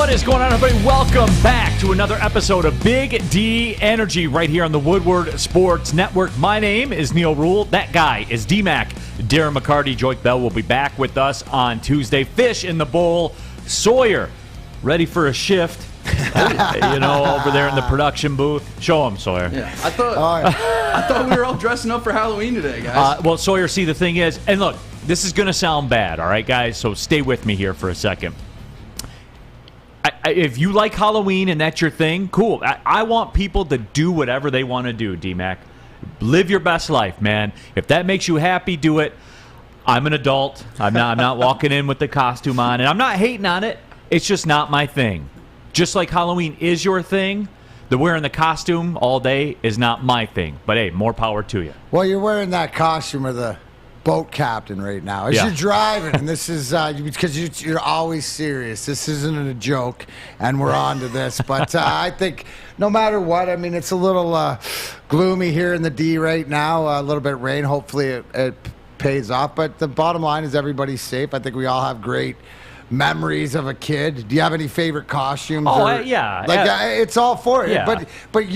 What is going on, everybody? Welcome back to another episode of Big D Energy right here on the Woodward Sports Network. My name is Neil Rule. That guy is D-Mac. Darren McCarty, Joik Bell will be back with us on Tuesday. Fish in the bowl. Sawyer, ready for a shift. Over there in the production booth. Show him, Sawyer. Yeah, I thought we were all dressing up for Halloween today, guys. Well, Sawyer, see, the thing is, and look, this is going to sound bad, all right, guys? So stay with me here for a second. If you like Halloween and that's your thing, cool. I want people to do whatever they want to do, D-Mac. Live your best life, man. If that makes you happy, do it. I'm an adult. I'm not walking in with the costume on, and I'm not hating on it. It's just not my thing. Just like Halloween is your thing, the wearing the costume all day is not my thing. But, hey, more power to you. Well, you're wearing that costume of the boat captain right now. As you're driving, and this is because you're always serious. This isn't a joke, and we're on to this. But I think no matter what, I mean, it's a little gloomy here in the D right now. A little bit of rain. Hopefully it pays off. But the bottom line is everybody's safe. I think we all have great memories of a kid. Do you have any favorite costumes? Yeah. It's all for it. Yeah. But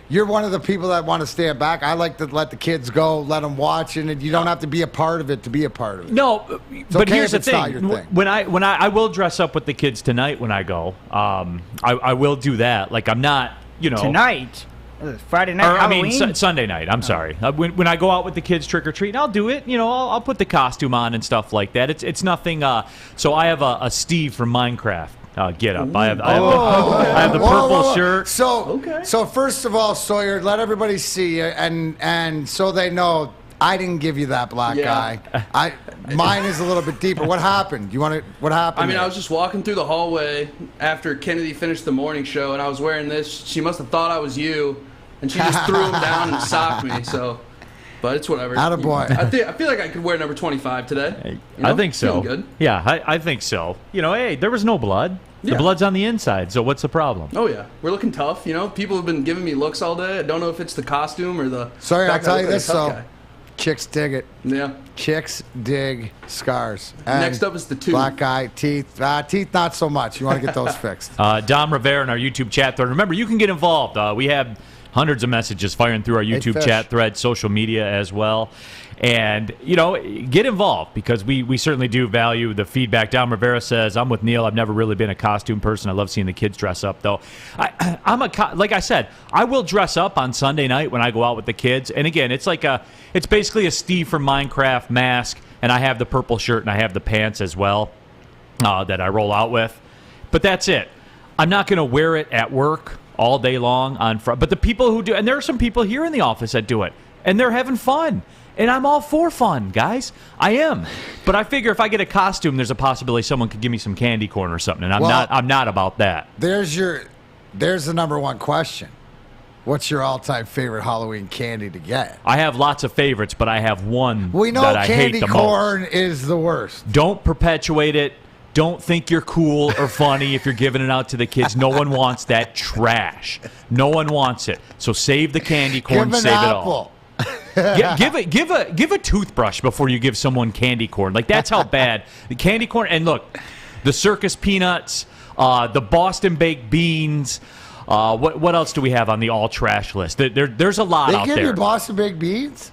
you're one of the people that want to stand back. I like to let the kids go, let them watch, and you don't have to be a part of it to be a part of it. No, but here's the thing. When I will dress up with the kids tonight when I go. I will do that. Like, I'm not, Tonight? Friday night, Halloween? Sunday night. I'm sorry. When I go out with the kids trick-or-treating, I'll do it. I'll put the costume on and stuff like that. It's nothing. So I have a Steve from Minecraft. Get up. I have the purple shirt. So first of all, Sawyer, let everybody see you, and so they know I didn't give you that black guy. Mine is a little bit deeper. What happened? What happened? I was just walking through the hallway after Kennedy finished the morning show, and I was wearing this. She must have thought I was you, and she just threw him down and socked me. So, but it's whatever. Attaboy. I feel like I could wear number 25 today. I think so. Feeling good. Yeah, I think so. Hey, there was no blood. The blood's on the inside, so what's the problem? Oh, yeah. We're looking tough, People have been giving me looks all day. I don't know if it's the costume or the... Sorry, I'll tell you this, though. Chicks dig it. Yeah. Chicks dig scars. And next up is the tooth. Black eye, teeth. Teeth, not so much. You want to get those fixed. Dom Rivera in our YouTube chat thread. Remember, you can get involved. We have hundreds of messages firing through our YouTube chat thread, social media as well. And, get involved because we certainly do value the feedback. Dom Rivera says, I'm with Neil. I've never really been a costume person. I love seeing the kids dress up, though. Like I said, I will dress up on Sunday night when I go out with the kids. And, again, it's basically a Steve from Minecraft mask, and I have the purple shirt and I have the pants as well that I roll out with. But that's it. I'm not going to wear it at work all day long on Friday. But the people who do, and there are some people here in the office that do it, and they're having fun. And I'm all for fun, guys. I am. But I figure if I get a costume, there's a possibility someone could give me some candy corn or something. And I'm not about that. There's the number one question. What's your all-time favorite Halloween candy to get? I have lots of favorites, but I have one we know that I hate the most. Candy corn is the worst. Don't perpetuate it. Don't think you're cool or funny if you're giving it out to the kids. No one wants that trash. No one wants it. So save the candy corn. Save it all. Give a toothbrush before you give someone candy corn. Like, that's how bad the candy corn. And look, the circus peanuts, the Boston baked beans. What else do we have on the all trash list? There's a lot out there. They give you Boston baked beans?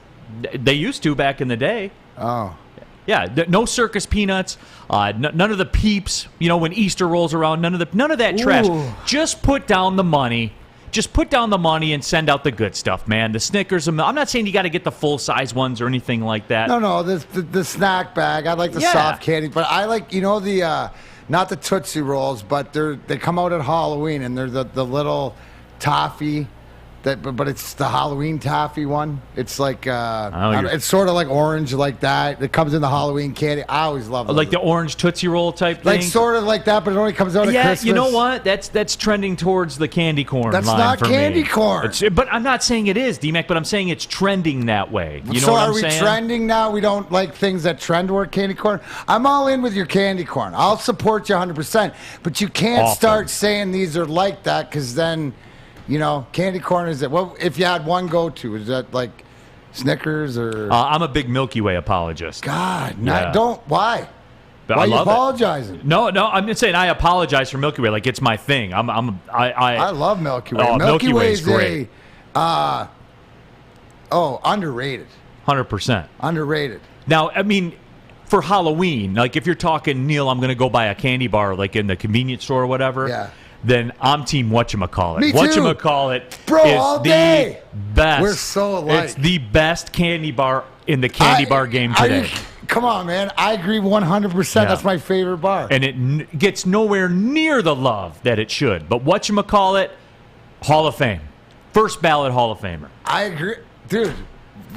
They used to back in the day. Oh. Yeah, no circus peanuts, none of the Peeps. When Easter rolls around, none of that trash. Just put down the money. Just put down the money and send out the good stuff, man. The Snickers. I'm not saying you got to get the full-size ones or anything like that. No, the snack bag. I like the soft candy. But I like, the not the Tootsie Rolls, but they come out at Halloween, and they're the little toffee. But it's the Halloween toffee one. It's like it's sort of like orange, like that. It comes in the Halloween candy. I always love it. Like the orange Tootsie Roll type thing. Like sort of like that, but it only comes out at Christmas. Yeah, you know what? That's trending towards the candy corn. That's line not for candy me. corn. But I'm not saying it is, D-Mac. But I'm saying it's trending that way. You know so what I'm are we saying? trending now? We don't like things that trend toward candy corn. I'm all in with your candy corn. I'll support you 100%. But you can't start saying these are like that because then. Candy corn is it? Well, if you had one go-to, is that like Snickers or? I'm a big Milky Way apologist. God, yeah. don't. Why? But Why I are you love apologizing? it. No, I'm just saying I apologize for Milky Way. Like, it's my thing. I love Milky Way. Oh, Milky Way's is great. Underrated. 100%. Underrated. Now, I mean, for Halloween, like if you're talking, Neil, I'm going to go buy a candy bar like in the convenience store or whatever. Yeah. Then I'm team whatchamacallit. Me too. Whatchamacallit Bro, is all the day. best. We're so alike. It's the best candy bar in the candy bar game today. Come on, man. I agree 100%. Yeah. That's my favorite bar. And it gets nowhere near the love that it should. But whatchamacallit, Hall of Fame. First ballot Hall of Famer. I agree. Dude,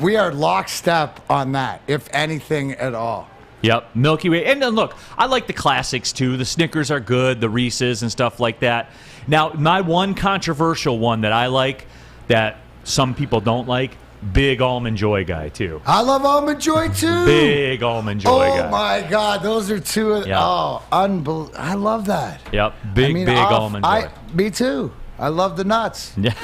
we are lockstep on that, if anything at all. Yep, Milky Way. And then look, I like the classics too. The Snickers are good, the Reese's and stuff like that. Now, my one controversial one that I like that some people don't like, big Almond Joy guy too. I love Almond Joy too. Big Almond Joy guy. Oh my God, those are two. Yep. Oh, unbelievable. I love that. Yep, big Almond Joy. Me too. I love the nuts. Yeah,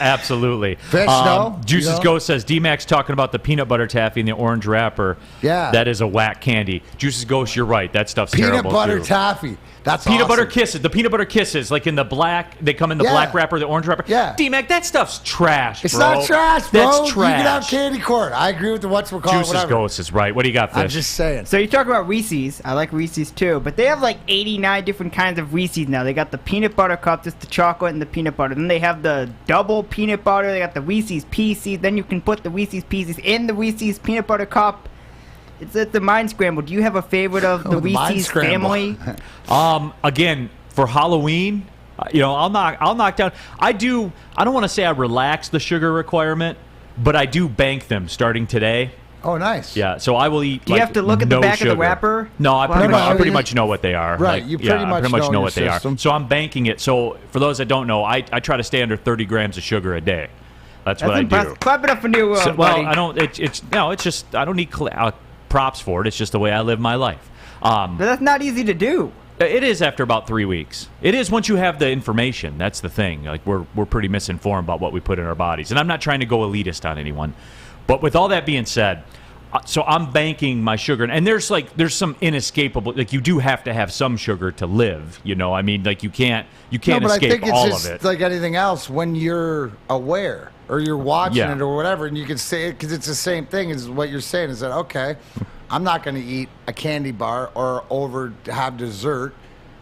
absolutely. Fish, no? Juice's Ghost says, D-Mac's talking about the peanut butter taffy and the orange wrapper. Yeah. That is a whack candy. Juice's Ghost, you're right. That stuff's terrible, Peanut butter too. taffy. That's Peanut awesome. butter kisses. The peanut butter kisses, like in the black, they come in the black wrapper, the orange wrapper. Yeah. D-Mac, that stuff's trash, It's bro. not trash, bro. That's trash. You can have candy corn. I agree with the whatchamacallit, Juice's whatever. Ghost is right. What do you got, Fish? I'm just saying. So you talk about Reese's. I like Reese's too, but they have like 89 different kinds of Reese's now. They got the peanut butter cup, just the chocolate and the peanut butter. Then they have the double peanut butter. They got the Reese's Pieces. Then you can put the Reese's Pieces in the Reese's peanut butter cup. It's the mind scramble. Do you have a favorite of the Reese's family? Again, for Halloween, I'll knock down. I don't want to say I relax the sugar requirement, but I do bank them starting today. Oh, nice. Yeah, so I will eat. Do you have to look at the back of the wrapper? No, I pretty much know what they are. Right, Like, you pretty much know what they system. are. So I'm banking it. So for those that don't know, I try to stay under 30 grams of sugar a day. That's what I do. Clap it up for New World, Well, buddy. I don't. It's just I don't need props for it. It's just the way I live my life. But that's not easy to do. It is after about 3 weeks. It is once you have the information. That's the thing. Like we're pretty misinformed about what we put in our bodies. And I'm not trying to go elitist on anyone. But with all that being said, so I'm banking my sugar. And there's some inescapable, like you do have to have some sugar to live. I mean, like you can't escape I think it's all just of it. like anything else when you're aware or you're watching Yeah. it or whatever, and you can say it because it's the same thing as what you're saying is that, okay, I'm not going to eat a candy bar or have dessert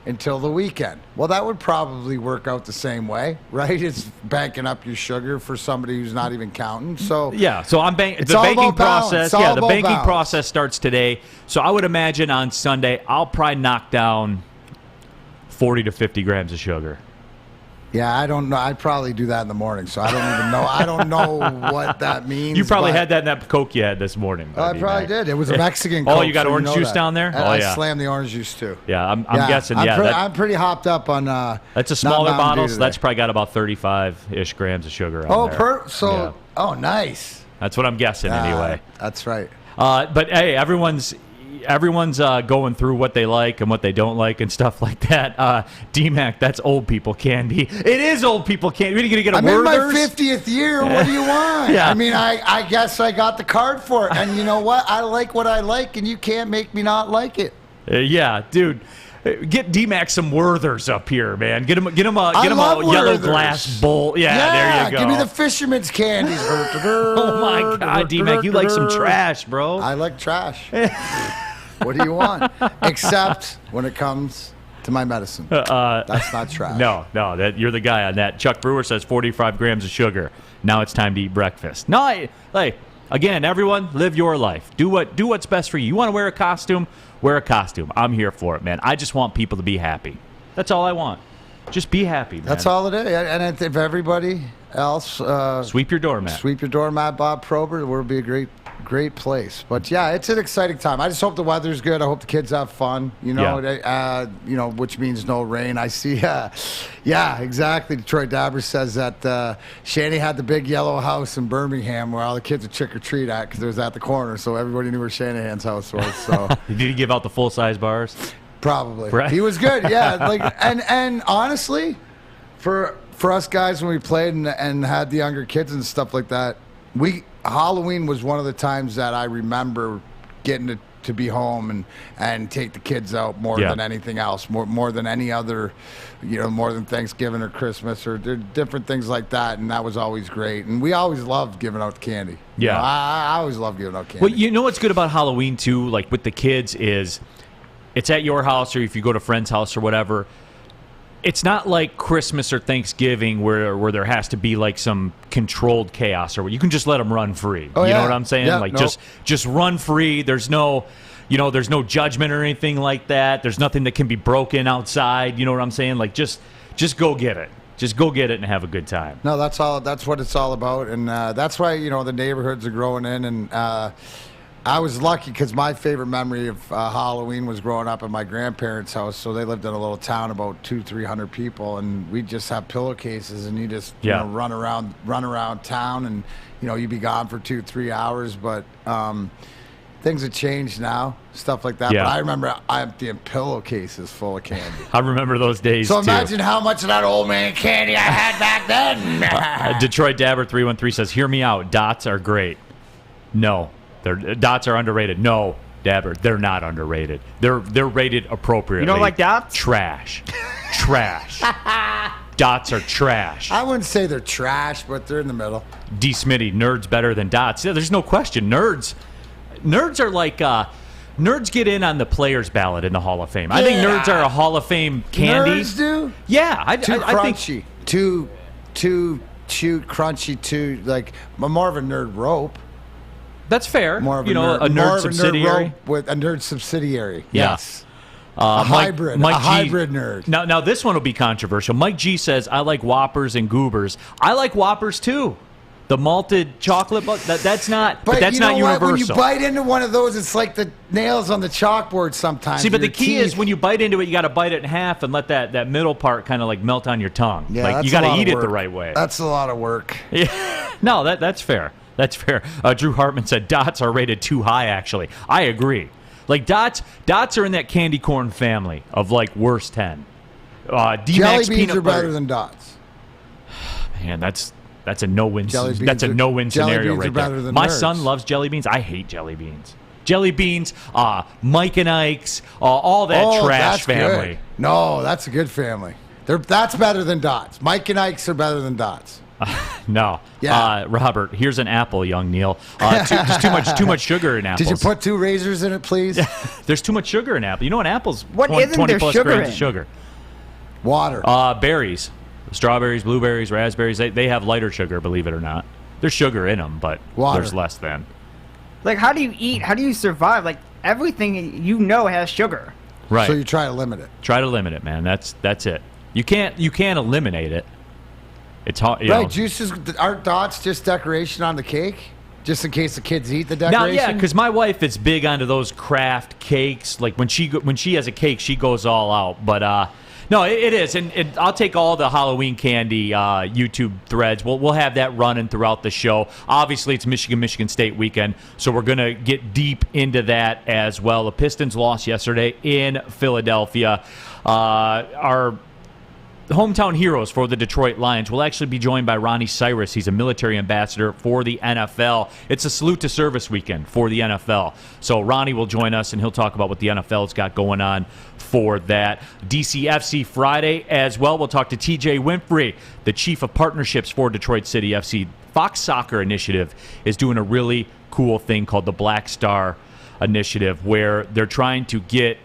until the weekend. Well, that would probably work out the same way, right? It's banking up your sugar for somebody who's not even counting. So yeah, so I'm the all banking about balance. process. It's all Yeah, the about banking balance. process starts today. So I would imagine on Sunday I'll probably knock down 40 to 50 grams of sugar. yeah, I don't know. I'd probably do that in the morning, so I don't even know. I don't know what that means. You probably but had that in that Coke you had this morning. I probably did. It was a Mexican Coke. Oh, you got so orange know juice that. down there? And Oh, I yeah. slammed the orange juice too. Yeah, I'm guessing. I'm pretty hopped up on. That's a not smaller Mountain bottle, Dew so today. that's probably got about 35-ish grams of sugar on there. Yeah. Oh, nice. That's what I'm guessing anyway. That's right. But hey, everyone's going through what they like and what they don't like and stuff like that. D-Mac, that's old people candy. It is old people candy. What are you going to get a I'm in my Werther's? 50th year. What do you want? Yeah. I mean, I guess I got the card for it. And you know what? I like what I like, and you can't make me not like it. Yeah, dude. Get D-Mac some Werther's up here, man. Get him a yellow Werther's. glass bowl. Yeah, there you go. Give me the fisherman's candies. Oh my God, D-Mac, you like some trash, bro. I like trash. What do you want? Except when it comes to my medicine. That's not trash. No, you're the guy on that. Chuck Brewer says 45 grams of sugar. Now it's time to eat breakfast. No, again, everyone, live your life. Do what's best for you. You want to wear a costume? Wear a costume. I'm here for it, man. I just want people to be happy. That's all I want. Just be happy, man. That's all it is. And if everybody else sweep your doormat. Sweep your doormat, Bob Prober. It would be a great place. But yeah, it's an exciting time. I just hope the weather's good. I hope the kids have fun. Which means no rain. I see. Yeah, exactly. Detroit Dabber says that Shanny had the big yellow house in Birmingham where all the kids would trick or treat at because it was at the corner, so everybody knew where Shanahan's house was. So did he give out the full size bars? Probably. Right. He was good. Yeah. And honestly, for us guys when we played and had the younger kids and stuff like that, Halloween was one of the times that I remember getting to to be home and take the kids out more than anything else, more than any other, more than Thanksgiving or Christmas or different things like that. And that was always great. And we always loved giving out candy. Yeah. I always loved giving out candy. Well, you know what's good about Halloween, too, like with the kids is it's at your house or if you go to a friend's house or whatever. It's not like Christmas or Thanksgiving where there has to be like some controlled chaos or you can just let them run free. You know what I'm saying? Yeah, like just run free. There's no, there's no judgment or anything like that. There's nothing that can be broken outside. You know what I'm saying? Like just go get it. Just go get it and have a good time. No, that's what it's all about, and that's why the neighborhoods are growing in and. I was lucky because my favorite memory of Halloween was growing up at my grandparents' house. So they lived in a little town, about 200-300 people, and we'd just have pillowcases, and you just run around town, and you'd be gone for 2-3 hours. But things have changed now, stuff like that. Yeah. But I remember emptying pillowcases full of candy. I remember those days. So imagine how much of that old man candy I had back then. Uh-huh. Detroit Dabber 313 says, "Hear me out. Dots are great." No. Dots are underrated. No, Dabber, they're not underrated. They're rated appropriately. You don't like dots? Trash. Dots are trash. I wouldn't say they're trash, but they're in the middle. D. Smitty, nerds better than dots. Yeah, there's no question. Nerds are like nerds get in on the players ballot in the Hall of Fame. I think nerds are a Hall of Fame candy. Nerds do? Yeah, I crunchy. think Too crunchy. Too like more of a nerd rope. that's fair. More of a nerd subsidiary. With a nerd subsidiary. Yeah. Yes. A hybrid nerd. Now this one will be controversial. Mike G says, "I like Whoppers and Goobers." I like Whoppers too. The malted chocolate, that's not. But that's not universal. When you bite into one of those, it's like the nails on the chalkboard sometimes. See, but the key teeth. is when you bite into it, you got to bite it in half and let that middle part kind of like melt on your tongue. Yeah, like you got to eat it the right way. That's a lot of work. Yeah. No, that's fair. That's fair. Drew Hartman said dots are rated too high. Actually, I agree. Like dots are in that candy corn family of like worst 10. Jelly beans are better than dots. Man, that's a no-win. That's a no-win jelly scenario beans right are better there. than My nerds. son loves jelly beans. I hate jelly beans. Jelly beans, Mike and Ike's, all that trash that's family. Good. No, that's a good family. That's better than dots. Mike and Ike's are better than dots. No. Yeah. Robert, here's an apple, young Neil. There's too much sugar in apples. Did you put 2 razors in it, please? There's too much sugar in apple. You know an apple's What 20 isn't there plus sugar grams in? of sugar. Water. Berries. Strawberries, blueberries, raspberries, they have lighter sugar, believe it or not. There's sugar in them, but there's less than. Like, how do you eat? How do you survive? Like, everything has sugar. Right. So you try to limit it. Try to limit it, man. That's it. You can't eliminate it. It's hard. Right, juices aren't dots just decoration on the cake? Just in case the kids eat the decoration? Now, yeah, because my wife is big onto those craft cakes. Like when she has a cake, she goes all out. But no, it is, and I'll take all the Halloween candy YouTube threads. We'll have that running throughout the show. Obviously, it's Michigan State weekend, so we're gonna get deep into that as well. The Pistons lost yesterday in Philadelphia. Our hometown heroes for the Detroit Lions will actually be joined by Ronnie Cyrus. He's a military ambassador for the NFL. It's a salute to service weekend for the NFL. So Ronnie will join us, and he'll talk about what the NFL's got going on for that. DCFC Friday as well. We'll talk to TJ Winfrey, the chief of partnerships for Detroit City FC. Fox Soccer Initiative is doing a really cool thing called the Black Star Initiative, where they're trying to get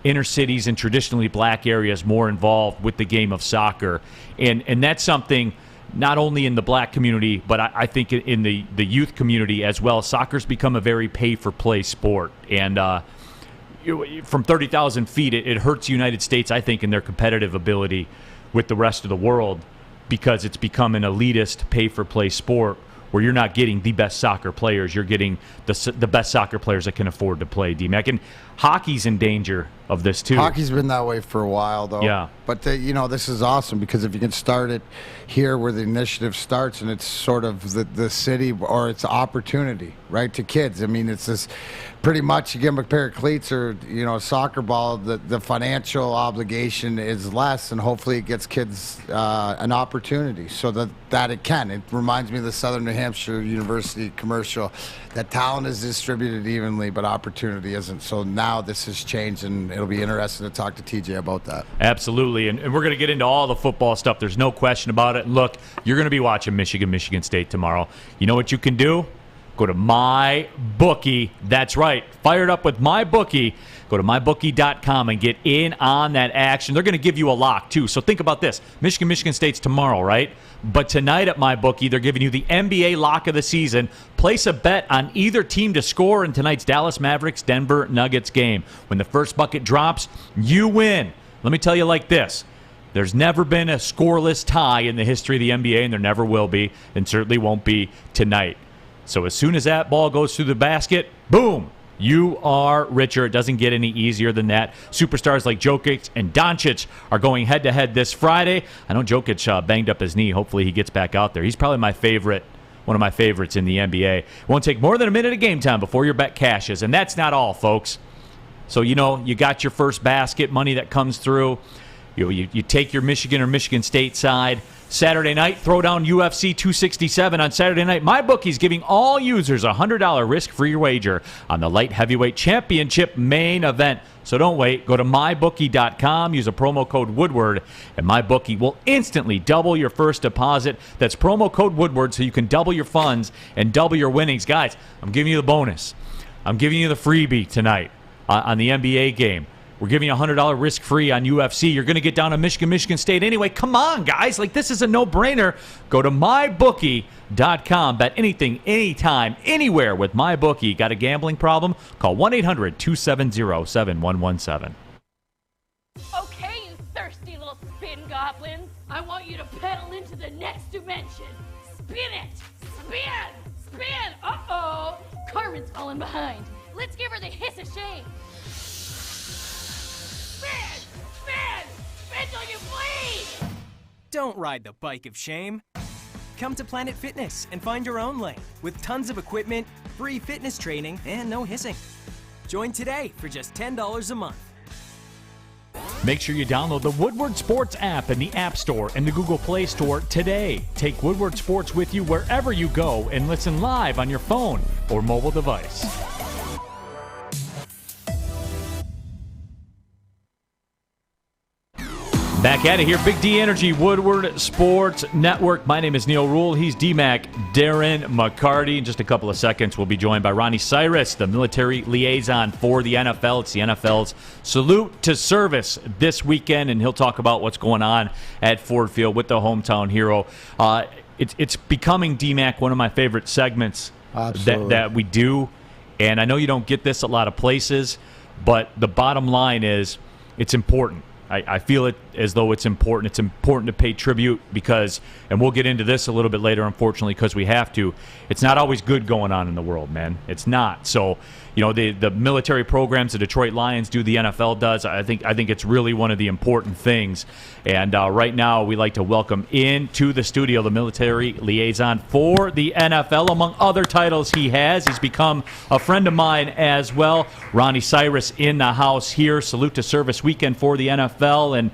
inner cities and traditionally black areas more involved with the game of soccer. And that's something not only in the black community, but I think in the youth community as well. Soccer's become a very pay-for-play sport. And from 30,000 feet, it hurts the United States, I think, in their competitive ability with the rest of the world because it's become an elitist pay-for-play sport where you're not getting the best soccer players. You're getting the best soccer players that can afford to play, D-Mac. And hockey's in danger of this too. Hockey's been that way for a while, though. Yeah. But, this is awesome because if you can start it here where the initiative starts and it's sort of the city or it's opportunity, right, to kids. I mean, it's this pretty much you give them a pair of cleats or, a soccer ball, the financial obligation is less and hopefully it gets kids an opportunity so that it can. It reminds me of the Southern New Hampshire University commercial. That talent is distributed evenly, but opportunity isn't. So now this has changed, and it'll be interesting to talk to TJ about that. Absolutely, and we're going to get into all the football stuff. There's no question about it. Look, you're going to be watching Michigan State tomorrow. You know what you can do? Go to MyBookie. That's right. Fired up with MyBookie. Go to MyBookie.com and get in on that action. They're going to give you a lock, too. So think about this. Michigan State's tomorrow, right? But tonight at MyBookie, they're giving you the NBA lock of the season. Place a bet on either team to score in tonight's Dallas Mavericks-Denver Nuggets game. When the first bucket drops, you win. Let me tell you like this. There's never been a scoreless tie in the history of the NBA, and there never will be, and certainly won't be tonight. So as soon as that ball goes through the basket, boom, you are richer. It doesn't get any easier than that. Superstars like Jokic and Doncic are going head-to-head this Friday. I know Jokic banged up his knee. Hopefully he gets back out there. He's probably one of my favorites in the NBA. It won't take more than a minute of game time before your bet cashes, and that's not all, folks. So, you got your first basket money that comes through. You take your Michigan or Michigan State side. Saturday night, throw down UFC 267 on Saturday night. MyBookie's giving all users a $100 risk-free wager on the light heavyweight championship main event. So don't wait. Go to MyBookie.com. Use a promo code Woodward, and MyBookie will instantly double your first deposit. That's promo code Woodward so you can double your funds and double your winnings. Guys, I'm giving you the bonus. I'm giving you the freebie tonight on the NBA game. We're giving you $100 risk-free on UFC. You're going to get down to Michigan State anyway. Come on, guys. This is a no-brainer. Go to MyBookie.com. Bet anything, anytime, anywhere with MyBookie. Got a gambling problem? Call 1-800-270-7117. Okay, you thirsty little spin goblins. I want you to pedal into the next dimension. Spin it. Spin. Spin. Uh-oh. Carmen's falling behind. Let's give her the hiss of shame. Spin! Spin! Spin till you bleed! Don't ride the bike of shame. Come to Planet Fitness and find your own lane with tons of equipment, free fitness training, and no hissing. Join today for just $10 a month. Make sure you download the Woodward Sports app in the App Store and the Google Play Store today. Take Woodward Sports with you wherever you go and listen live on your phone or mobile device. Back at it here, Big D Energy, Woodward Sports Network. My name is Neil Rule. He's D-Mac, Darren McCarty. In just a couple of seconds, we'll be joined by Ronnie Cyrus, the military liaison for the NFL. It's the NFL's Salute to Service this weekend, and he'll talk about what's going on at Ford Field with the hometown hero. It's becoming, D-Mac, one of my favorite segments that we do. And I know you don't get this a lot of places, but the bottom line is it's important. I feel it as though it's important. It's important to pay tribute because, and we'll get into this a little bit later, unfortunately, because we have to. It's not always good going on in the world, man. It's not. So, the military programs the Detroit Lions do, the NFL does. I think it's really one of the important things. And right now, we like to welcome into the studio the military liaison for the NFL, among other titles he has. He's become a friend of mine as well. Ronnie Cyrus in the house here. Salute to Service weekend for the NFL. And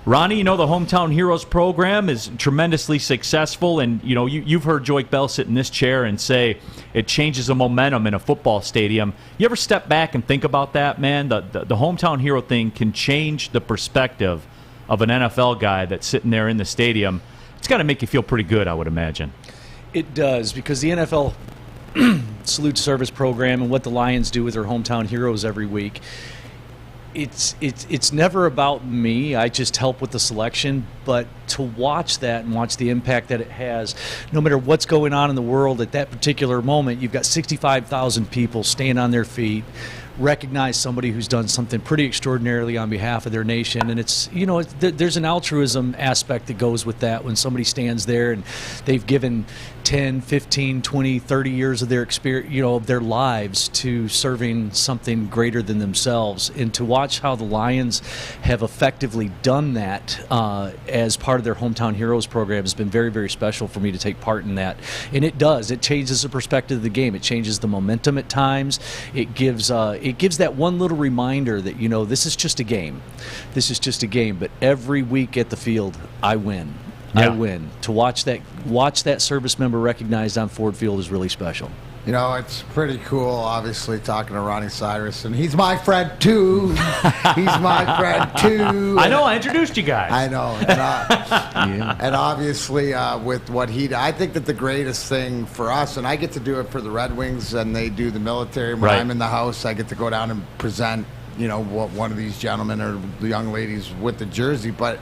Ronnie, the Hometown Heroes program is tremendously successful, and you've heard Joik Bell sit in this chair and say it changes the momentum in a football stadium. You ever step back and think about that, man? The Hometown Hero thing can change the perspective of an NFL guy that's sitting there in the stadium. It's got to make you feel pretty good, I would imagine. It does, because the NFL Salute Service program and what the Lions do with their Hometown Heroes every week, it's never about me. I just help with the selection, but to watch that and watch the impact that it has, no matter what's going on in the world at that particular moment, you've got 65,000 people staying on their feet, recognize somebody who's done something pretty extraordinarily on behalf of their nation. And there's an altruism aspect that goes with that when somebody stands there and they've given 10, 15, 20, 30 years of their experience, of their lives to serving something greater than themselves. And to watch how the Lions have effectively done that as part of their Hometown Heroes program has been very, very special for me to take part in that. And it does. It changes the perspective of the game. It changes the momentum at times. It gives that one little reminder that, this is just a game. This is just a game. But every week at the field, I win. Yeah. I win. To watch that service member recognized on Ford Field is really special. It's pretty cool, obviously, talking to Ronnie Cyrus, and he's my friend, too. He's my friend, too. I know, I introduced you guys. I know. And obviously, with what he did, I think that the greatest thing for us, and I get to do it for the Red Wings, and they do the military. When I'm in the house, I get to go down and present, what one of these gentlemen or the young ladies with the jersey. But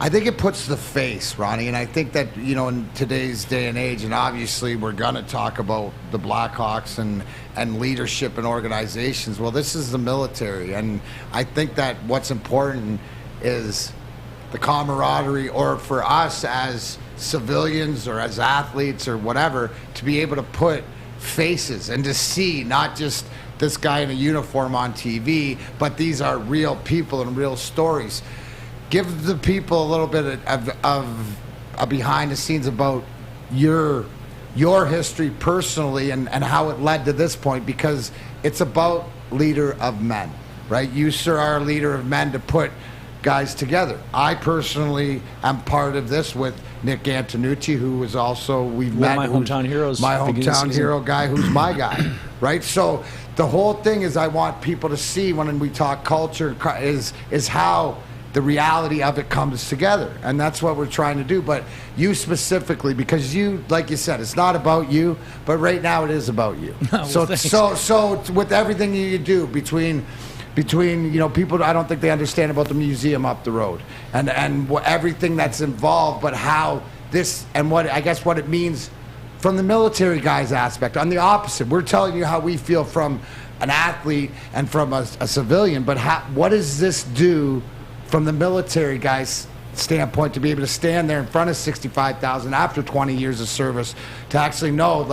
I think it puts the face, Ronnie, and I think that, in today's day and age, and obviously we're going to talk about the Blackhawks and leadership and organizations. Well, this is the military, and I think that what's important is the camaraderie, or for us as civilians or as athletes or whatever, to be able to put faces and to see not just this guy in a uniform on TV, but these are real people and real stories. Give the people a little bit of a behind the scenes about your history personally and how it led to this point, because it's about leader of men, right? You, sir, are a leader of men to put guys together. I personally am part of this with Nick Antonucci, who was also, we've met. My hometown heroes. My hometown hero guy, who's my guy, right? So the whole thing is I want people to see when we talk culture is how the reality of it comes together, and that's what we're trying to do. But you specifically, because you, like you said, it's not about you, but right now it is about you. So with everything you do between people, I don't think they understand about the museum up the road and everything that's involved, but how this and what it means from the military guy's aspect. On the opposite, we're telling you how we feel from an athlete and from a civilian, but what does this do from the military guy's standpoint to be able to stand there in front of 65,000 after 20 years of service to actually know,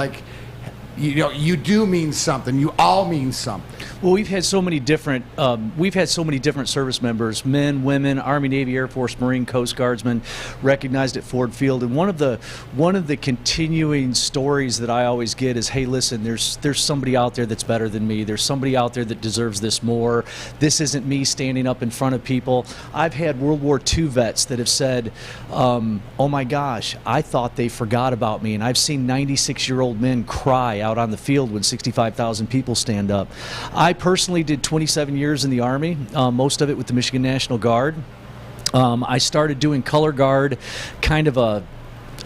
you do mean something. You all mean something. Well, we've had so many different service members, men, women, Army, Navy, Air Force, Marine, Coast Guardsmen, recognized at Ford Field. And one of the continuing stories that I always get is, hey, listen, there's somebody out there that's better than me. There's somebody out there that deserves this more. This isn't me standing up in front of people. I've had World War II vets that have said, oh my gosh, I thought they forgot about me. And I've seen 96-year-old men cry out on the field when 65,000 people stand up. I personally did 27 years in the Army, most of it with the Michigan National Guard. I started doing color guard, kind of a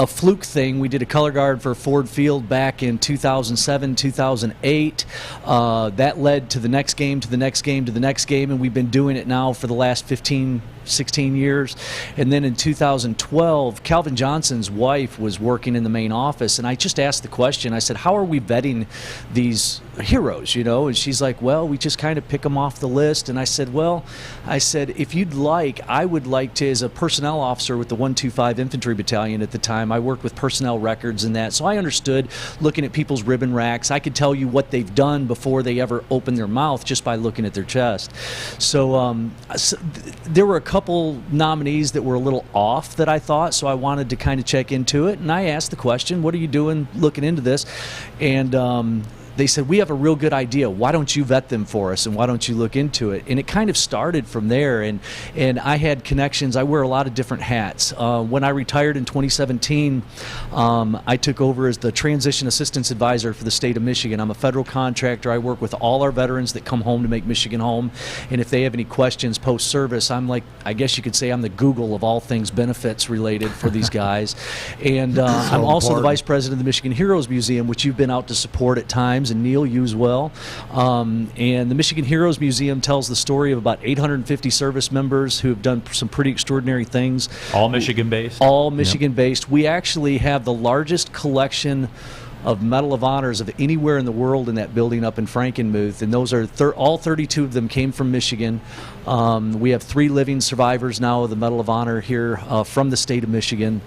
fluke thing. We did a color guard for Ford Field back in 2007, 2008. That led to the next game, to the next game, to the next game, and we've been doing it now for the last 15, 16 years. And then in 2012, Calvin Johnson's wife was working in the main office, and I just asked the question. I said, how are we vetting these heroes, And she's like, well, we just kind of pick them off the list. And I said, if you'd like, I would like to, as a personnel officer with the 125 Infantry Battalion at the time, I worked with personnel records and that, so I understood looking at people's ribbon racks. I could tell you what they've done before they ever open their mouth just by looking at their chest. So there were a couple nominees that were a little off that I thought, so I wanted to kind of check into it, and I asked the question, what are you doing looking into this? And they said, we have a real good idea. Why don't you vet them for us, and why don't you look into it? And it kind of started from there, and I had connections. I wear a lot of different hats. When I retired in 2017, I took over as the Transition Assistance Advisor for the state of Michigan. I'm a federal contractor. I work with all our veterans that come home to make Michigan home, and if they have any questions post-service, I'm like, I guess you could say I'm the Google of all things benefits related for these guys. And I'm also the Vice President of the Michigan Heroes Museum, which you've been out to support at times, and Neil, you as well. And the Michigan Heroes Museum tells the story of about 850 service members who have done some pretty extraordinary things. All Michigan-based? All Michigan-based. We actually have the largest collection of Medal of Honors of anywhere in the world in that building up in Frankenmuth, and those are all 32 of them came from Michigan. We have 3 living survivors now of the Medal of Honor here from the state of Michigan.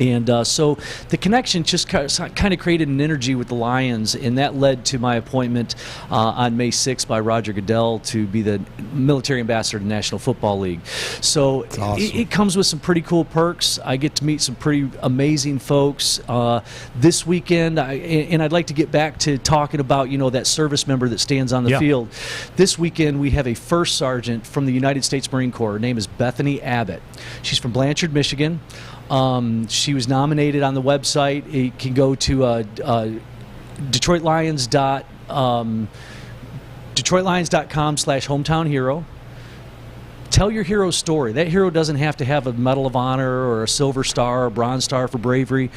And so the connection just kind of created an energy with the Lions, and that led to my appointment on May 6th by Roger Goodell to be the military ambassador to the National Football League. So awesome. it comes with some pretty cool perks. I get to meet some pretty amazing folks this weekend, and I'd like to get back to talking about, that service member that stands on the field. This weekend we have a first sergeant from the United States Marine Corps. Her name is Bethany Abbott. She's from Blanchard, Michigan. She was nominated on the website. You can go to DetroitLions.com/hometown hero. Tell your hero's story. That hero doesn't have to have a Medal of Honor or a Silver Star or Bronze Star for bravery.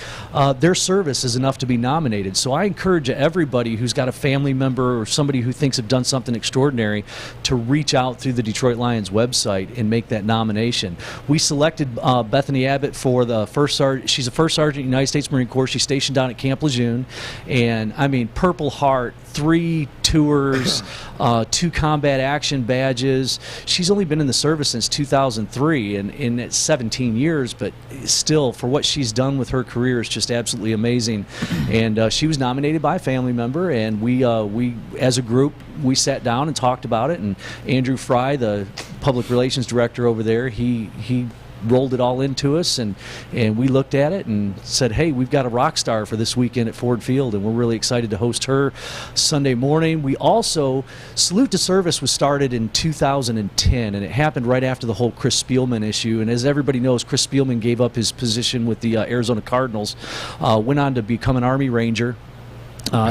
Their service is enough to be nominated. So I encourage everybody who's got a family member or somebody who thinks have done something extraordinary to reach out through the Detroit Lions website and make that nomination. We selected Bethany Abbott for the first sergeant. She's a first sergeant in the United States Marine Corps. She's stationed down at Camp Lejeune. And, Purple Heart, 3 tours, 2 combat action badges. She's only been in the service since 2003, and it's 17 years, but still, for what she's done with her career, is just absolutely amazing. And she was nominated by a family member, and we as a group, we sat down and talked about it. And Andrew Fry, the public relations director over there, he rolled it all into us, and we looked at it and said, hey, we've got a rock star for this weekend at Ford Field, and we're really excited to host her Sunday morning. We also, Salute to Service was started in 2010, and it happened right after the whole Chris Spielman issue. And as everybody knows, Chris Spielman gave up his position with the Arizona Cardinals, went on to become an Army Ranger.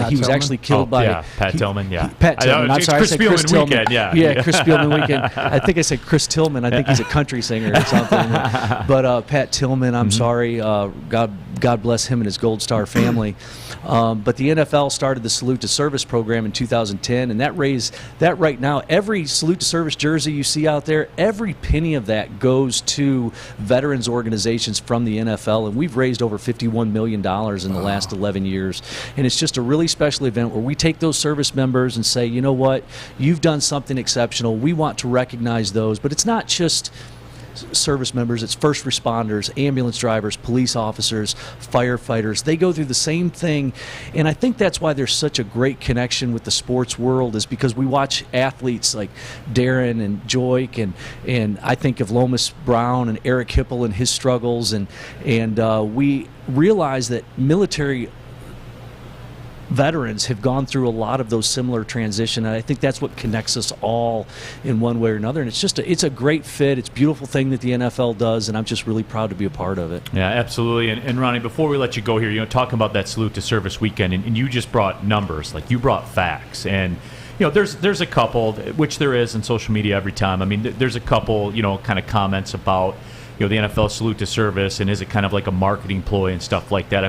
He was actually killed by Pat Tillman. Pat Tillman. I'm sorry, Chris I said Chris Spielman Tillman. Weekend. Chris Spielman Weekend. I think I said Chris Tillman. I think he's a country singer or something. But Pat Tillman, I'm sorry. God bless him and his Gold Star family. But the NFL started the Salute to Service program in 2010, and that right now, every Salute to Service jersey you see out there, every penny of that goes to veterans organizations from the NFL, and we've raised over $51 million in the last 11 years. And it's just a really special event where we take those service members and say, you know what, you've done something exceptional. We want to recognize those, but it's not just service members, it's first responders, ambulance drivers, police officers, firefighters. They go through the same thing, and I think that's why there's such a great connection with the sports world, is because we watch athletes like Darren and Joik, and I think of Lomas Brown and Eric Hipple and his struggles, and we realize that military veterans have gone through a lot of those similar transitions, and I think that's what connects us all in one way or another. And it's just it's a great fit. It's a beautiful thing that the NFL does, and I'm just really proud to be a part of it. Yeah, absolutely. And Ronnie, before we let you go here, talking about that Salute to Service weekend, and you just brought numbers, like you brought facts, and there's a couple, which there is in social media every time. There's a couple, kind of comments about the NFL Salute to Service, and is it kind of like a marketing ploy and stuff like that.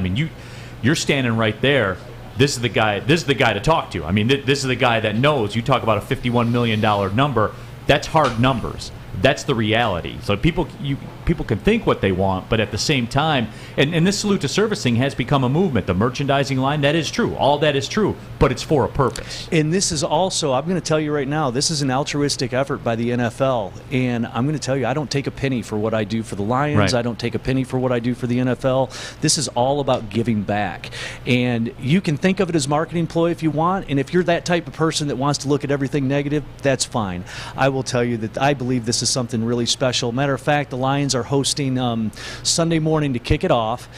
You're standing right there. This is the guy to talk to. This is the guy that knows. You talk about a $51 million number. That's hard numbers. That's the reality. So people can think what they want, but at the same time, and this Salute to Service thing has become a movement. The merchandising line, that is true. All that is true, but it's for a purpose. And this is also, I'm going to tell you right now, this is an altruistic effort by the NFL. And I'm going to tell you, I don't take a penny for what I do for the Lions. Right. I don't take a penny for what I do for the NFL. This is all about giving back. And you can think of it as marketing ploy if you want. And if you're that type of person that wants to look at everything negative, that's fine. I will tell you that I believe this is something really special. Matter of fact, the Lions are hosting Sunday morning to kick it off.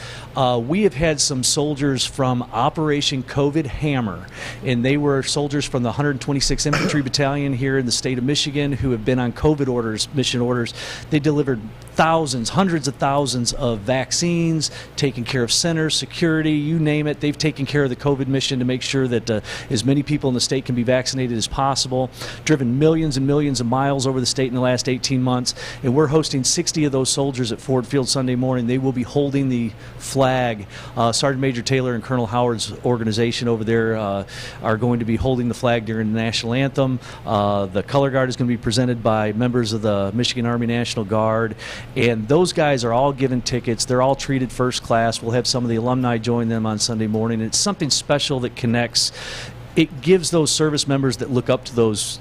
We have had some soldiers from Operation COVID Hammer, and they were soldiers from the 126th Infantry Battalion here in the state of Michigan who have been on COVID orders, mission orders. They delivered thousands, hundreds of thousands of vaccines, taken care of centers, security, you name it. They've taken care of the COVID mission to make sure that as many people in the state can be vaccinated as possible, driven millions and millions of miles over the state in the last 18 months, and we're hosting 60 of those soldiers at Ford Field Sunday morning. They will be holding the flag. Sergeant Major Taylor and Colonel Howard's organization over there are going to be holding the flag during the national anthem. The color guard is going to be presented by members of the Michigan Army National Guard, and those guys are all given tickets. They're all treated first class. We'll have some of the alumni join them on Sunday morning. It's something special that connects it gives those service members that look up to those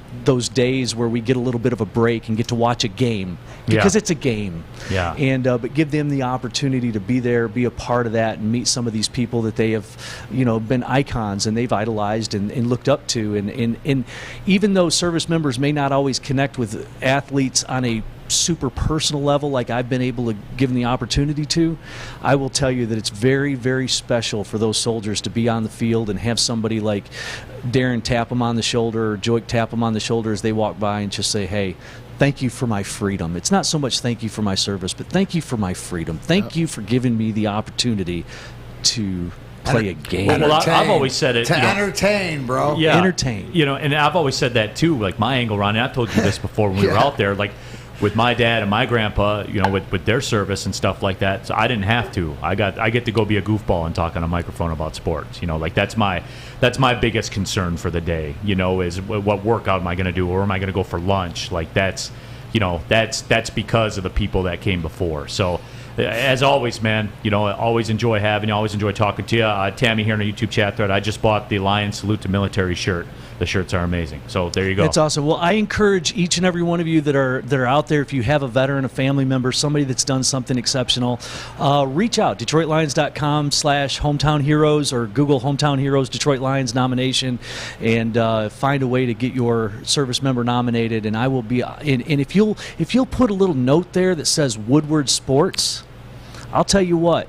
days where we get a little bit of a break and get to watch a game, because it's a game. Yeah. And but give them the opportunity to be there, be a part of that, and meet some of these people that they have, been icons and they've idolized and looked up to. And even though service members may not always connect with athletes on a super personal level like I've been able to give them the opportunity to, I will tell you that it's very, very special for those soldiers to be on the field and have somebody like Darren tap them on the shoulder or Joik tap them on the shoulder as they walk by and just say, hey, thank you for my freedom. It's not so much thank you for my service, but thank you for my freedom. Thank you for giving me the opportunity to play a game. Well, I've always said it. To entertain, bro. Yeah. Entertain. And I've always said that too. Like my angle, Ronnie, I've told you this before when we were out there. Like with my dad and my grandpa, with their service and stuff like that, so I didn't have to. I get to go be a goofball and talk on a microphone about sports. Like that's my biggest concern for the day. Is what workout am I going to do, or am I going to go for lunch? Like that's because of the people that came before. So. As always, man, always enjoy having you. Always enjoy talking to you. Tammy here on the YouTube chat thread. I just bought the Lions Salute to Military shirt. The shirts are amazing. So there you go. That's awesome. Well, I encourage each and every one of you that are out there, if you have a veteran, a family member, somebody that's done something exceptional, reach out. DetroitLions.com/hometown heroes or Google Hometown Heroes Detroit Lions nomination and find a way to get your service member nominated. And I will be. And if you'll put a little note there that says Woodward Sports, I'll tell you what.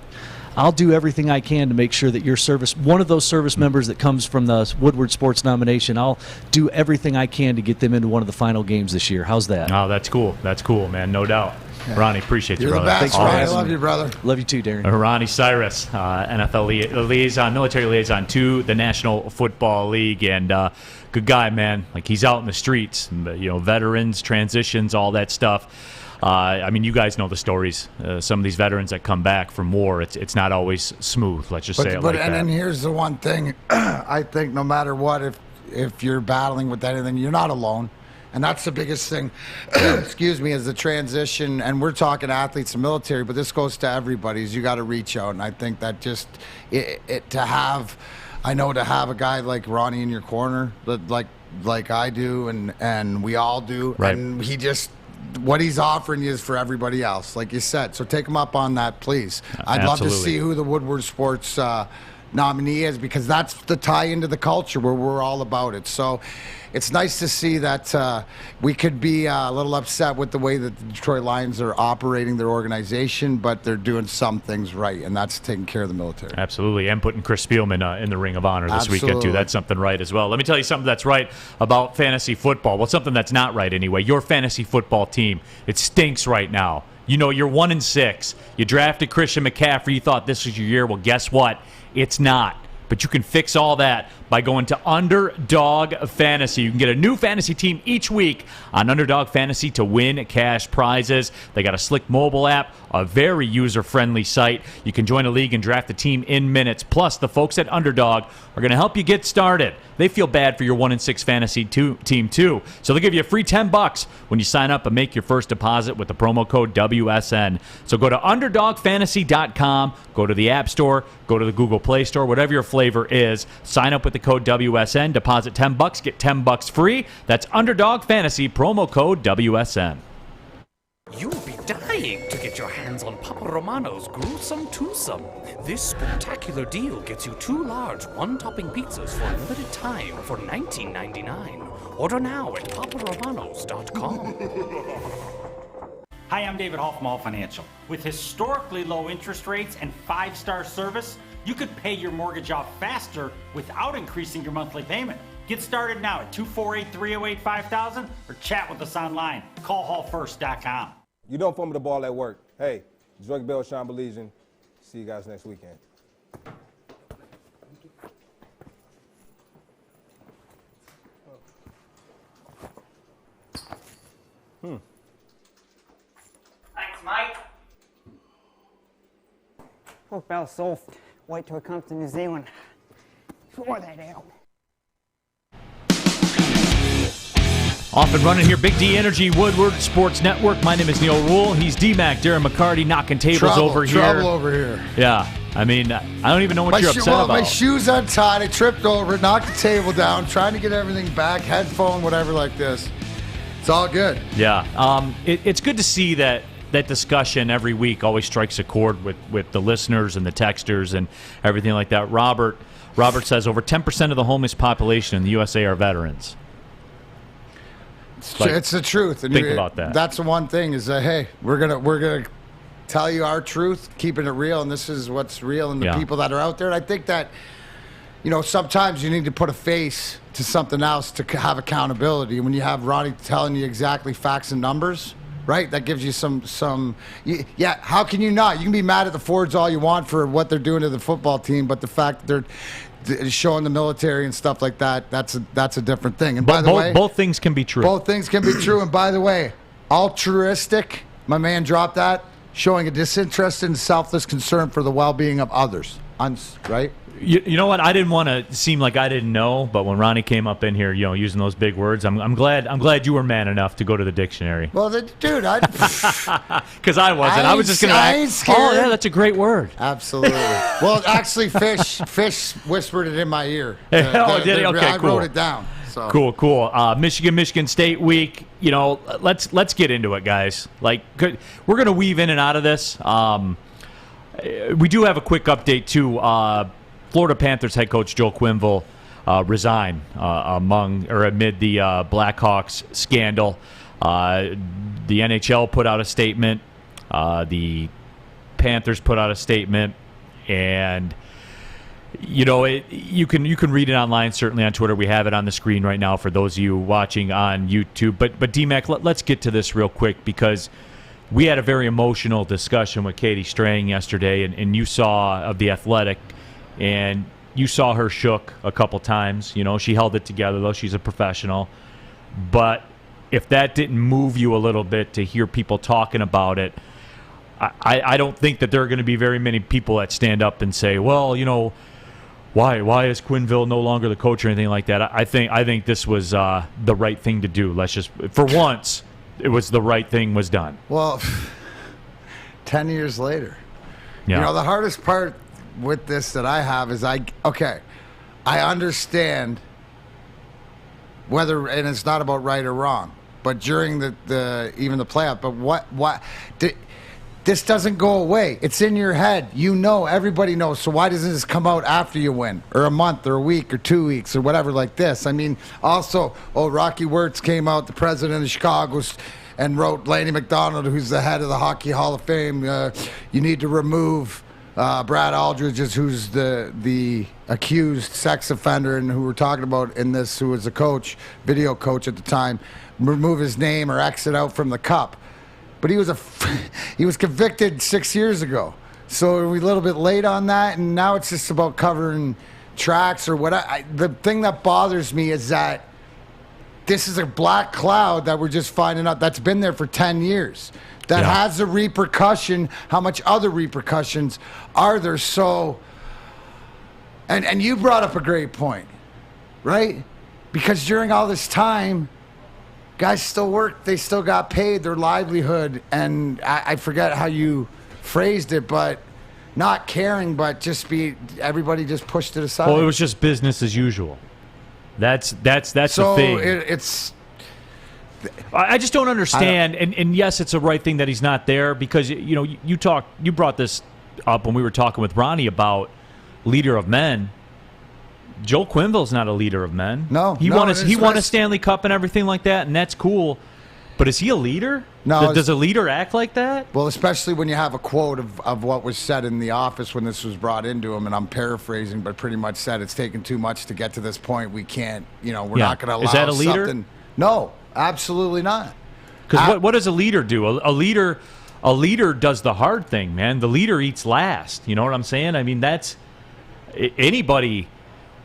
I'll do everything I can to make sure that your one of those service members that comes from the Woodward Sports nomination, I'll do everything I can to get them into one of the final games this year. How's that? Oh, that's cool. That's cool, man. No doubt. Yeah. Ronnie, appreciate you, brother. You're the best, Thanks, Ronnie. I love you, brother. Love you too, Darren. Ronnie Cyrus, NFL liaison, military liaison to the National Football League, and good guy, man. Like he's out in the streets, veterans, transitions, all that stuff. You guys know the stories. Some of these veterans that come back from war, it's not always smooth. Let's just say it like that. And here's the one thing. I think no matter what, if you're battling with anything, you're not alone. And that's the biggest thing, excuse me, is the transition. And we're talking athletes and military, but this goes to everybody, is you got to reach out. And I think that just to have a guy like Ronnie in your corner, like I do and we all do. Right. And he just... what he's offering you is for everybody else, like you said. So take him up on that, please. I'd love to see who the Woodward Sports nominee is, because that's the tie into the culture where we're all about it. So it's nice to see that we could be a little upset with the way that the Detroit Lions are operating their organization, but they're doing some things right, and that's taking care of the military. Absolutely, and putting Chris Spielman in the Ring of Honor this weekend, too. That's something right as well. Let me tell you something that's right about fantasy football. Well, something that's not right anyway. Your fantasy football team, it stinks right now. You're 1-6. You drafted Christian McCaffrey. You thought this was your year. Well, guess what? It's not. But you can fix all that by going to Underdog Fantasy. You can get a new fantasy team each week on Underdog Fantasy to win cash prizes. They got a slick mobile app, a very user-friendly site. You can join a league and draft a team in minutes. Plus, the folks at Underdog are going to help you get started. They feel bad for your 1-6 fantasy team, too. So they'll give you a free $10 when you sign up and make your first deposit with the promo code WSN. So go to UnderdogFantasy.com, go to the App Store, go to the Google Play Store, whatever your flavor is. Sign up with the code WSN, deposit $10, get $10 free. That's Underdog Fantasy, promo code WSN. You'll be dying to get your hands on Papa Romano's gruesome twosome. This spectacular deal gets you 2 large one-topping pizzas for a limited time for $19.99. Order now at paparomanos.com. Hi, I'm David Hall from All Financial. With historically low interest rates and 5-star service, you could pay your mortgage off faster without increasing your monthly payment. Get started now at 248-308-5000 or chat with us online. Call hallfirst.com. You don't fumble the ball at work. Hey, Drake Bell, Sean Belizean. See you guys next weekend. Thanks, Mike. Pork Bell soft. Wait till it comes to New Zealand. Pour that out. Off and running here, Big D Energy, Woodward Sports Network. My name is Neil Rule. He's D-Mac, Darren McCarty, knocking tables over here. Trouble over here. Yeah. I mean, I don't even know what you're upset about. My shoe's untied. I tripped over it, knocked the table down, trying to get everything back, headphone, whatever like this. It's all good. Yeah. It's good to see that discussion every week always strikes a chord with the listeners and the texters and everything like that. Robert says over 10% of the homeless population in the USA are veterans. It's the truth. And think about that. That's the one thing is that, hey, we're gonna tell you our truth, keeping it real, and this is what's real and the people that are out there. And I think that, sometimes you need to put a face to something else to have accountability. When you have Ronnie telling you exactly facts and numbers, right? That gives you some. Yeah. How can you not? You can be mad at the Fords all you want for what they're doing to the football team, but the fact that they're showing the military and stuff like that, that's a different thing. And by the way, both things can be true. Both things can be true. And by the way, altruistic, my man dropped that, showing a disinterested and selfless concern for the well-being of others. Right? You know what? I didn't want to seem like I didn't know, but when Ronnie came up in here, using those big words, I'm glad you were man enough to go to the dictionary. Well, dude, because I wasn't. I was just gonna. Oh yeah, that's a great word. Absolutely. Well, actually, Fish whispered it in my ear. Did he? Okay, I cool. wrote it down. So. Cool. Michigan State week. Let's get into it, guys. We're gonna weave in and out of this. We do have a quick update too. Florida Panthers head coach Joe Quenneville resigned amid the Blackhawks scandal. The NHL put out a statement. The Panthers put out a statement, and you can read it online, certainly on Twitter. We have it on the screen right now for those of you watching on YouTube. But D-Mac, let's get to this real quick because we had a very emotional discussion with Katie Strang yesterday, and you saw of The Athletic. And you saw her shook a couple times. She held it together, though. She's a professional. But if that didn't move you a little bit to hear people talking about it, I don't think that there are going to be very many people that stand up and say, well, why is Quenneville no longer the coach or anything like that. I think this was the right thing to do. Let's just, for once, it was the right thing was done. Well, 10 years later. Yeah. The hardest part with this that I have is I understand whether, and it's not about right or wrong, but during even the playoff, but this doesn't go away. It's in your head. Everybody knows. So why doesn't this come out after you win, or a month, or a week, or 2 weeks, or whatever like this? I mean, also, Rocky Wirtz came out, the president of Chicago, and wrote Laney McDonald, who's the head of the Hockey Hall of Fame, you need to remove Brad Aldridge, who's the accused sex offender and who we're talking about in this, who was a coach, video coach at the time, remove his name or exit out from the cup. But he was convicted 6 years ago. So are we a little bit late on that? And now it's just about covering tracks or what. The thing that bothers me is that this is a black cloud that we're just finding out that's been there for 10 years. That has a repercussion. How much other repercussions are there? So, and you brought up a great point, right? Because during all this time, guys still worked. They still got paid their livelihood. And I forget how you phrased it, but not caring, but everybody just pushed it aside. Well, it was just business as usual. That's so the thing. It's. I just don't understand, and yes, it's a right thing that he's not there because you brought this up when we were talking with Ronnie about leader of men. Joe Quenneville's not a leader of men. No, he won a Stanley Cup and everything like that, and that's cool. But is he a leader? No. Does a leader act like that? Well, especially when you have a quote of what was said in the office when this was brought into him, and I'm paraphrasing, but pretty much said it's taken too much to get to this point. We can't, we're not going to allow. Is that a leader? Something. No. Absolutely not. Because what does a leader do? A leader does the hard thing, man. The leader eats last. You know what I'm saying? I mean, that's anybody.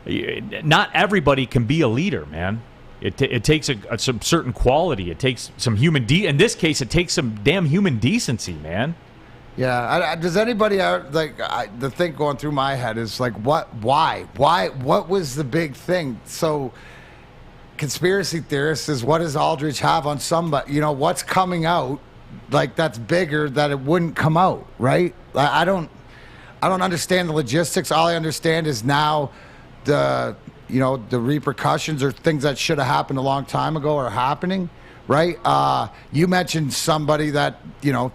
Not everybody can be a leader, man. It takes some certain quality. It takes some in this case, it takes some damn human decency, man. Yeah. Does anybody the thing going through my head is like, why? What was the big thing? So. Conspiracy theorists is, what does Aldridge have on somebody? What's coming out like that's bigger that it wouldn't come out, right? I don't I don't understand the logistics. All I understand is now the repercussions or things that should have happened a long time ago are happening, right? You mentioned somebody that, you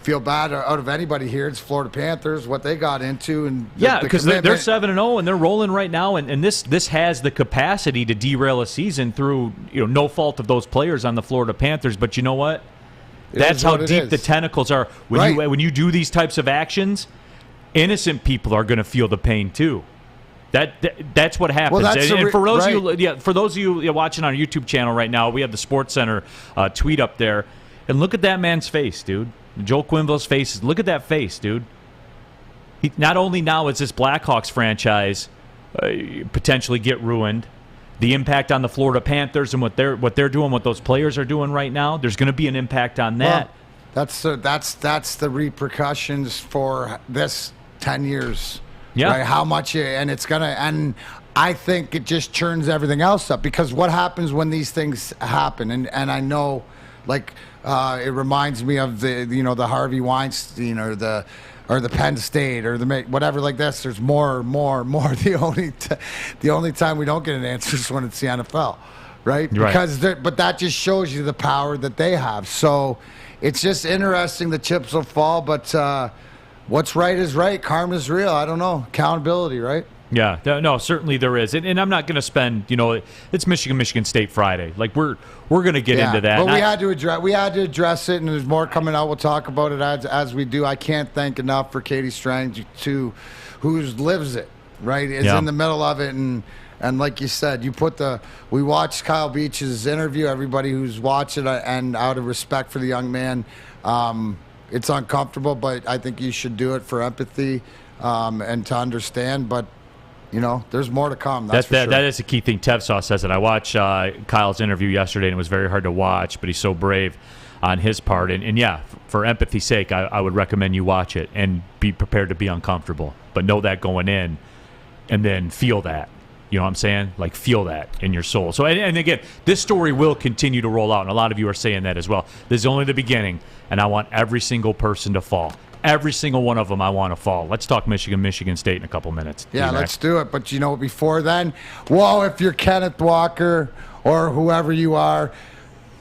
feel bad out of anybody here. It's Florida Panthers, what they got into. And because they're 7-0 and they're rolling right now. And this has the capacity to derail a season through, no fault of those players on the Florida Panthers. But you know what? That's how deep the tentacles are. When you do these types of actions, innocent people are going to feel the pain too. That's what happens. Well, for those of you watching on our YouTube channel right now, we have the Sports Center tweet up there, and look at that man's face, dude. Joel Quenneville's face. Look at that face, dude. Not only now is this Blackhawks franchise potentially get ruined, the impact on the Florida Panthers and what they're doing, what those players are doing right now, there's going to be an impact on that. Well, that's the repercussions for this 10 years. Yeah. Right? How much, and it's going to, and I think it just churns everything else up, because what happens when these things happen, and I know, like, it reminds me of the Harvey Weinstein or the Penn State or the whatever like this. There's more. The only time we don't get an answer is when it's the NFL, right? Because but that just shows you the power that they have. So it's just interesting. The chips will fall, but what's right is right. Karma's real. I don't know. Accountability, right? Yeah, no, certainly there is, and I'm not going to spend. It's Michigan State Friday. Like we're going to get into that. But we had to address it, and there's more coming out. We'll talk about it as we do. I can't thank enough for Katie Strang who lives it, right? Is in the middle of it, and like you said, we watched Kyle Beach's interview. Everybody who's watching it, and out of respect for the young man, it's uncomfortable, but I think you should do it for empathy and to understand. But there's more to come. That's for sure. That is a key thing. Tevsaw says it. I watched Kyle's interview yesterday, and it was very hard to watch, but he's so brave on his part. And yeah, for empathy's sake, I would recommend you watch it and be prepared to be uncomfortable. But know that going in, and then feel that. You know what I'm saying? Like, feel that in your soul. So, and again, this story will continue to roll out, and a lot of you are saying that as well. This is only the beginning, and I want every single person to fall. Every single one of them I want to fall. Let's talk Michigan State in a couple minutes. Yeah, let's do it. But, before then, if you're Kenneth Walker or whoever you are,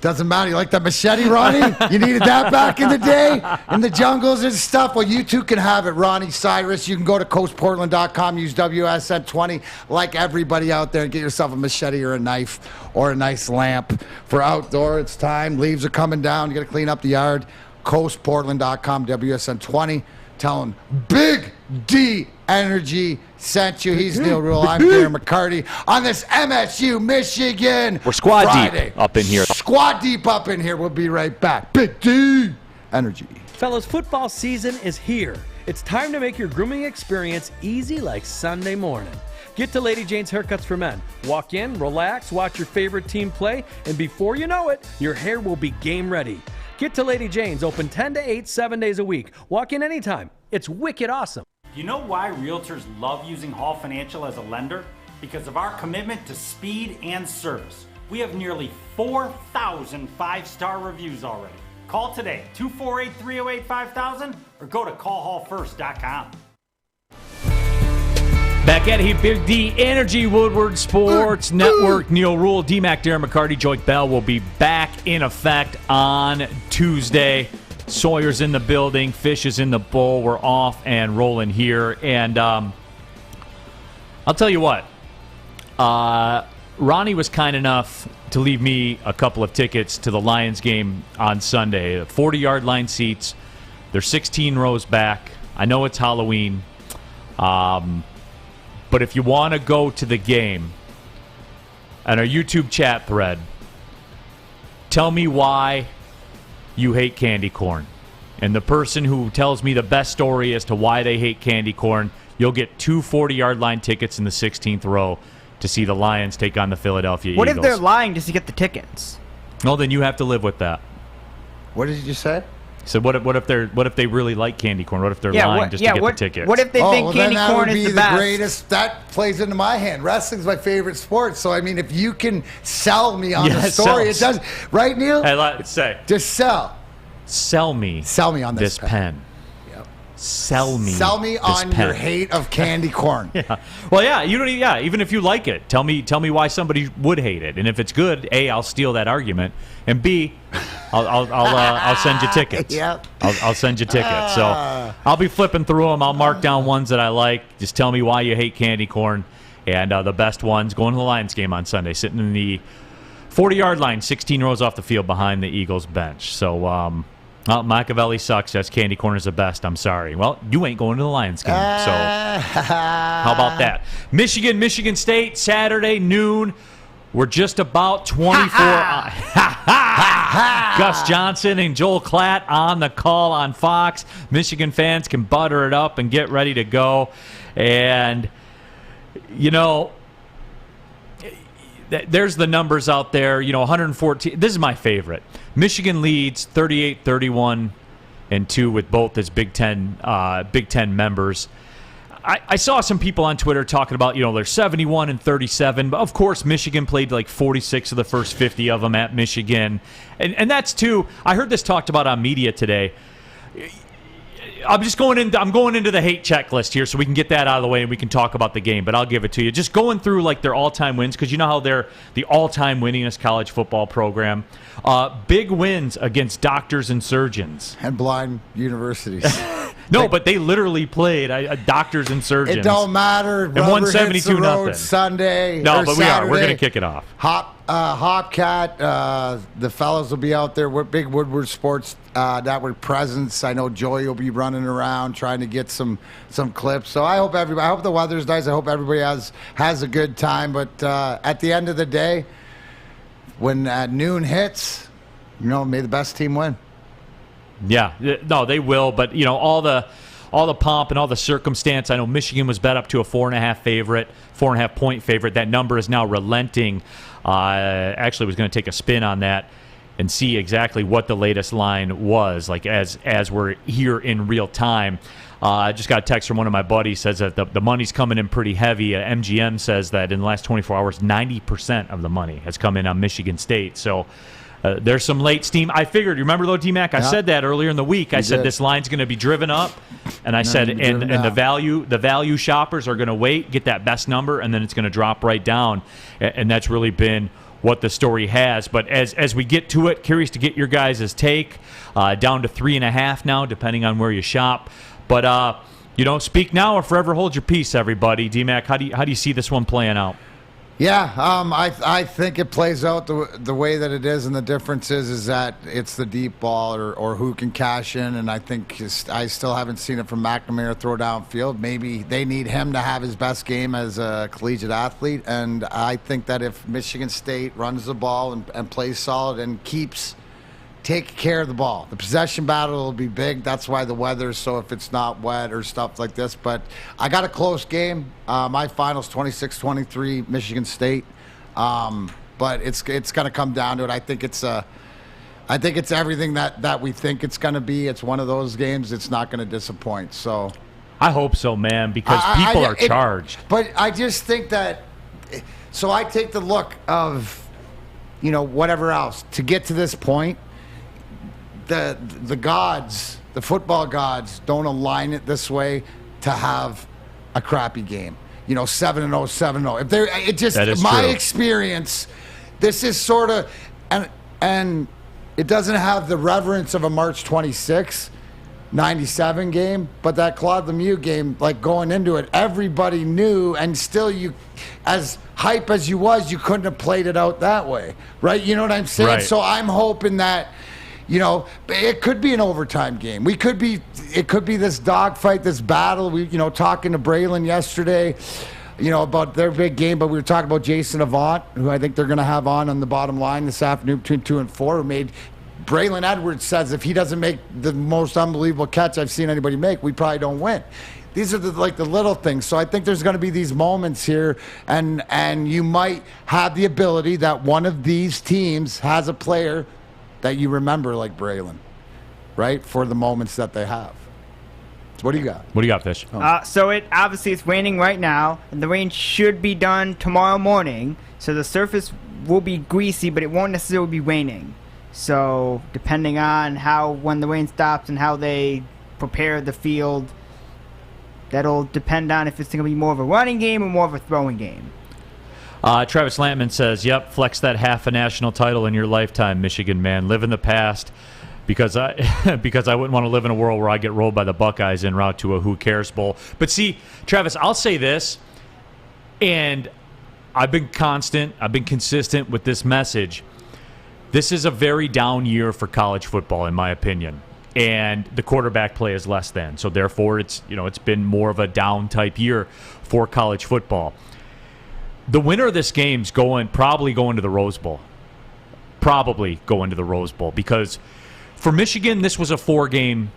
doesn't matter. You like the machete, Ronnie? You needed that back in the day in the jungles and stuff? Well, you too can have it. Ronnie Cyrus. You can go to coastportland.com, use WSN20 like everybody out there, and get yourself a machete or a knife or a nice lamp for outdoor. It's time. Leaves are coming down. You got to clean up the yard. coastportland.com, WSN20. Tell him Big D Energy sent you. He's Neil Rule. I'm Darren McCarty on this MSU Michigan We're squad Friday. Deep up in here. Squad deep up in here. We'll be right back. Big D Energy. Fellas, football season is here. It's time to make your grooming experience easy like Sunday morning. Get to Lady Jane's Haircuts for Men. Walk in, relax, watch your favorite team play, and before you know it, your hair will be game ready. Get to Lady Jane's, open 10 to 8, 7 days a week. Walk in anytime. It's wicked awesome. You know why realtors love using Hall Financial as a lender? Because of our commitment to speed and service. We have nearly 4,000 five-star reviews already. Call today, 248-308-5000, or go to callhallfirst.com. Back at it, Big D Energy, Woodward Sports Network. Neil Rule, D-Mac, Darren McCarty, Joik Bell will be back in effect on Tuesday. Sawyer's in the building. Fish is in the bowl. We're off and rolling here. And I'll tell you what. Ronnie was kind enough to leave me a couple of tickets to the Lions game on Sunday. 40-yard line seats. They're 16 rows back. I know it's Halloween. But if you want to go to the game, on our YouTube chat thread, tell me why you hate candy corn. And the person who tells me the best story as to why they hate candy corn, you'll get 2 40-yard line tickets in the 16th row to see the Lions take on the Philadelphia Eagles. What if they're lying just to get the tickets? Well, then you have to live with that. What did you just say? So what if they really like candy corn? What if they're lying just to get the tickets? What if they think candy corn is the best? Greatest. That plays into my hand. Wrestling's my favorite sport. So I mean, if you can sell me on the story, it does. Right, Neil? Hey, let's say. Just sell. Sell me on this pen. Yep. Sell me on pen. your hate of candy corn. Yeah. Well, yeah. You don't. Yeah. Even if you like it, tell me why somebody would hate it. And if it's good, A, I'll steal that argument, and B, I'll send you tickets. Yep. I'll send you tickets. So I'll be flipping through them. I'll mark down ones that I like. Just tell me why you hate candy corn, and the best ones going to the Lions game on Sunday, sitting in the 40-yard line, 16 rows off the field behind the Eagles bench. So. Well, Machiavelli sucks. That's candy corn is the best. I'm sorry. Well, you ain't going to the Lions game. So how about that? Michigan State, Saturday, noon. We're just about 24. Gus Johnson and Joel Klatt on the call on Fox. Michigan fans can butter it up and get ready to go. And, there's the numbers out there. 114. This is my favorite. Michigan leads 38-31 and 2 with both its Big Ten members. I saw some people on Twitter talking about they're 71-37, but of course Michigan played like 46 of the first 50 of them at Michigan, and that's too. I heard this talked about on media today. I'm going into the hate checklist here so we can get that out of the way and we can talk about the game, but I'll give it to you. Just going through like their all-time wins, because you know how they're the all-time winningest college football program. Big wins against doctors and surgeons. And blind universities. No, but they literally played doctors and surgeons. It don't matter. And won 72-0 Sunday. No, but Saturday. we're going to kick it off. Hopcat, the fellows will be out there. We're big Woodward Sports Network presence. I know Joey will be running around trying to get some clips. So I hope the weather's nice. I hope everybody has a good time. But at the end of the day, when noon hits, may the best team win. Yeah, no, they will. But all the pomp and all the circumstance. I know Michigan was bet up to a 4.5 point favorite. That number is now relenting. Actually, was going to take a spin on that and see exactly what the latest line was. Like as we're here in real time. I just got a text from one of my buddies, says that the money's coming in pretty heavy. MGM says that in the last 24 hours, 90% of the money has come in on Michigan State. So. There's some late steam. I figured. You remember though, D-Mac? I said that earlier in the week. I said this line's going to be driven up, and I said, and the value shoppers are going to wait, get that best number, and then it's going to drop right down, and that's really been what the story has. But as we get to it, curious to get your guys' take. Down to 3.5 now, depending on where you shop. But speak now or forever hold your peace, everybody. D-Mac, how do you see this one playing out? Yeah, I think it plays out the way that it is, and the difference is that it's the deep ball or who can cash in, and I think I still haven't seen it from McNamara throw downfield. Maybe they need him to have his best game as a collegiate athlete, and I think that if Michigan State runs the ball and plays solid and keeps taking care of the ball, the possession battle will be big. That's why the weather, so if it's not wet or stuff like this. But I got a close game. My final's 26-23 Michigan State. But it's going to come down to it. I think it's everything that we think it's going to be. It's one of those games. It's not going to disappoint. So I hope so, man, because people are charged. But I just think that. So I take the look of, whatever else to get to this point. The gods, the football gods, don't align it this way to have a crappy game. 7-0, 7-0. If they're, it just my true. Experience. This is sort of, and it doesn't have the reverence of a March 26, 97 game, but that Claude Lemieux game, like going into it, everybody knew, and still you, as hype as you was, you couldn't have played it out that way, right? You know what I'm saying? Right. So I'm hoping that. It could be an overtime game. It could be this dogfight, this battle. We, talking to Braylon yesterday, about their big game, but we were talking about Jason Avant, who I think they're going to have on the bottom line this afternoon between 2 and 4, who made Braylon Edwards says if he doesn't make the most unbelievable catch I've seen anybody make, we probably don't win. These are the little things. So I think there's going to be these moments here, and you might have the ability that one of these teams has a player that you remember like Braylon, right, for the moments that they have. So what do you got? What do you got, Fish? So it's raining right now, and the rain should be done tomorrow morning. So the surface will be greasy, but it won't necessarily be raining. So depending on when the rain stops and how they prepare the field. That'll depend on if it's going to be more of a running game or more of a throwing game. Travis Lampman says, yep, flex that half a national title in your lifetime, Michigan man. Live in the past because I wouldn't want to live in a world where I get rolled by the Buckeyes en route to a Who Cares Bowl. But see, Travis, I'll say this, and I've been consistent with this message. This is a very down year for college football, in my opinion. And the quarterback play is less than. So therefore, it's been more of a down type year for college football. The winner of this game's probably going to the Rose Bowl. Probably going to the Rose Bowl. Because for Michigan, this was a 4-game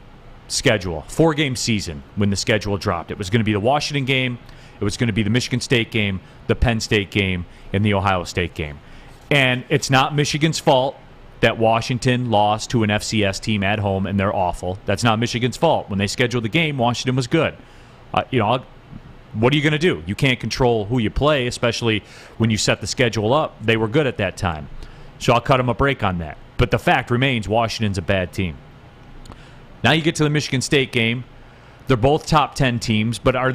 schedule, 4-game season when the schedule dropped. It was going to be the Washington game, it was going to be the Michigan State game, the Penn State game, and the Ohio State game. And it's not Michigan's fault that Washington lost to an FCS team at home and they're awful. That's not Michigan's fault. When they scheduled the game, Washington was good. What are you going to do? You can't control who you play, especially when you set the schedule up. They were good at that time. So I'll cut them a break on that. But the fact remains, Washington's a bad team. Now you get to the Michigan State game. They're both top 10 teams, but are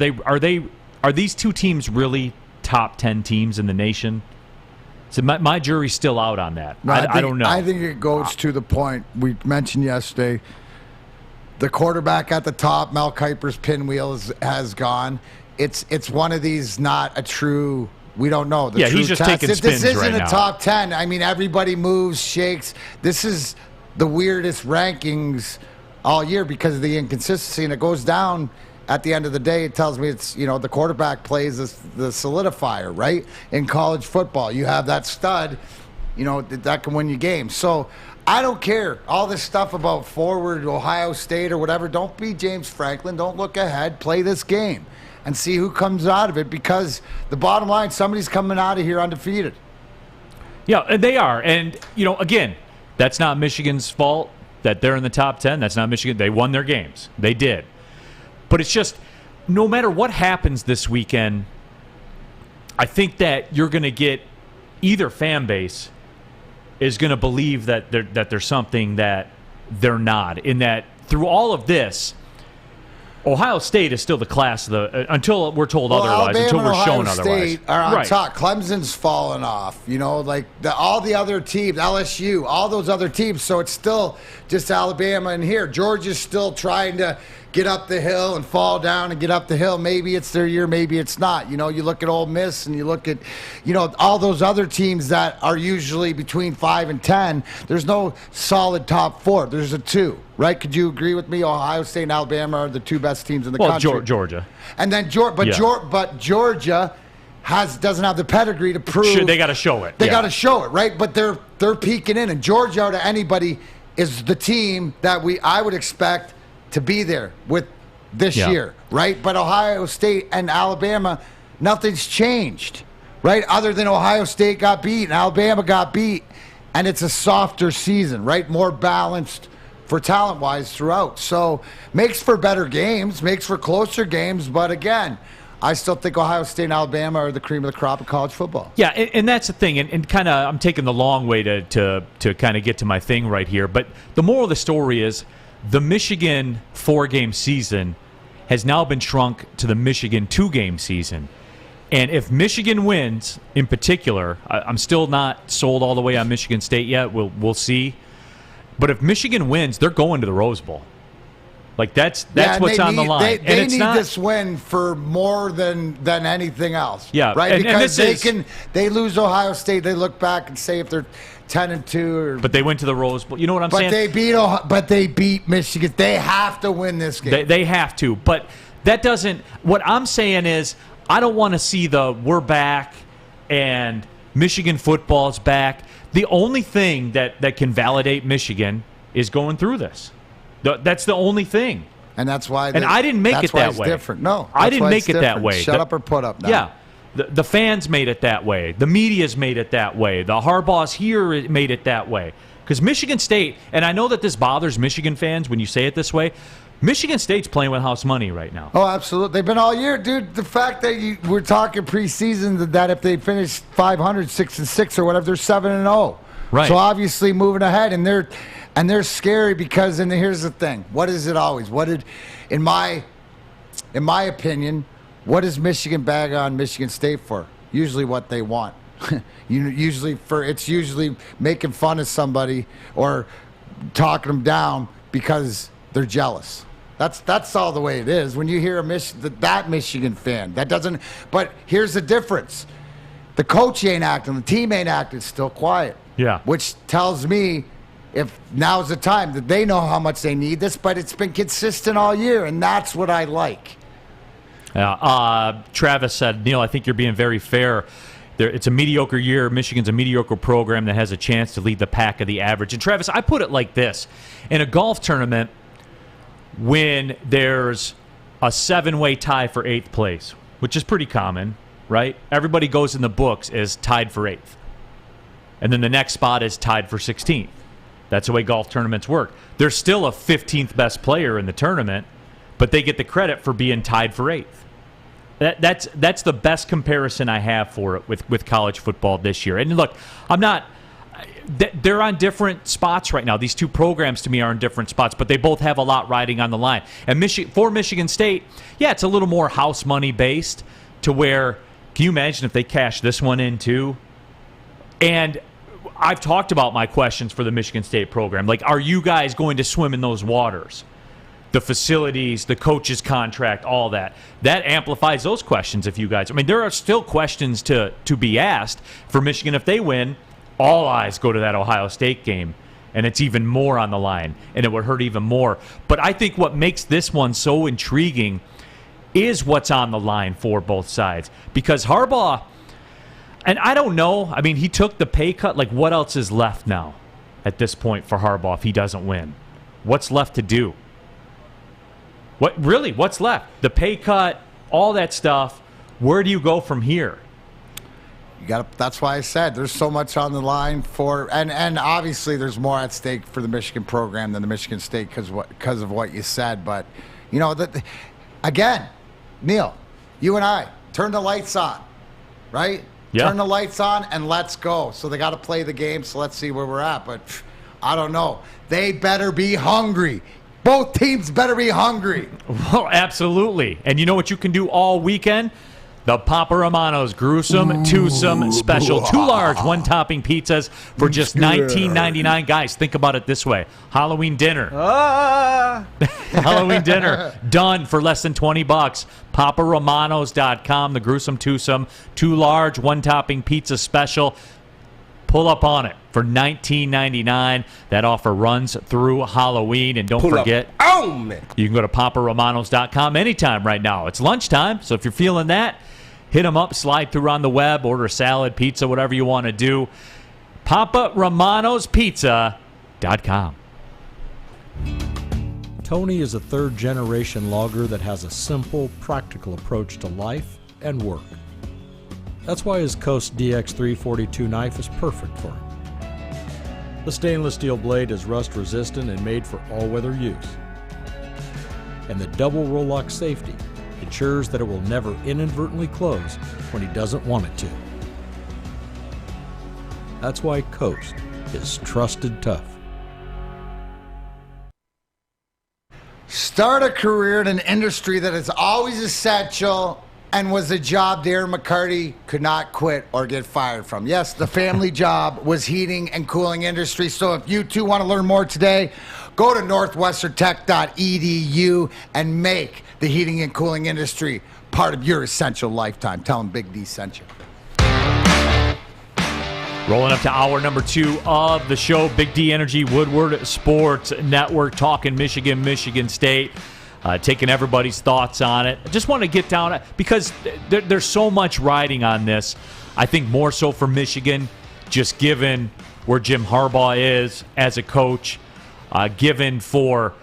these two teams really top 10 teams in the nation? So my jury's still out on that. No, I don't know. I think it goes to the point we mentioned yesterday. The quarterback at the top, Mel Kiper's pinwheel has gone. It's one of these, not a true. We don't know. Yeah, he's just taking spins This isn't right a now. top 10. I mean, everybody moves, shakes. This is the weirdest rankings all year because of the inconsistency, and it goes down. At the end of the day, it tells me it's, the quarterback plays the solidifier, right? In college football, you have that stud, that can win you games. So I don't care. All this stuff about forward Ohio State or whatever, don't be James Franklin. Don't look ahead. Play this game and see who comes out of it, because the bottom line, somebody's coming out of here undefeated. Yeah, and they are. And, again, that's not Michigan's fault that they're in the top 10. That's not Michigan. They won their games. They did. But it's just, no matter what happens this weekend, I think that you're going to get either fan base is going to believe that there's something that they're not. In that, through all of this, Ohio State is still the class of the until we're told otherwise, Alabama until we're and shown Ohio otherwise. State are on Right. top. Clemson's fallen off. All the other teams, LSU, all those other teams. So it's still just Alabama in here. Georgia's still trying to get up the hill and fall down and get up the hill. Maybe it's their year, maybe it's not. You look at Ole Miss and you look at, all those other teams that are usually between 5 and 10. There's no solid top 4. There's a 2, right? Could you agree with me? Ohio State and Alabama are the 2 best teams in the country. Well, Georgia. And then Georgia doesn't have the pedigree to prove. Sure, they got to show it. They got to show it, right? But they're peeking in, and Georgia, out of anybody, is the team that I would expect to be there with this year, right? But Ohio State and Alabama, nothing's changed, right? Other than Ohio State got beat and Alabama got beat, and it's a softer season, right? More balanced for talent-wise throughout. So makes for better games, makes for closer games, but again, I still think Ohio State and Alabama are the cream of the crop of college football. Yeah, and that's the thing, and kind of I'm taking the long way to kind of get to my thing right here, but the moral of the story is the Michigan 4-game season has now been shrunk to the Michigan 2-game season. And if Michigan wins, in particular, I'm still not sold all the way on Michigan State yet. We'll see. But if Michigan wins, they're going to the Rose Bowl. Like that's what's on the line. They need this win for more than anything else. Yeah, right. Because they lose Ohio State, they look back and say if they're 10-2, but they went to the Rose Bowl. You know what I'm saying? But they beat Michigan. They have to win this game. They have to. But that doesn't. What I'm saying is, I don't want to see we're back and Michigan football's back. The only thing that can validate Michigan is going through this. That's the only thing. And that's why. I didn't make it that way. Different. No, I didn't make it that way. Shut up or put up. Now. Yeah. The fans made it that way. The media's made it that way. The Harbaughs here made it that way. Because Michigan State, and I know that this bothers Michigan fans when you say it this way, Michigan State's playing with house money right now. Oh, absolutely. They've been all year. Dude, the fact that we're talking preseason that if they finish 500, 6-6 or whatever, they're 7-0. Right. So obviously moving ahead, and they're And they're scary because, and here's the thing, what is it always? In my opinion, what does Michigan bag on Michigan State for? Usually what they want. It's usually making fun of somebody or talking them down because they're jealous. That's all the way it is. When you hear that Michigan fan, that doesn't. But here's the difference: the coach ain't acting, the team ain't acting, it's still quiet. Yeah. Which tells me if now's the time that they know how much they need this, but it's been consistent all year, and that's what I like. Yeah. Travis said, Neil, I think you're being very fair. It's a mediocre year. Michigan's a mediocre program that has a chance to lead the pack of the average. And Travis, I put it like this: in a golf tournament, when there's a 7-way tie for 8th place, which is pretty common, right? Everybody goes in the books as tied for 8th. And then the next spot is tied for 16th. That's the way golf tournaments work. There's still a 15th best player in the tournament, but they get the credit for being tied for 8th. That's the best comparison I have for it with college football this year. And look, they're on different spots right now. These two programs to me are in different spots, but they both have a lot riding on the line. And for Michigan State, yeah, it's a little more house money based to where, can you imagine if they cash this one in too? And I've talked about my questions for the Michigan State program. Like, are you guys going to swim in those waters? The facilities, the coach's contract, all that. That amplifies those questions if you guys... I mean, there are still questions to be asked for Michigan if they win. All eyes go to that Ohio State game, and it's even more on the line, and it would hurt even more. But I think what makes this one so intriguing is what's on the line for both sides. Because Harbaugh... And I don't know. I mean, he took the pay cut. Like, what else is left now at this point for Harbaugh if he doesn't win? What's left to do? What's left? The pay cut, all that stuff. Where do you go from here? That's why I said there's so much on the line for, and obviously there's more at stake for the Michigan program than the Michigan State because of what you said. But, you know, again, Neil, you and I, turn the lights on, right? Yeah. Turn the lights on and let's go. So they got to play the game, so let's see where we're at. But I don't know. They better be hungry. Both teams better be hungry. Well, absolutely. And you know what you can do all weekend? The Papa Romano's Gruesome Twosome Special. 2 large, 1-topping pizzas for just $19.99. Guys, think about it this way. Halloween dinner. Halloween dinner. Done for less than $20. PapaRomanos.com. The Gruesome Twosome. 2 large, 1-topping pizza special. Pull up on it for $19.99. That offer runs through Halloween. And don't forget, you can go to PapaRomanos.com anytime right now. It's lunchtime, so if you're feeling that, hit them up, slide through on the web, order a salad, pizza, whatever you want to do. PapaRomanosPizza.com. Tony is a third-generation logger that has a simple, practical approach to life and work. That's why his Coast DX342 knife is perfect for him. The stainless steel blade is rust-resistant and made for all-weather use. And the double roll-lock safety ensures that it will never inadvertently close when he doesn't want it to. That's why Coast is trusted tough. Start a career in an industry that is always essential and was a job Darren McCarty could not quit or get fired from. Yes, the family job was heating and cooling industry. So if you too want to learn more today, go to northwesterntech.edu and make the heating and cooling industry part of your essential lifetime. Tell them Big D sent you. Rolling up to hour number 2 of the show. Big D Energy, Woodward Sports Network, talking Michigan, Michigan State. Taking everybody's thoughts on it. I just want to get down because there's so much riding on this. I think more so for Michigan, just given where Jim Harbaugh is as a coach, given for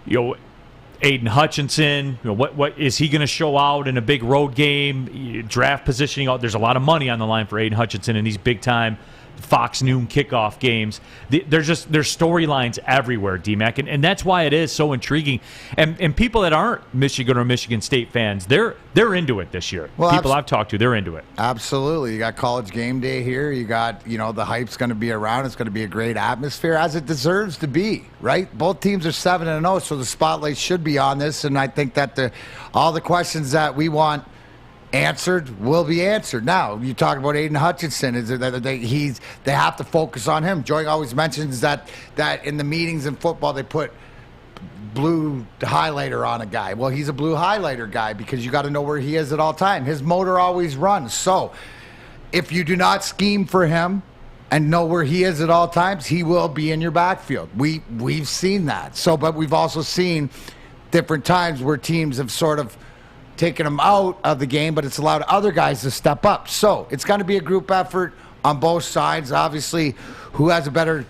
Aiden Hutchinson. What is he going to show out in a big road game? Draft positioning. There's a lot of money on the line for Aiden Hutchinson in these big time Fox Noon kickoff games. There's storylines everywhere, D-Mac, and that's why it is so intriguing. And people that aren't Michigan or Michigan State fans, they're into it this year. Well, people I've talked to, they're into it. Absolutely. You got college game day here. You got, the hype's going to be around. It's going to be a great atmosphere, as it deserves to be, right? Both teams are 7-0, so the spotlight should be on this, and I think that all the questions that we want answered will be answered. Now, you talk about Aiden Hutchinson. Is it that they have to focus on him? Joey always mentions that in the meetings in football they put blue highlighter on a guy. Well, he's a blue highlighter guy because you got to know where he is at all time. His motor always runs. So, if you do not scheme for him and know where he is at all times, he will be in your backfield. We've seen that. So, but we've also seen different times where teams have sort of taken him out of the game, but it's allowed other guys to step up. So it's going to be a group effort on both sides. Obviously, who has a better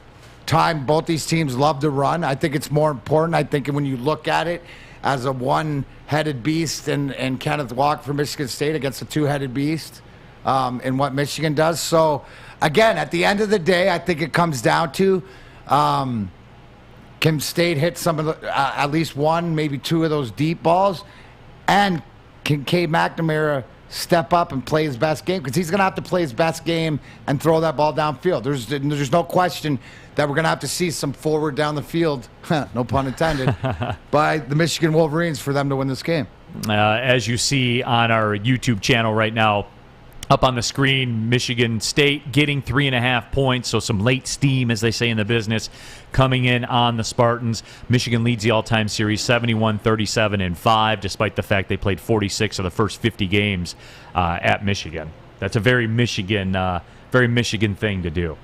time? Both these teams love to run. I think it's more important. I think when you look at it as a one-headed beast and Kenneth Walker from Michigan State against a two-headed beast in what Michigan does. So, again, at the end of the day, I think it comes down to can State hit some of at least one, maybe two of those deep balls, and can Cade McNamara step up and play his best game? Because he's going to have to play his best game and throw that ball downfield. There's no question that we're going to have to see some forward down the field, no pun intended, by the Michigan Wolverines for them to win this game. As you see on our YouTube channel right now, up on the screen, Michigan State getting 3.5 points, so some late steam, as they say in the business, coming in on the Spartans. Michigan leads the all-time series 71-37-5, despite the fact they played 46 of the first 50 games at Michigan. That's a very Michigan thing to do.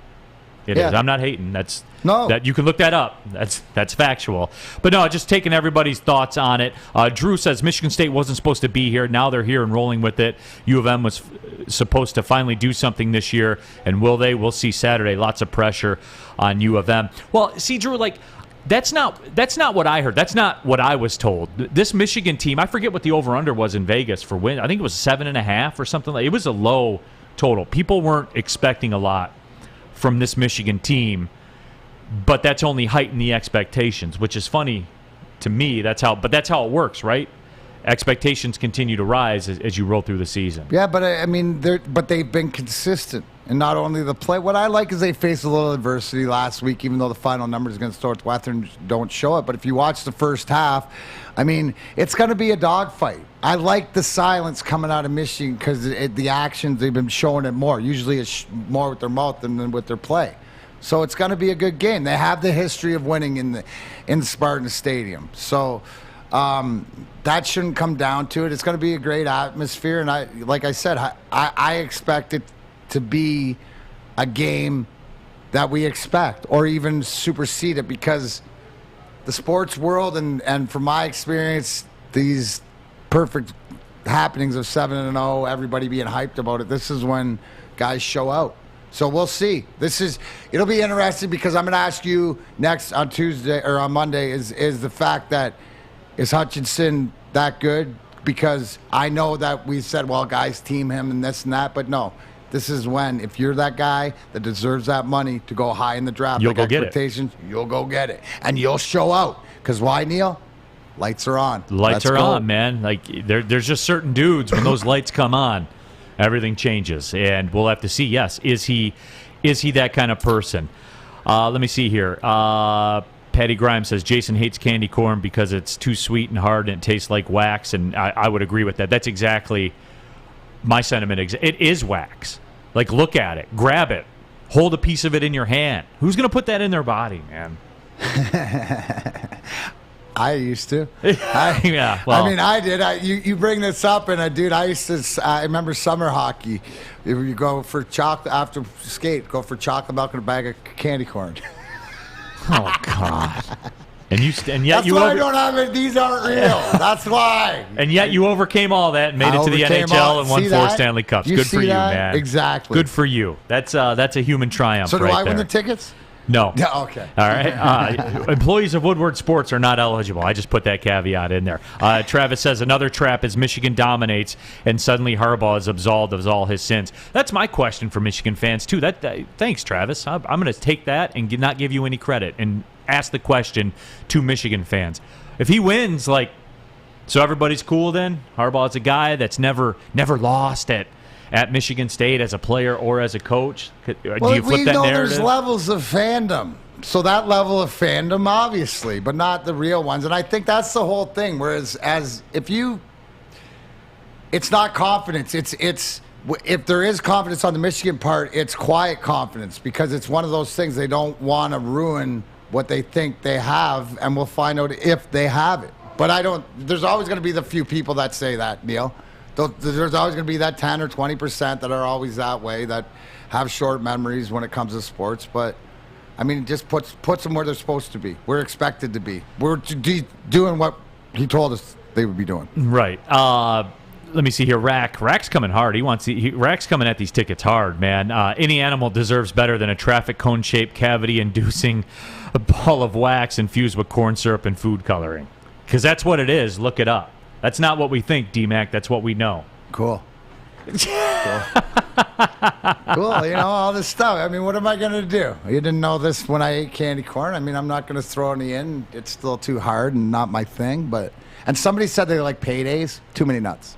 It is. I'm not hating. That you can look that up. That's factual. But no, just taking everybody's thoughts on it. Drew says Michigan State wasn't supposed to be here. Now they're here and rolling with it. U of M was supposed to finally do something this year, and will they? We'll see Saturday. Lots of pressure on U of M. Well, see, Drew, that's not what I heard. That's not what I was told. This Michigan team, I forget what the over/under was in Vegas for win. I think it was 7.5 or something. It was a low total. People weren't expecting a lot from this Michigan team, but that's only heightened the expectations, which is funny to me. That's how it works, right? Expectations continue to rise as you roll through the season. Yeah, but I mean, they've been consistent, and not only the play. What I like is they faced a little adversity last week, even though the final numbers against Northwestern don't show it. But if you watch the first half, I mean, it's going to be a dogfight. I like the silence coming out of Michigan because the actions, they've been showing it more. Usually it's more with their mouth than with their play. So it's going to be a good game. They have the history of winning in Spartan Stadium. So that shouldn't come down to it. It's going to be a great atmosphere. And like I said, I expect it to be a game that we expect or even supersede it, because the sports world and from my experience, these perfect happenings of 7-0, everybody being hyped about it, this is when guys show out. So we'll see. It'll be interesting because I'm going to ask you next on Tuesday or on Monday is the fact that is Hutchinson that good? Because I know that we said, well, guys team him and this and that, but no. This is when, if you're that guy that deserves that money to go high in the draft, you'll go get it. You'll go get it. And you'll show out. Because why, Neil? Lights are on. Lights are on, man. There's just certain dudes, when those lights come on, everything changes. And we'll have to see, yes, is he that kind of person? Let me see here. Patty Grimes says Jason hates candy corn because it's too sweet and hard and it tastes like wax. And I would agree with that. That's exactly my sentiment. It is wax. Look at it. Grab it. Hold a piece of it in your hand. Who's going to put that in their body, man? I used to. Yeah, well, I mean, I did. You bring this up, and I remember summer hockey. You go for chocolate after skate, go for chocolate milk and a bag of candy corn. Oh God! And yet that's why I don't have it. These aren't real. That's why. And yet you overcame all that and made it to the NHL and won 4 Stanley Cups. Good for you, man. Exactly. Good for you. That's a human triumph. So do right I win there. the tickets? No. Yeah, okay. All right. Employees of Woodward Sports are not eligible. I just put that caveat in there. Travis says another trap is Michigan dominates and suddenly Harbaugh is absolved of all his sins. That's my question for Michigan fans, too. Thanks, Travis. I'm going to take that and not give you any credit and ask the question to Michigan fans. If he wins, so everybody's cool then? Harbaugh's a guy that's never lost at Michigan State as a player or as a coach? Do you flip that we know narrative? there's levels of fandom. So that level of fandom, obviously, but not the real ones. And I think that's the whole thing. Whereas it's not confidence. It's if there is confidence on the Michigan part, it's quiet confidence because it's one of those things they don't want to ruin what they think they have, and we'll find out if they have it. But there's always going to be the few people that say that, Neil. There's always going to be that 10 or 20% that are always that way, that have short memories when it comes to sports. But, I mean, it just puts them where they're supposed to be. We're expected to be. We're doing what he told us they would be doing. Right. Let me see here. Rack's coming hard. Rack's coming at these tickets hard, man. Any animal deserves better than a traffic cone-shaped cavity-inducing a ball of wax infused with corn syrup and food coloring. Because that's what it is. Look it up. That's not what we think, D-Mac. That's what we know. Cool. Cool, all this stuff. I mean, what am I going to do? You didn't know this when I ate candy corn. I mean, I'm not going to throw any in. It's still too hard and not my thing. And somebody said they like paydays. Too many nuts.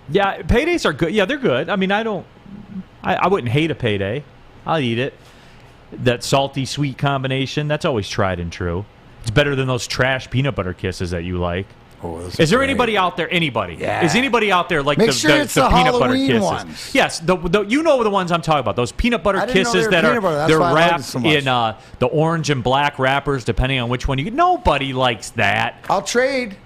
Yeah, paydays are good. Yeah, they're good. I mean, I wouldn't hate a payday. I'll eat it. That salty, sweet combination, that's always tried and true. It's better than those trash peanut butter kisses that you like. Oh, is there anybody out there? Anybody? Yeah. Is anybody out there like Make the sure it's the peanut butter Halloween kisses? ones. Yes, you know the ones I'm talking about. Those peanut butter I didn't know kisses they were that peanut butter. That's they're why I liked it wrapped so much. in the orange and black wrappers, depending on which one you get. Nobody likes that. I'll trade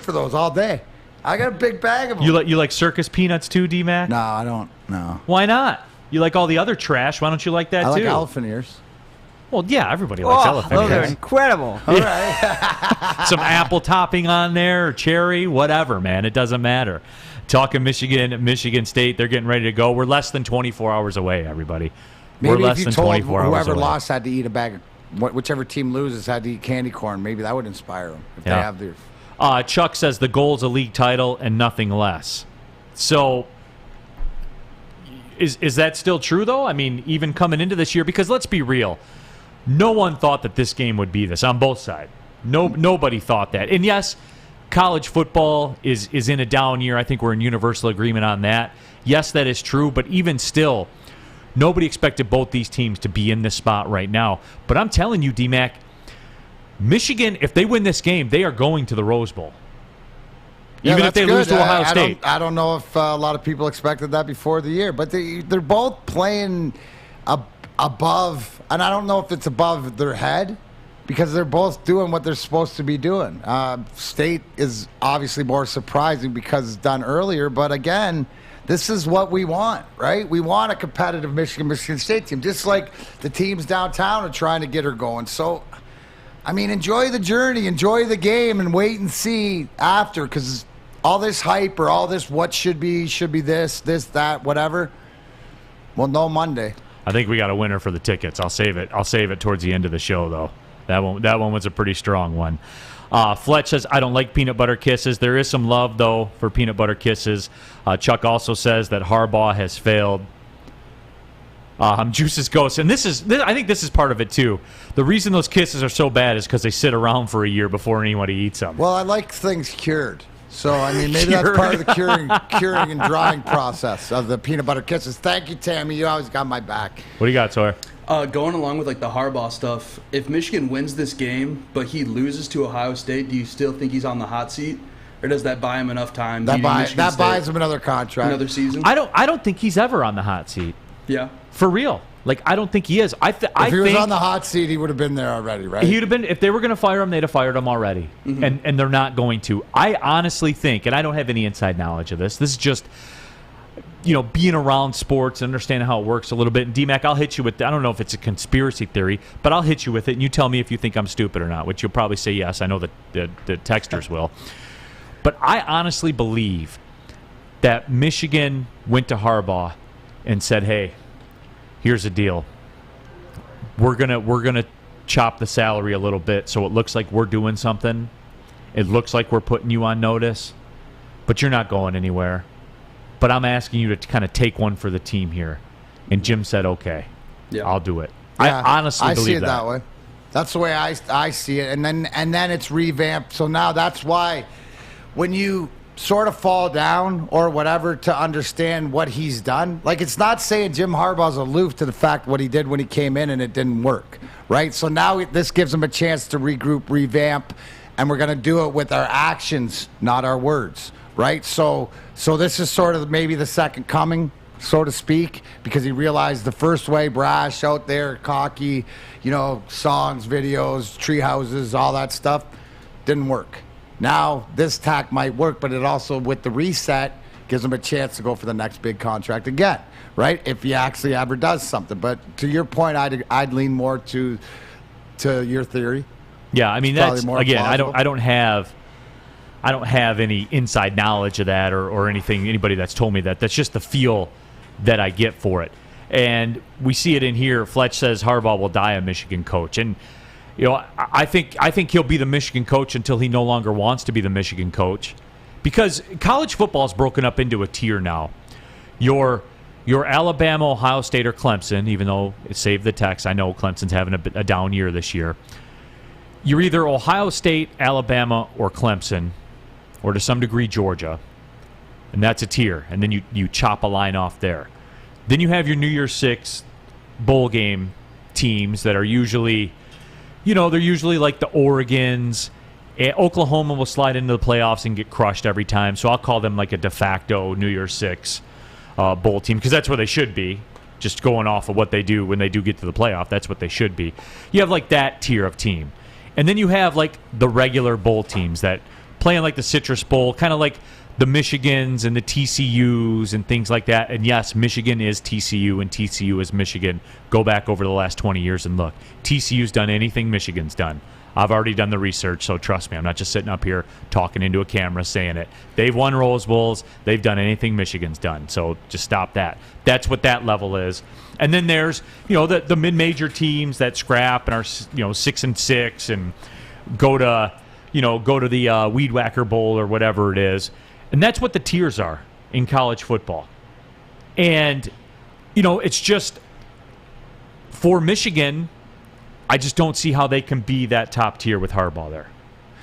for those all day. I got a big bag of them. You like circus peanuts too, D-Mac? No, I don't. No. Why not? You like all the other trash. Why don't you like that I too? like elephant ears. Well, yeah, everybody likes elephant those are ears. incredible. All right. Some apple topping on there, or cherry, whatever, man. It doesn't matter. Talking Michigan State, they're getting ready to go. We're less than 24 hours away, everybody. Maybe We're less if you than told 24 hours whoever away. lost had to eat a bag of, whichever team loses had to eat candy corn, maybe that would inspire them if they have their... Chuck says the goal is a league title and nothing less. So, is that still true, though? I mean, even coming into this year, because let's be real, no one thought that this game would be this on both sides. Nobody thought that. And yes, college football is in a down year. I think we're in universal agreement on that. Yes, that is true, but even still, nobody expected both these teams to be in this spot right now. But I'm telling you, D-Mac, Michigan, if they win this game, they are going to the Rose Bowl. Even if they lose to Ohio State. I don't know if a lot of people expected that before the year, but they're both playing above, and I don't know if it's above their head, because they're both doing what they're supposed to be doing. State is obviously more surprising because it's done earlier, but again, this is what we want, right? We want a competitive Michigan State team, just like the teams downtown are trying to get her going. So, I mean, enjoy the journey, enjoy the game, and wait and see after, because all this hype or all this what should be this, that, whatever, we'll know Monday. I think we got a winner for the tickets. I'll save it towards the end of the show, though. That one was a pretty strong one. Fletch says, I don't like peanut butter kisses. There is some love, though, for peanut butter kisses. Chuck also says that Harbaugh has failed. Juices Ghost, and I think this is part of it, too. The reason those kisses are so bad is because they sit around for a year before anybody eats them. Well, I like things cured. So, I mean, maybe that's part of the curing and drying process of the peanut butter kisses. Thank you, Tammy. You always got my back. What do you got, Sawyer? Going along with the Harbaugh stuff, if Michigan wins this game, but he loses to Ohio State, do you still think he's on the hot seat? Or does that buy him enough time? That buys him another contract. Another season? I don't think he's ever on the hot seat. Yeah. For real. I don't think he is. If he was on the hot seat, he would have been there already, right? He would have been. If they were going to fire him, they'd have fired him already. Mm-hmm. And they're not going to. I honestly think, and I don't have any inside knowledge of this, this is just, being around sports and understanding how it works a little bit. And D-Mac, I'll hit you with, I don't know if it's a conspiracy theory, but I'll hit you with it, and you tell me if you think I'm stupid or not, which you'll probably say yes. I know that the texters will. But I honestly believe that Michigan went to Harbaugh and said, hey, here's the deal. we're gonna chop the salary a little bit so it looks like we're doing something. It looks like we're putting you on notice, but you're not going anywhere. But I'm asking you to kind of take one for the team here. And Jim said, okay, I'll do it. Yeah, I honestly believe I see it that way. That's the way I see it. And then it's revamped. So now that's why when you sort of fall down or whatever to understand what he's done, like it's not saying Jim Harbaugh's aloof to the fact what he did when he came in and it didn't work, right? So now this gives him a chance to regroup, revamp, and we're going to do it with our actions, not our words, right? So this is sort of maybe the second coming, so to speak, because he realized the first way, brash, out there, cocky, songs, videos, tree houses, all that stuff, didn't work. Now, this tack might work, but it also, with the reset, gives him a chance to go for the next big contract again, right? If he actually ever does something. But to your point, I'd lean more to your theory. Yeah, I mean, that's, again, plausible. I don't have any inside knowledge of that or anything, anybody that's told me that. That's just the feel that I get for it. And we see it in here. Fletch says Harbaugh will die a Michigan coach. And I think he'll be the Michigan coach until he no longer wants to be the Michigan coach, because college football is broken up into a tier now. Your Alabama, Ohio State, or Clemson, even though it saved the text, I know Clemson's having a down year this year. You're either Ohio State, Alabama, or Clemson, or to some degree Georgia, and that's a tier. And then you chop a line off there. Then you have your New Year's Six bowl game teams that are usually, they're usually like the Oregons. Oklahoma will slide into the playoffs and get crushed every time. So I'll call them like a de facto New Year's Six bowl team, because that's where they should be. Just going off of what they do when they do get to the playoff, that's what they should be. You have like that tier of team. And then you have like the regular bowl teams that play in like the Citrus Bowl, kind of like the Michigans and the TCUs and things like that. And yes, Michigan is TCU and TCU is Michigan. Go back over the last 20 years and look. TCU's done anything Michigan's done. I've already done the research, so trust me. I'm not just sitting up here talking into a camera saying it. They've won Rose Bowls. They've done anything Michigan's done, so just stop that. That's what that level is. And then there's, the mid-major teams that scrap and are, 6-6 and go to the Weed Whacker Bowl or whatever it is. And that's what the tiers are in college football. And, it's just, for Michigan, I just don't see how they can be that top tier with Harbaugh there.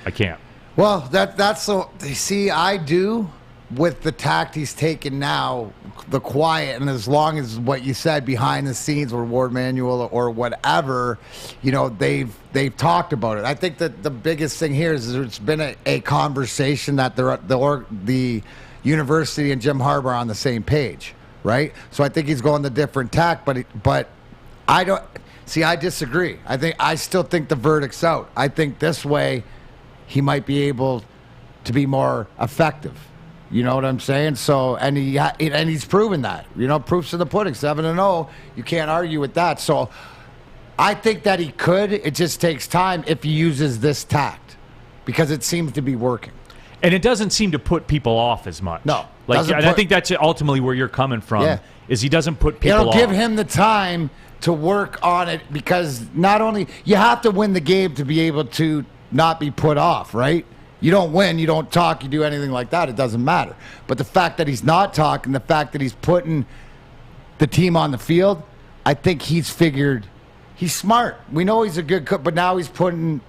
I can't. Well, that's so. See, I do with the tact he's taken now, the quiet, and as long as what you said behind the scenes or Ward Manual or whatever, they've talked about it. I think that the biggest thing here is there's been a conversation that the university and Jim Harbaugh are on the same page, right? So I think he's going the different tact, but I don't. See, I disagree. I still think the verdict's out. I think this way he might be able to be more effective. You know what I'm saying? So, and he's proven that. Proof's in the pudding. 7-0. You can't argue with that. So, I think that he could. It just takes time if he uses this tact, because it seems to be working. And it doesn't seem to put people off as much. No. I think that's ultimately where you're coming from. Yeah. Is he doesn't put people off. It'll give him the time to work on it, because not only you have to win the game to be able to not be put off, right? You don't win, you don't talk, you do anything like that, it doesn't matter. But the fact that he's not talking, the fact that he's putting the team on the field, I think he's figured he's smart. We know he's a good cook, but now he's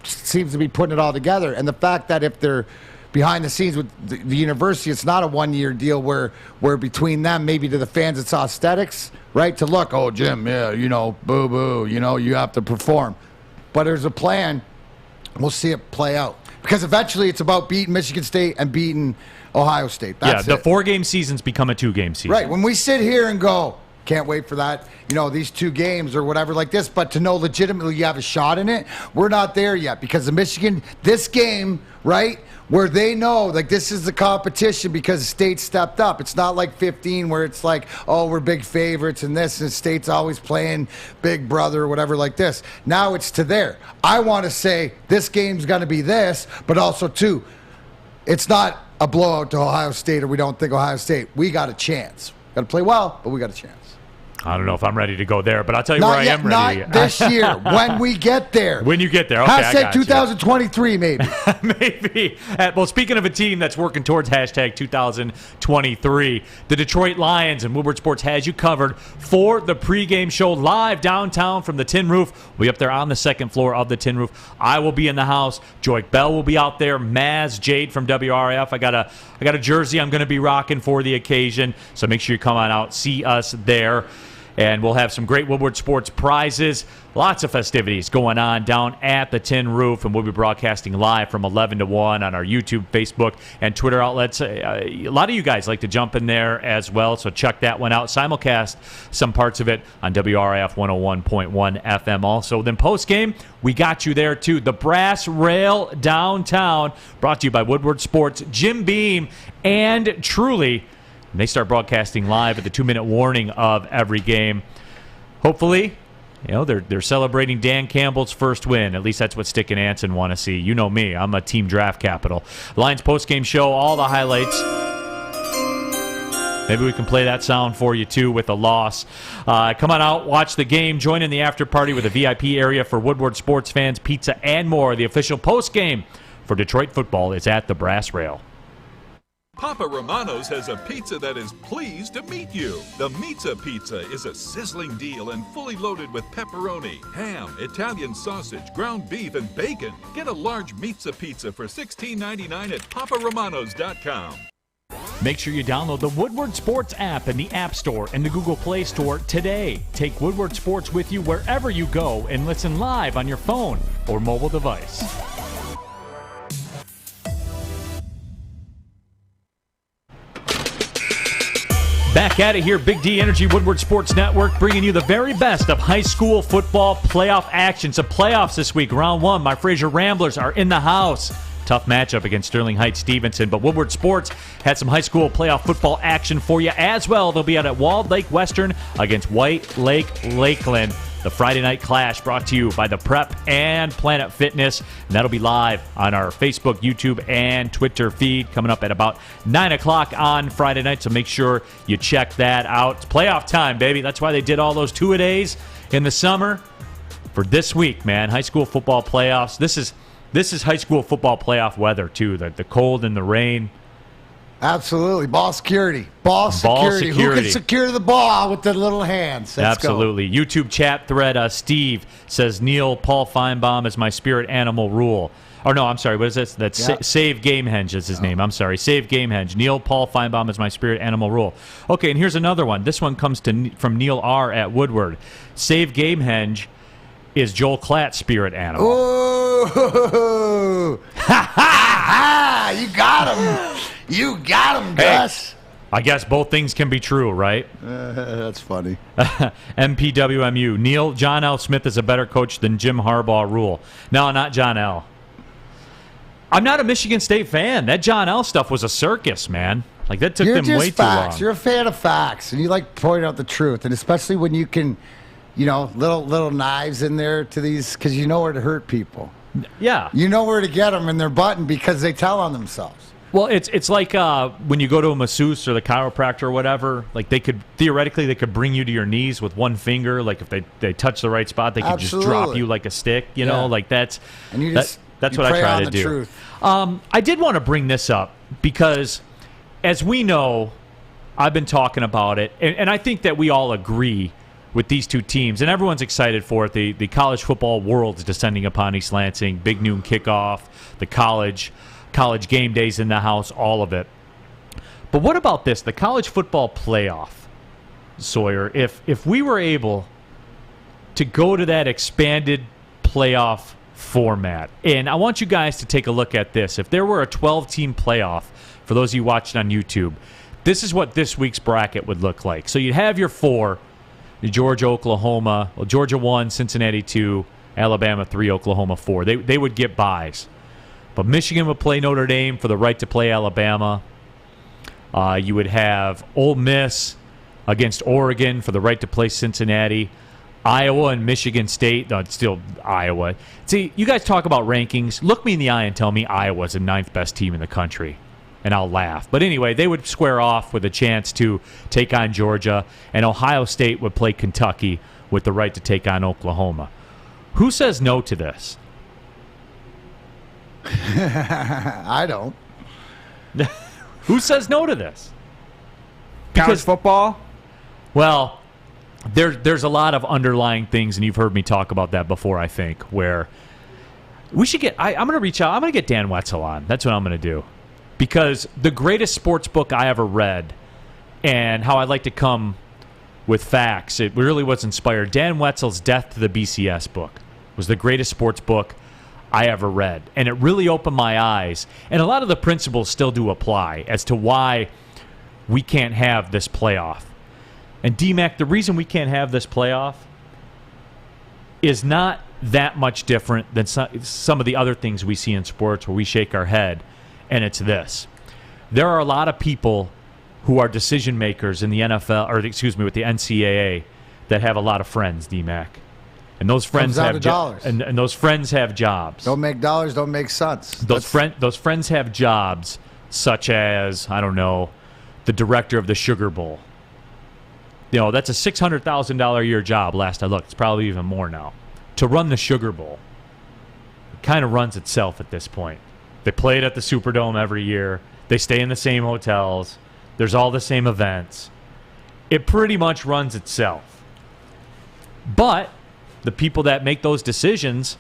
seems to be putting it all together. And the fact that if they're behind the scenes with the university, it's not a one-year deal where between them, maybe to the fans it's aesthetics, right? To look, oh, Jim, yeah, boo-boo, you have to perform. But there's a plan. We'll see it play out. Because eventually it's about beating Michigan State and beating Ohio State. That's the 4-game season's become a 2-game season. Right. When we sit here and go, can't wait for that, these 2 games or whatever like this, but to know legitimately you have a shot in it, we're not there yet, because the Michigan, this game, right, where they know, like, this is the competition because State stepped up. It's not like 15 where it's like, oh, we're big favorites and this, and State's always playing big brother or whatever like this. Now it's to there. I want to say this game's going to be this, but also, too, it's not a blowout to Ohio State or we don't think Ohio State. We got a chance. Got to play well, but we got a chance. I don't know if I'm ready to go there, but I'll tell you where I am ready. Not this year. When we get there. When you get there. Okay, hashtag 2023, maybe. Maybe. Well, speaking of a team that's working towards hashtag 2023, the Detroit Lions and Woodward Sports has you covered for the pregame show live downtown from the Tin Roof. We'll be up there on the second floor of the Tin Roof. I will be in the house. Joik Bell will be out there. Maz, Jade from WRF. I got a jersey I'm going to be rocking for the occasion, so make sure you come on out, see us there. And we'll have some great Woodward Sports prizes. Lots of festivities going on down at the Tin Roof, and we'll be broadcasting live from 11 to 1 on our YouTube, Facebook, and Twitter outlets. A lot of you guys like to jump in there as well, so check that one out. Simulcast some parts of it on WRIF 101.1 FM also. Then post-game, we got you there too. The Brass Rail downtown, brought to you by Woodward Sports, Jim Beam, and Truly. And they start broadcasting live at the 2-minute warning of every game. Hopefully, they're celebrating Dan Campbell's first win. At least that's what Stick and Anson want to see. You know me. I'm a team draft capital. Lions postgame show, all the highlights. Maybe we can play that sound for you, too, with a loss. Come on out, watch the game. Join in the after party with a VIP area for Woodward Sports fans, pizza, and more. The official postgame for Detroit football is at the Brass Rail. Papa Romano's has a pizza that is pleased to meet you. The Mizza Pizza is a sizzling deal and fully loaded with pepperoni, ham, Italian sausage, ground beef, and bacon. Get a large Mizza Pizza for $16.99 at paparomanos.com. Make sure you download the Woodward Sports app in the App Store and the Google Play Store today. Take Woodward Sports with you wherever you go and listen live on your phone or mobile device. Back at it here, Big D Energy Woodward Sports Network, bringing you the very best of high school football playoff action. Some playoffs this week. Round 1, my Fraser Ramblers are in the house. Tough matchup against Sterling Heights Stevenson, but Woodward Sports had some high school playoff football action for you as well. They'll be out at Walled Lake Western against White Lake Lakeland. The Friday night clash brought to you by the Prep and Planet Fitness. And that'll be live on our Facebook, YouTube, and Twitter feed coming up at about 9 o'clock on Friday night. So make sure you check that out. It's playoff time, baby. That's why they did all those two-a-days in the summer for this week, man. High school football playoffs. This is high school football playoff weather, too. The cold and the rain. Absolutely. Ball security. Ball security. Who can secure the ball with their little hands? Absolutely. Go. YouTube chat thread, Steve says, Neil Paul Feinbaum is my spirit animal rule. Oh, no, I'm sorry. What is this? That's Save Gamehenge is his name. I'm sorry. Save Gamehenge. Neil Paul Feinbaum is my spirit animal rule. Okay, and here's another one. This one comes from Neil R. at Woodward. Save Gamehenge is Joel Klatt's spirit animal. Ooh. Ha ha! You got him. You got him, Gus. Hey, I guess both things can be true, right? That's funny. MPWMU. John L. Smith is a better coach than Jim Harbaugh rule. No, not John L. I'm not a Michigan State fan. That John L. stuff was a circus, man. Like, that took them way too long. You're a fan of facts, and you like pointing out the truth, and especially when you can, little knives in there to these, because you know where to hurt people. Yeah. You know where to get them in their button because they tell on themselves. Well, it's like when you go to a masseuse or the chiropractor or whatever, like they could bring you to your knees with one finger. Like if they touch the right spot, they could just drop you like a stick, like that's what I try to do. Truth. I did want to bring this up because as we know, I've been talking about it, and I think that we all agree with these two teams, and everyone's excited for it. The college football world is descending upon East Lansing, big noon kickoff, the college game days in the house, all of it. But what about this, the college football playoff, Sawyer? If we were able to go to that expanded playoff format, and I want you guys to take a look at this. If there were a 12-team playoff, for those of you watching on YouTube, this is what this week's bracket would look like. So you'd have your 4, Georgia, Oklahoma, Georgia 1, Cincinnati 2, Alabama 3, Oklahoma 4. They would get byes. But Michigan would play Notre Dame for the right to play Alabama. You would have Ole Miss against Oregon for the right to play Cincinnati. Iowa and Michigan State. No, it's still Iowa. See, you guys talk about rankings. Look me in the eye and tell me Iowa's the 9th best team in the country. and I'll laugh. But anyway, they would square off with a chance to take on Georgia, and Ohio State would play Kentucky with the right to take on Oklahoma. Who says no to this? I don't. Who says no to this? College football? Well, there's a lot of underlying things, and you've heard me talk about that before, I think, where we should get... I'm going to reach out. I'm going to get Dan Wetzel on. That's what I'm going to do. Because the greatest sports book I ever read, and how I like to come with facts, it really was inspired. Dan Wetzel's Death to the BCS book was the greatest sports book I ever read. And it really opened my eyes. And a lot of the principles still do apply as to why we can't have this playoff. And D-Mac, the reason we can't have this playoff is not that much different than some of the other things we see in sports where we shake our head, and it's this. There are a lot of people who are decision makers in the NFL, or excuse me, with the NCAA, that have a lot of friends, D-Mac. And those friends have dollars. And those friends have jobs. Don't make dollars, don't make sons. Those friends have jobs such as, I don't know, the director of the Sugar Bowl. You know, that's a $600,000 a year job last I looked. It's probably even more now. To run the Sugar Bowl, it kind of runs itself at this point. They play it at the Superdome every year. They stay in the same hotels. There's all the same events. It pretty much runs itself. But the people that make those decisions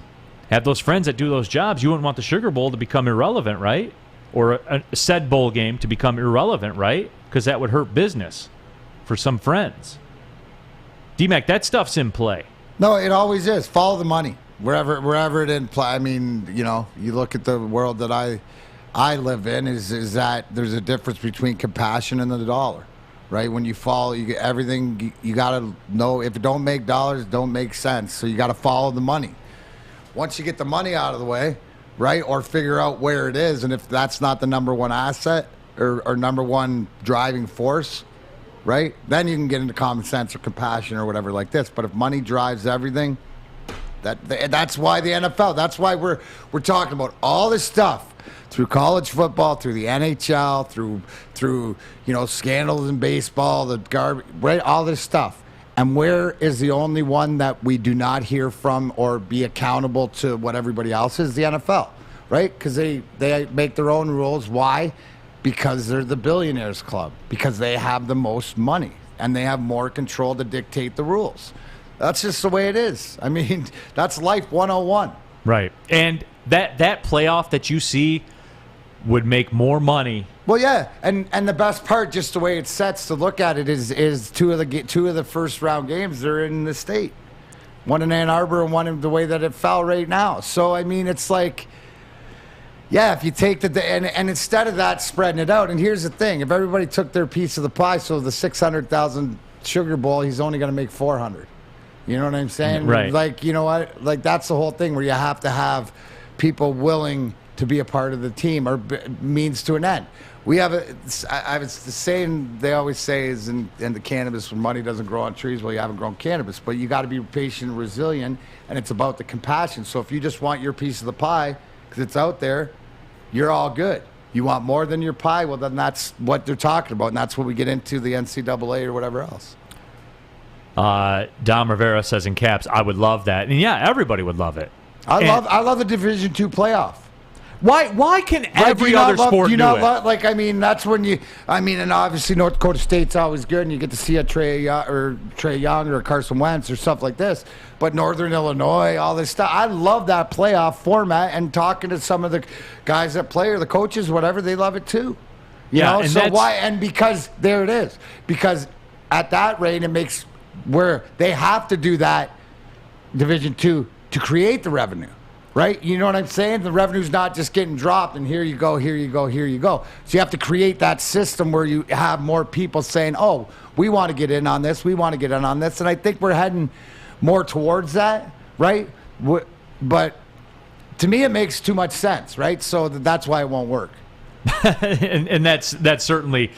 have those friends that do those jobs. You wouldn't want the Sugar Bowl to become irrelevant, right? Or a said bowl game to become irrelevant, right? Because that would hurt business for some friends. D-Mac, that stuff's in play. No, it always is. Follow the money. Wherever it in play. I mean, you know, you look at the world that I live in, is that there's a difference between compassion and the dollar, right? When you follow, you get everything, you got to know if it don't make dollars, it don't make sense. So you got to follow the money. Once you get the money out of the way, right, or figure out where it is, and if that's not the number one asset or number one driving force, right, then you can get into common sense or compassion or whatever like this. But if money drives everything, that's why the NFL, that's why we're talking about all this stuff through college football, through the NHL, through you know, scandals in baseball, the garbage, right, all this stuff. And where is the only one that we do not hear from or be accountable to what everybody else is? The NFL, right? Because they make their own rules. Why? Because they're the billionaires club. Because they have the most money and they have more control to dictate the rules. That's just the way it is. I mean, that's life 101. Right. And that playoff that you see would make more money. Well, yeah, and the best part, just the way it sets to look at it, is two of the first round games they're in the state, one in Ann Arbor and one in the way that it fell right now. So I mean, it's like, yeah, if you take and instead of that spreading it out, and here's the thing: if everybody took their piece of the pie, so the 600,000 Sugar Bowl, he's only going to make 400. You know what I'm saying? Right. Like, you know what? Like, that's the whole thing where you have to have people willing to be a part of the team or means to an end. We have the saying they always say is in the cannabis, when money doesn't grow on trees, well, you haven't grown cannabis. But you got to be patient and resilient, and it's about the compassion. So if you just want your piece of the pie because it's out there, you're all good. You want more than your pie, well, then that's what they're talking about, and that's what we get into the NCAA or whatever else. Dom Rivera says in caps, I would love that. And yeah, everybody would love it. I love the Division II playoff. Why can every other sport do it? Like, I mean, that's when and obviously North Dakota State's always good, and you get to see a Trey Young or Carson Wentz or stuff like this. But Northern Illinois, all this stuff, I love that playoff format. And talking to some of the guys that play or the coaches, whatever, they love it too. You know, and so why? And because there it is. Because at that rate, it makes where they have to do that Division II to create the revenue. Right? You know what I'm saying? The revenue's not just getting dropped and here you go, here you go, here you go. So you have to create that system where you have more people saying, oh, we want to get in on this, we want to get in on this. And I think we're heading more towards that, right? But to me, it makes too much sense, right? So that's why it won't work. and that certainly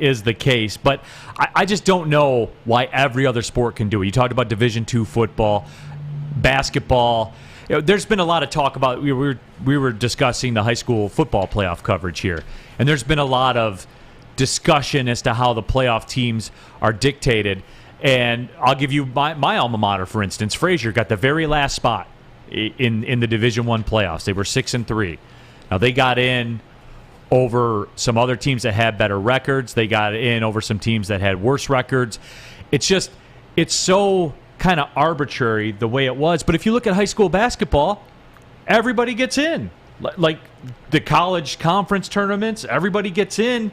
is the case. But I just don't know why every other sport can do it. You talked about Division II football, basketball. there's been a lot of talk about, we were discussing the high school football playoff coverage here, and there's been a lot of discussion as to how the playoff teams are dictated. And I'll give you my alma mater, for instance. Frazier got the very last spot in the Division I playoffs. They were 6-3. Now, they got in over some other teams that had better records. They got in over some teams that had worse records. It's so kind of arbitrary the way it was. But if you look at high school basketball, everybody gets in. Like the college conference tournaments, everybody gets in.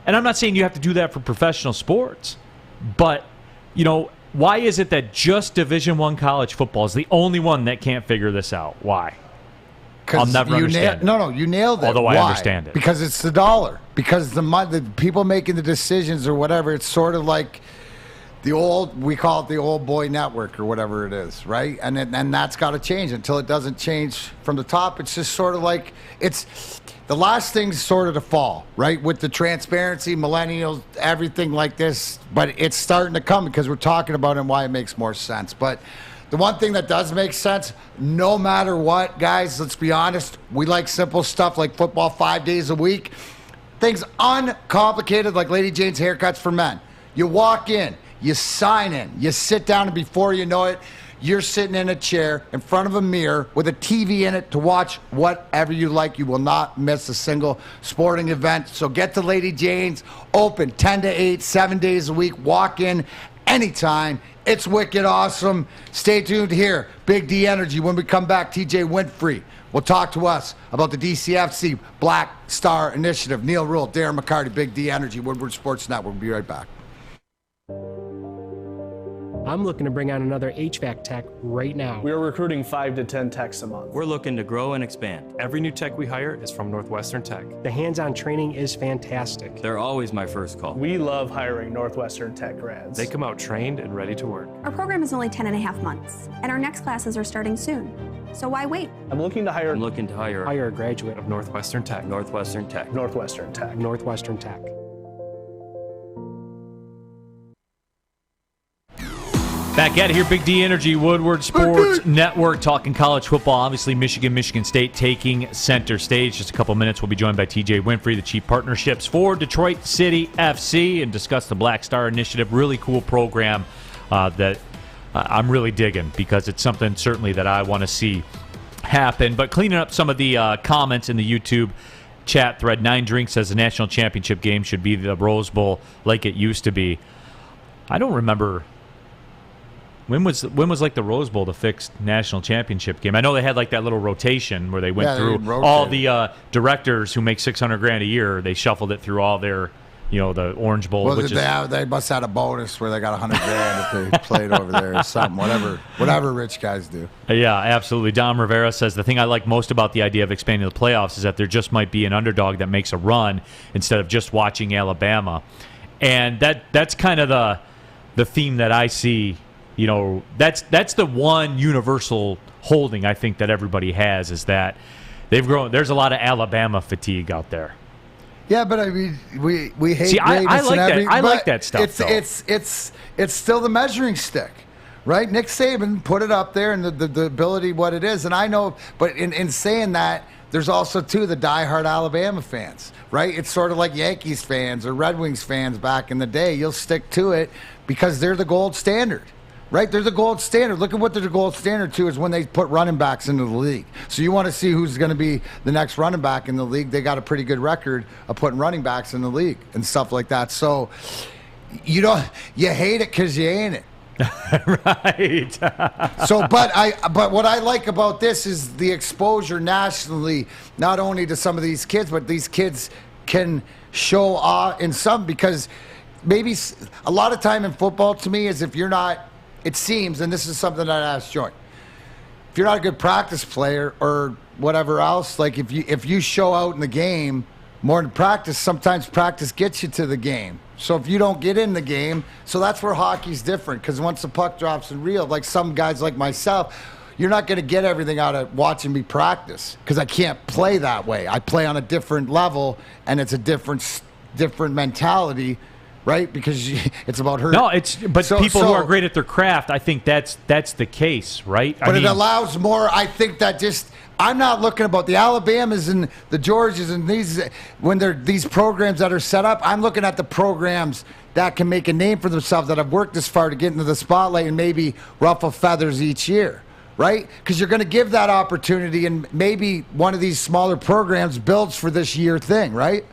And I'm not saying you have to do that for professional sports, but why is it that just Division I college football is the only one that can't figure this out? Why? I'll never understand it. No, you nailed it. Although Why? I understand it. Because it's the dollar. Because the people making the decisions or whatever, it's sort of like we call it the old boy network or whatever it is, right? And that's got to change. Until it doesn't change from the top, it's just sort of like the last thing's sort of to fall, right? With the transparency, millennials, everything like this. But it's starting to come because we're talking about it and why it makes more sense. But the one thing that does make sense, no matter what, guys, let's be honest, we like simple stuff like football 5 days a week. Things uncomplicated like Lady Jane's haircuts for men. You walk in, you sign in, you sit down, and before you know it, you're sitting in a chair in front of a mirror with a TV in it to watch whatever you like. You will not miss a single sporting event. So get to Lady Jane's, open 10 to 8, 7 days a week. Walk in anytime. It's wicked awesome. Stay tuned here. Big D Energy. When we come back, TJ Winfrey will talk to us about the DCFC Black Star Initiative. Neil Rule, Darren McCarty, Big D Energy, Woodward Sports Network. We'll be right back. I'm looking to bring on another HVAC tech right now. We are recruiting 5 to 10 techs a month. We're looking to grow and expand. Every new tech we hire is from Northwestern Tech. The hands-on training is fantastic. They're always my first call. We love hiring Northwestern Tech grads. They come out trained and ready to work. Our program is only 10.5 months, and our next classes are starting soon. So why wait? I'm looking to hire a graduate of Northwestern Tech. Northwestern Tech. Northwestern Tech. Northwestern Tech. Back at it here, Big D Energy, Woodward Sports Network, talking college football. Obviously, Michigan State taking center stage. Just a couple minutes, we'll be joined by TJ Winfrey, the Chief Partnerships for Detroit City FC, and discuss the Black Star Initiative. Really cool program that I'm really digging because it's something certainly that I want to see happen. But cleaning up some of the comments in the YouTube chat thread, 9 Drinks says the national championship game should be the Rose Bowl like it used to be. I don't remember... When was like the Rose Bowl the fixed national championship game? I know they had like that little rotation where they went through all the directors who make $600,000 a year. They shuffled it through all their, the Orange Bowl. Well, they must have had a bonus where they got $100,000 if they played over there or something. Whatever rich guys do. Yeah, absolutely. Dom Rivera says the thing I like most about the idea of expanding the playoffs is that there just might be an underdog that makes a run instead of just watching Alabama, and that's kind of the theme that I see. That's the one universal holding I think that everybody has is that they've grown. There's a lot of Alabama fatigue out there. Yeah, but I mean, we hate. See, I like that. I like that stuff. It's still the measuring stick, right? Nick Saban put it up there, and the ability what it is, and I know. But in saying that, there's also too the diehard Alabama fans, right? It's sort of like Yankees fans or Red Wings fans back in the day. You'll stick to it because they're the gold standard. Right, they're the gold standard. Look at what they're the gold standard to is when they put running backs into the league. So you want to see who's going to be the next running back in the league. They got a pretty good record of putting running backs in the league and stuff like that. So you hate it because you ain't it. Right. But what I like about this is the exposure nationally, not only to some of these kids, but these kids can show awe in some because maybe a lot of time in football to me is if you're not. It seems, and this is something that I asked Joy, if you're not a good practice player or whatever else, like if you show out in the game more than practice, sometimes practice gets you to the game. So if you don't get in the game, so that's where hockey's different because once the puck drops in real, like some guys like myself, you're not going to get everything out of watching me practice because I can't play that way. I play on a different level, and it's a different mentality right? Because it's about her. No, but people who are great at their craft, I think that's the case, right? But it allows more. I think that I'm not looking about the Alabamas and the Georgias and these programs that are set up. I'm looking at the programs that can make a name for themselves, that have worked this far to get into the spotlight and maybe ruffle feathers each year, right? Because you're going to give that opportunity, and maybe one of these smaller programs builds for this year thing, right?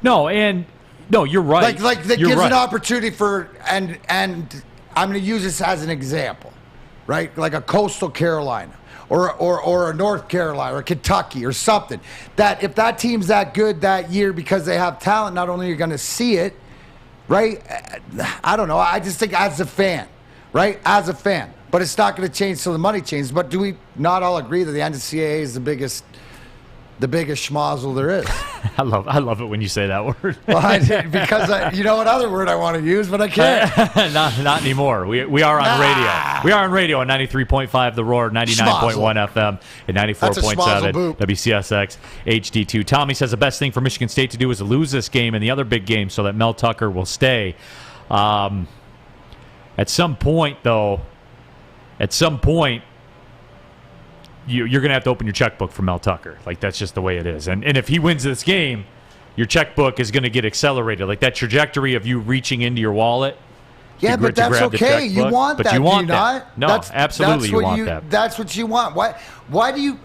No, you're right. Like that gives an opportunity for, and I'm going to use this as an example, right? Like a Coastal Carolina or a North Carolina or Kentucky or something. That if that team's that good that year because they have talent, not only are you going to see it, right? I don't know. I just think as a fan, right? As a fan. But it's not going to change till the money changes. But do we not all agree that the NCAA is the biggest schmozzle there is? I love it when you say that word. Well, because you know what other word I want to use, but I can't. Not anymore. We are on radio. We are on radio on 93.5 The Roar, 99.1 FM, and 94.7 WCSX HD2. Tommy says the best thing for Michigan State to do is to lose this game and the other big game so that Mel Tucker will stay. At some point, though, you're going to have to open your checkbook for Mel Tucker. Like, that's just the way it is. And if he wins this game, your checkbook is going to get accelerated. Like, that trajectory of you reaching into your wallet. Yeah, but that's okay. You want that, but you want do you that. not? No, absolutely you want that. That's what you want. Why do you...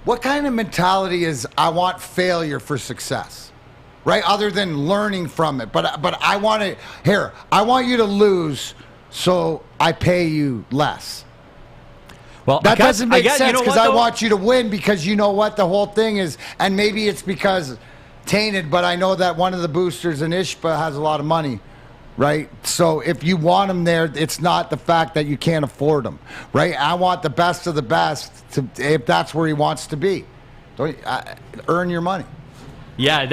What kind of mentality is, I want failure for success? Right? Other than learning from it. But I want to... Here, I want you to lose, so I pay you less. Well, that doesn't make sense because I want you to win because you know what the whole thing is. And maybe it's because tainted, but I know that one of the boosters in ISHPA has a lot of money, right? So if you want them there, it's not the fact that you can't afford them, right? I want the best of the best if that's where he wants to be. Earn your money. Yeah,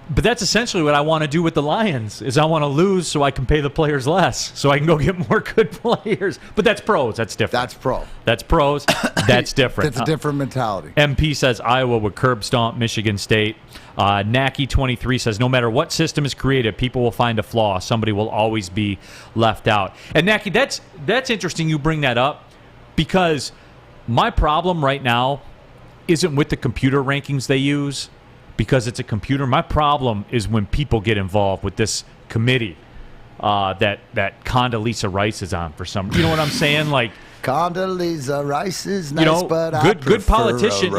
but that's essentially what I want to do with the Lions, is I want to lose so I can pay the players less, so I can go get more good players. But that's pros. That's different. That's pro. That's pros. That's different. That's a different mentality. MP says Iowa would curb stomp Michigan State. Naki23 says no matter what system is created, people will find a flaw. Somebody will always be left out. And Naki, that's interesting you bring that up, because my problem right now isn't with the computer rankings they use, because it's a computer. My problem is when people get involved with this committee that Condoleezza Rice is on for some. You know what I'm saying? Like, Condoleezza Rice is nice, but good politician.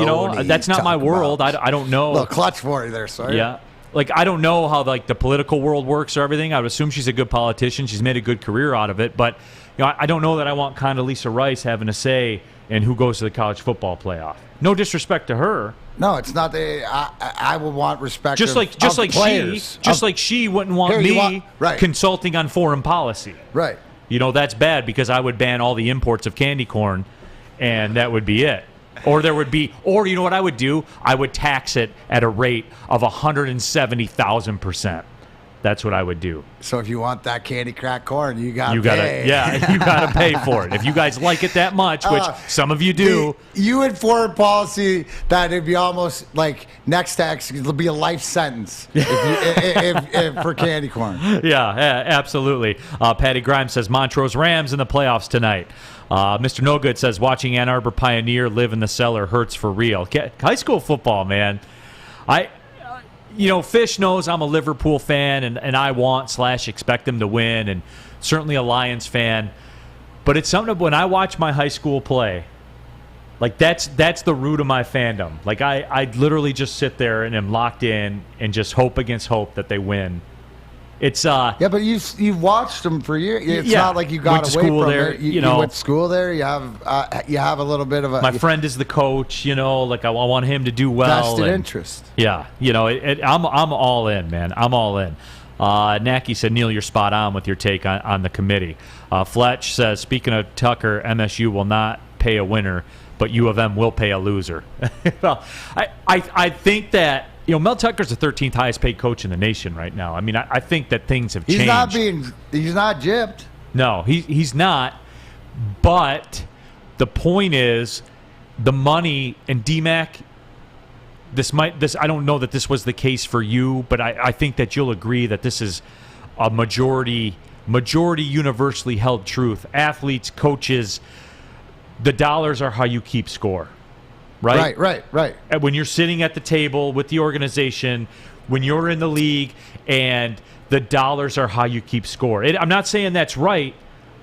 That's not my world. I don't know. A little clutch for you there, sorry. Yeah, like I don't know how the political world works or everything. I would assume she's a good politician. She's made a good career out of it, but I don't know that I want Condoleezza Rice having a say in who goes to the college football playoff. No disrespect to her. No, it's not. I would want respect. Just like she wouldn't want me consulting on foreign policy. Right. That's bad because I would ban all the imports of candy corn, and that would be it. Or you know what I would do? I would tax it at a rate of 170,000%. That's what I would do. So if you want that candy crack corn, you gotta pay. Yeah, you gotta pay for it. If you guys like it that much, which some of you do. You in foreign policy, that it'd be almost like next tax, it'll be a life sentence if for candy corn. Yeah, absolutely. Patty Grimes says Montrose Rams in the playoffs tonight. Mr. No Good says watching Ann Arbor Pioneer live in the cellar hurts for real. High school football, man. Fish knows I'm a Liverpool fan, and I want/expect them to win, and certainly a Lions fan. But it's something when I watch my high school play, like that's the root of my fandom. Like I literally just sit there and am locked in and just hope against hope that they win. It's yeah, but you've watched them for years. It's not like you got away from there, it. You went to school there. You have a little bit of a. My friend is the coach. Like I want him to do well. Vested interest. Yeah, I'm all in, man. I'm all in. Naki said, Neil, you're spot on with your take on the committee. Fletch says, speaking of Tucker, MSU will not pay a winner, but U of M will pay a loser. Well, I think that. Mel Tucker's the 13th highest paid coach in the nation right now. I mean, I think that things have changed. He's not gypped. No, he's not. But the point is, the money, and DMAC, I don't know that this was the case for you, but I think that you'll agree that this is a majority universally held truth. Athletes, coaches, the dollars are how you keep score. Right? Right. And when you're sitting at the table with the organization, when you're in the league, and the dollars are how you keep score. I'm not saying that's right.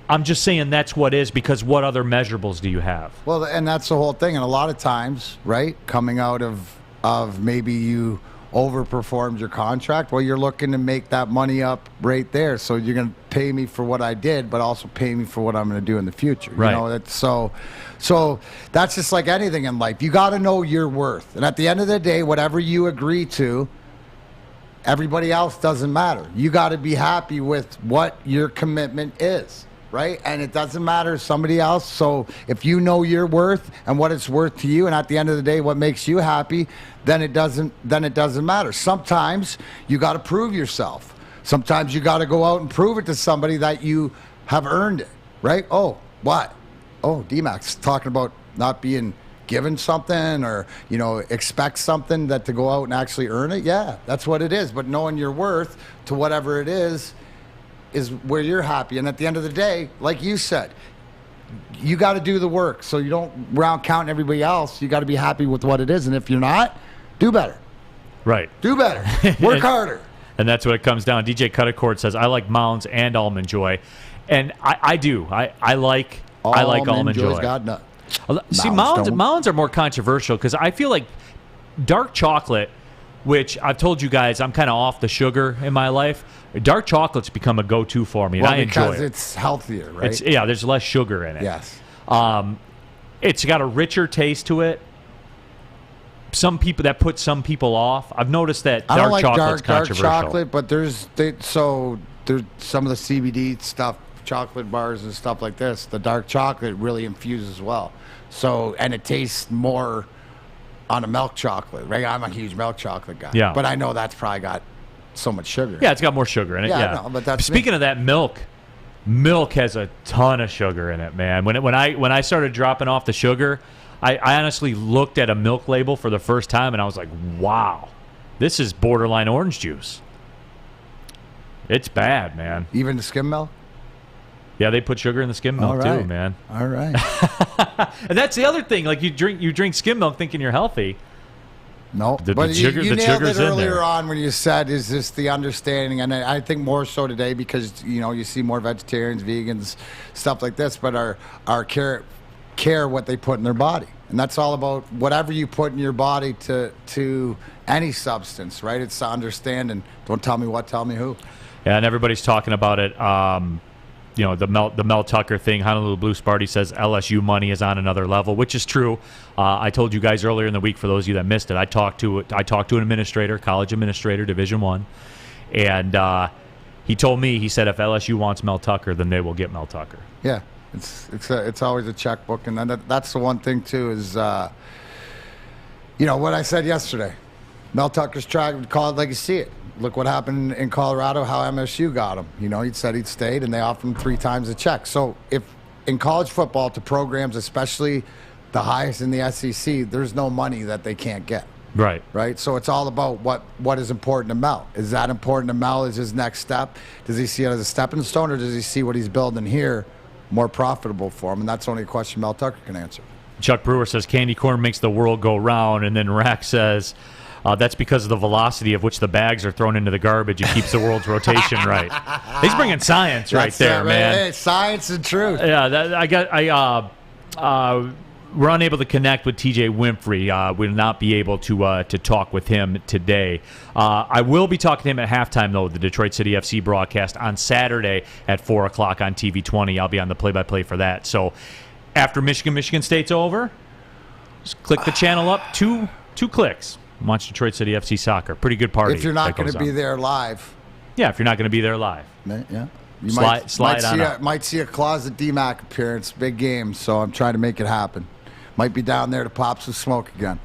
I'm just saying that's what is, because what other measurables do you have? Well, and that's the whole thing. And a lot of times, right, coming out of maybe you overperformed your contract, well, you're looking to make that money up right there. So you're going to pay me for what I did, but also pay me for what I'm going to do in the future. Right. You know, that's so that's just like anything in life. You got to know your worth. And at the end of the day, whatever you agree to, everybody else doesn't matter. You got to be happy with what your commitment is. Right? And it doesn't matter somebody else. So if you know your worth and what it's worth to you, and at the end of the day, what makes you happy, then it doesn't matter. Sometimes you got to prove yourself. Sometimes you got to go out and prove it to somebody that you have earned it. Right? Oh, what? Oh, D-Mac's talking about not being given something, or, you know, expect something, that to go out and actually earn it. Yeah, that's what it is. But knowing your worth to whatever it is where you're happy. And at the end of the day, like you said, you got to do the work. So you don't round count everybody else. You got to be happy with what it is. And if you're not, do better. Right. Do better. Work harder. And that's what it comes down. DJ Cuttacourt says, I like Mounds and Almond Joy. And I do. I like Almond Joy. God, no. See, Mounds are more controversial, because I feel like dark chocolate, which I've told you guys I'm kind of off the sugar in my life. Dark chocolate's become a go-to for me, and I enjoy it. Because it's healthier, right? There's less sugar in it. Yes. It's got a richer taste to it. Some people off. I've noticed that I don't like chocolate's controversial. Dark chocolate, but there's some of the CBD stuff, chocolate bars and stuff like this. The dark chocolate really infuses well. So, and it tastes more on a milk chocolate, right? I'm a huge milk chocolate guy. Yeah. But I know that's probably got so much sugar. Yeah, it's got more sugar in it. Yeah, I know, but that's Speaking of that, milk has a ton of sugar in it, man. When I started dropping off the sugar, I honestly looked at a milk label for the first time, and I was like, wow, this is borderline orange juice. It's bad, man. Even the skim milk? Yeah, they put sugar in the skim milk too, man. All right. And that's the other thing. Like, you drink skim milk thinking you're healthy. No, but you nailed it earlier there. on when you said, is this the understanding? And I think more so today, because, you know, you see more vegetarians, vegans, stuff like this, but our care what they put in their body. And that's all about whatever you put in your body to any substance, right? It's to understand, and don't tell me what, tell me who. Yeah, and everybody's talking about it. You know, the Mel Tucker thing. Honolulu Blue Sparty says LSU money is on another level, which is true. I told you guys earlier in the week, for those of you that missed it, I talked to an administrator, college administrator, Division I, and he told me, he said, if LSU wants Mel Tucker, then they will get Mel Tucker. Yeah, it's always a checkbook, and then that's the one thing too is, you know, what I said yesterday. Mel Tucker's trying to call it like you see it. Look what happened in Colorado, how MSU got him. You know, he said he'd stayed, and they offered him 3 times the check. So if in college football, to programs, especially the highest in the SEC, there's no money that they can't get. Right. Right? So it's all about what is important to Mel. Is that important to Mel? Is his next step? Does he see it as a stepping stone, or does he see what he's building here more profitable for him? And that's only a question Mel Tucker can answer. Chuck Brewer says candy corn makes the world go round, and then Rack says that's because of the velocity of which the bags are thrown into the garbage. It keeps the world's rotation right. He's bringing science right there, man. Hey, science and truth. Yeah, we're unable to connect with TJ Winfrey. We'll not be able to talk with him today. I will be talking to him at halftime, though, the Detroit City FC broadcast on Saturday at 4 o'clock on TV 20. I'll be on the play-by-play for that. So after Michigan State's over, just click the channel up, two clicks. Watch Detroit City FC soccer. Pretty good party. If you're not going to be there live. Yeah, if you're not going to be there live. Yeah. You might see a Closet D-Mac appearance. Big game, so I'm trying to make it happen. Might be down there to pop some smoke again.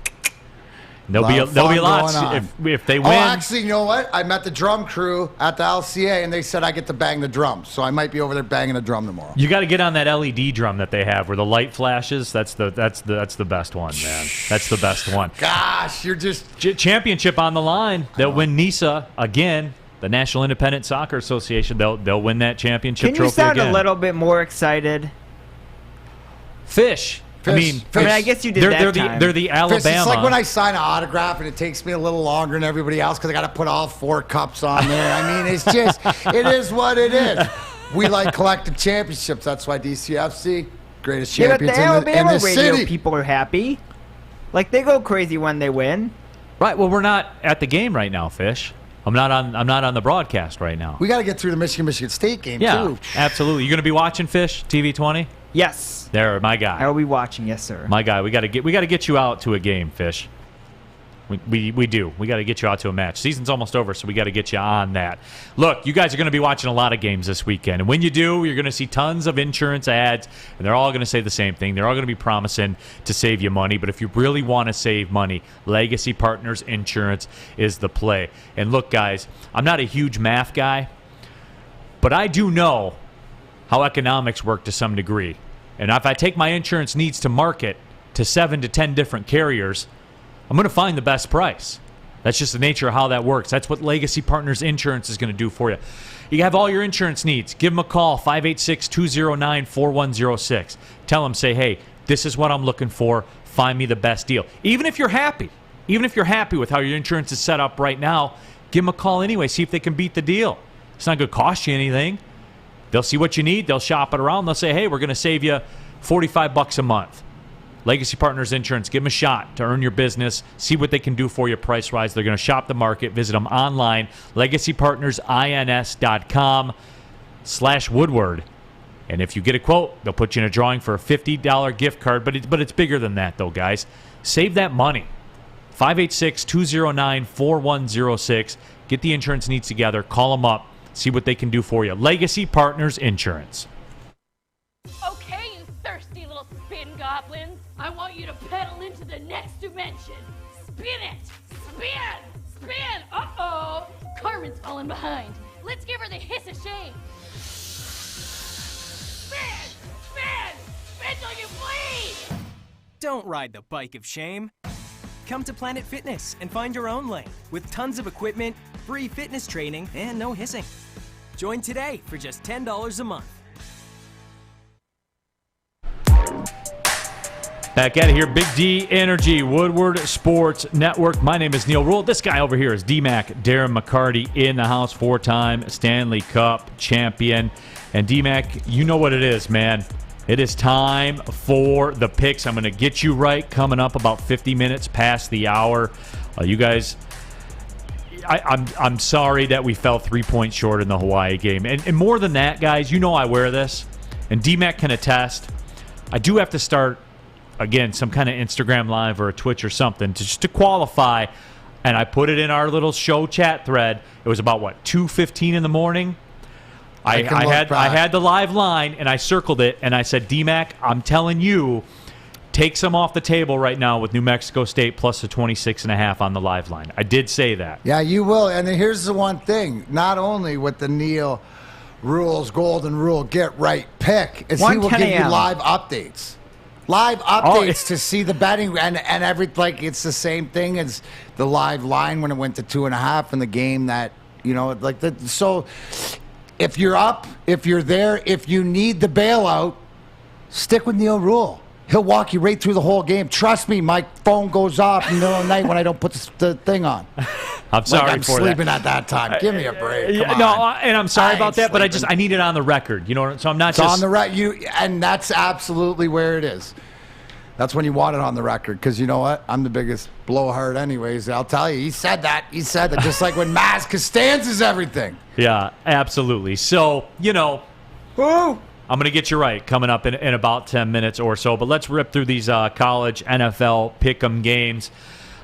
There'll be lots if they win. Oh, actually, you know what? I met the drum crew at the LCA, and they said I get to bang the drums. So I might be over there banging a drum tomorrow. You got to get on that LED drum that they have where the light flashes. That's the best one, man. That's the best one. Gosh, you're just championship on the line. They'll win NISA again. The National Independent Soccer Association. They'll win that championship trophy. Can you sound again. a little bit more excited? Fish. I mean, I guess you did they're the Alabama. It's like when I sign an autograph and it takes me a little longer than everybody else because I got to put all 4 cups on there. I mean, it's just, it is what it is. We like collective championships. That's why DCFC, greatest champions but the in the radio city. People are happy. Like, they go crazy when they win. Right. Well, we're not at the game right now, Fish. I'm not on the broadcast right now. We got to get through the Michigan State game, too. Absolutely. You going to be watching, Fish, TV 20? Yes. There, my guy. I will be watching, yes, sir. My guy, we got to get you out to a game, Fish. We do. We got to get you out to a match. Season's almost over, so we got to get you on that. Look, you guys are going to be watching a lot of games this weekend, and when you do, you're going to see tons of insurance ads, and they're all going to say the same thing. They're all going to be promising to save you money, but if you really want to save money, Legacy Partners Insurance is the play. And look, guys, I'm not a huge math guy, but I do know how economics work to some degree. And if I take my insurance needs to market to 7 to 10 different carriers, I'm going to find the best price. That's just the nature of how that works. That's what Legacy Partners Insurance is going to do for you. You have all your insurance needs. Give them a call, 586-209-4106. Tell them, say, hey, this is what I'm looking for. Find me the best deal. Even if you're happy with how your insurance is set up right now, give them a call anyway. See if they can beat the deal. It's not going to cost you anything. They'll see what you need. They'll shop it around. They'll say, hey, we're going to save you $45 a month. Legacy Partners Insurance. Give them a shot to earn your business. See what they can do for you price-wise. They're going to shop the market. Visit them online, legacypartnersins.com/Woodward. And if you get a quote, they'll put you in a drawing for a $50 gift card. But it's bigger than that, though, guys. Save that money. 586-209-4106. Get the insurance needs together. Call them up. See what they can do for you. Legacy Partners Insurance. Okay, you thirsty little spin goblins. I want you to pedal into the next dimension. Spin it! Spin! Spin! Uh-oh! Carmen's falling behind. Let's give her the hiss of shame. Spin! Spin! Spin till you bleed! Don't ride the bike of shame. Come to Planet Fitness and find your own lane with tons of equipment, free fitness training, and no hissing. Join today for just $10 a month. Back at it here, Big D Energy, Woodward Sports Network. My name is Neil Rule. This guy over here is D-Mac, Darren McCarty, in the house, 4-time Stanley Cup champion. And D-Mac, you know what it is, man. It is time for the picks. I'm going to get you right coming up about 50 minutes past the hour. You guys, I'm sorry that we fell 3 points short in the Hawaii game. And more than that, guys, you know I wear this. And D-Mac can attest. I do have to start, again, some kind of Instagram Live or a Twitch or something just to qualify. And I put it in our little show chat thread. It was about, 2:15 in the morning? I had the live line, and I circled it, and I said, D-Mac, I'm telling you, take some off the table right now with New Mexico State plus the 26.5 on the live line. I did say that. Yeah, you will. And here's the one thing. Not only with the Neil Rules Golden Rule Get Right pick, is he will give you live updates. Live updates to see the betting and it's the same thing as the live line when it went to 2.5 in the game that, so if you're up, if you're there, if you need the bailout, stick with Neil Rule. He'll walk you right through the whole game. Trust me, my phone goes off in the middle of the night when I don't put the thing on. I'm sorry I'm for that. sleeping at that time. Give me a break. Come on. No, and I'm sorry about that, but I need it on the record. So I'm not it's just on the record. And that's absolutely where it is. That's when you want it on the record, because you know what? I'm the biggest blowhard anyways. I'll tell you. He said that. Just like when Maz Costanza's everything. Yeah, absolutely. So, I'm going to get you right coming up in about 10 minutes or so. But let's rip through these college NFL pick'em games.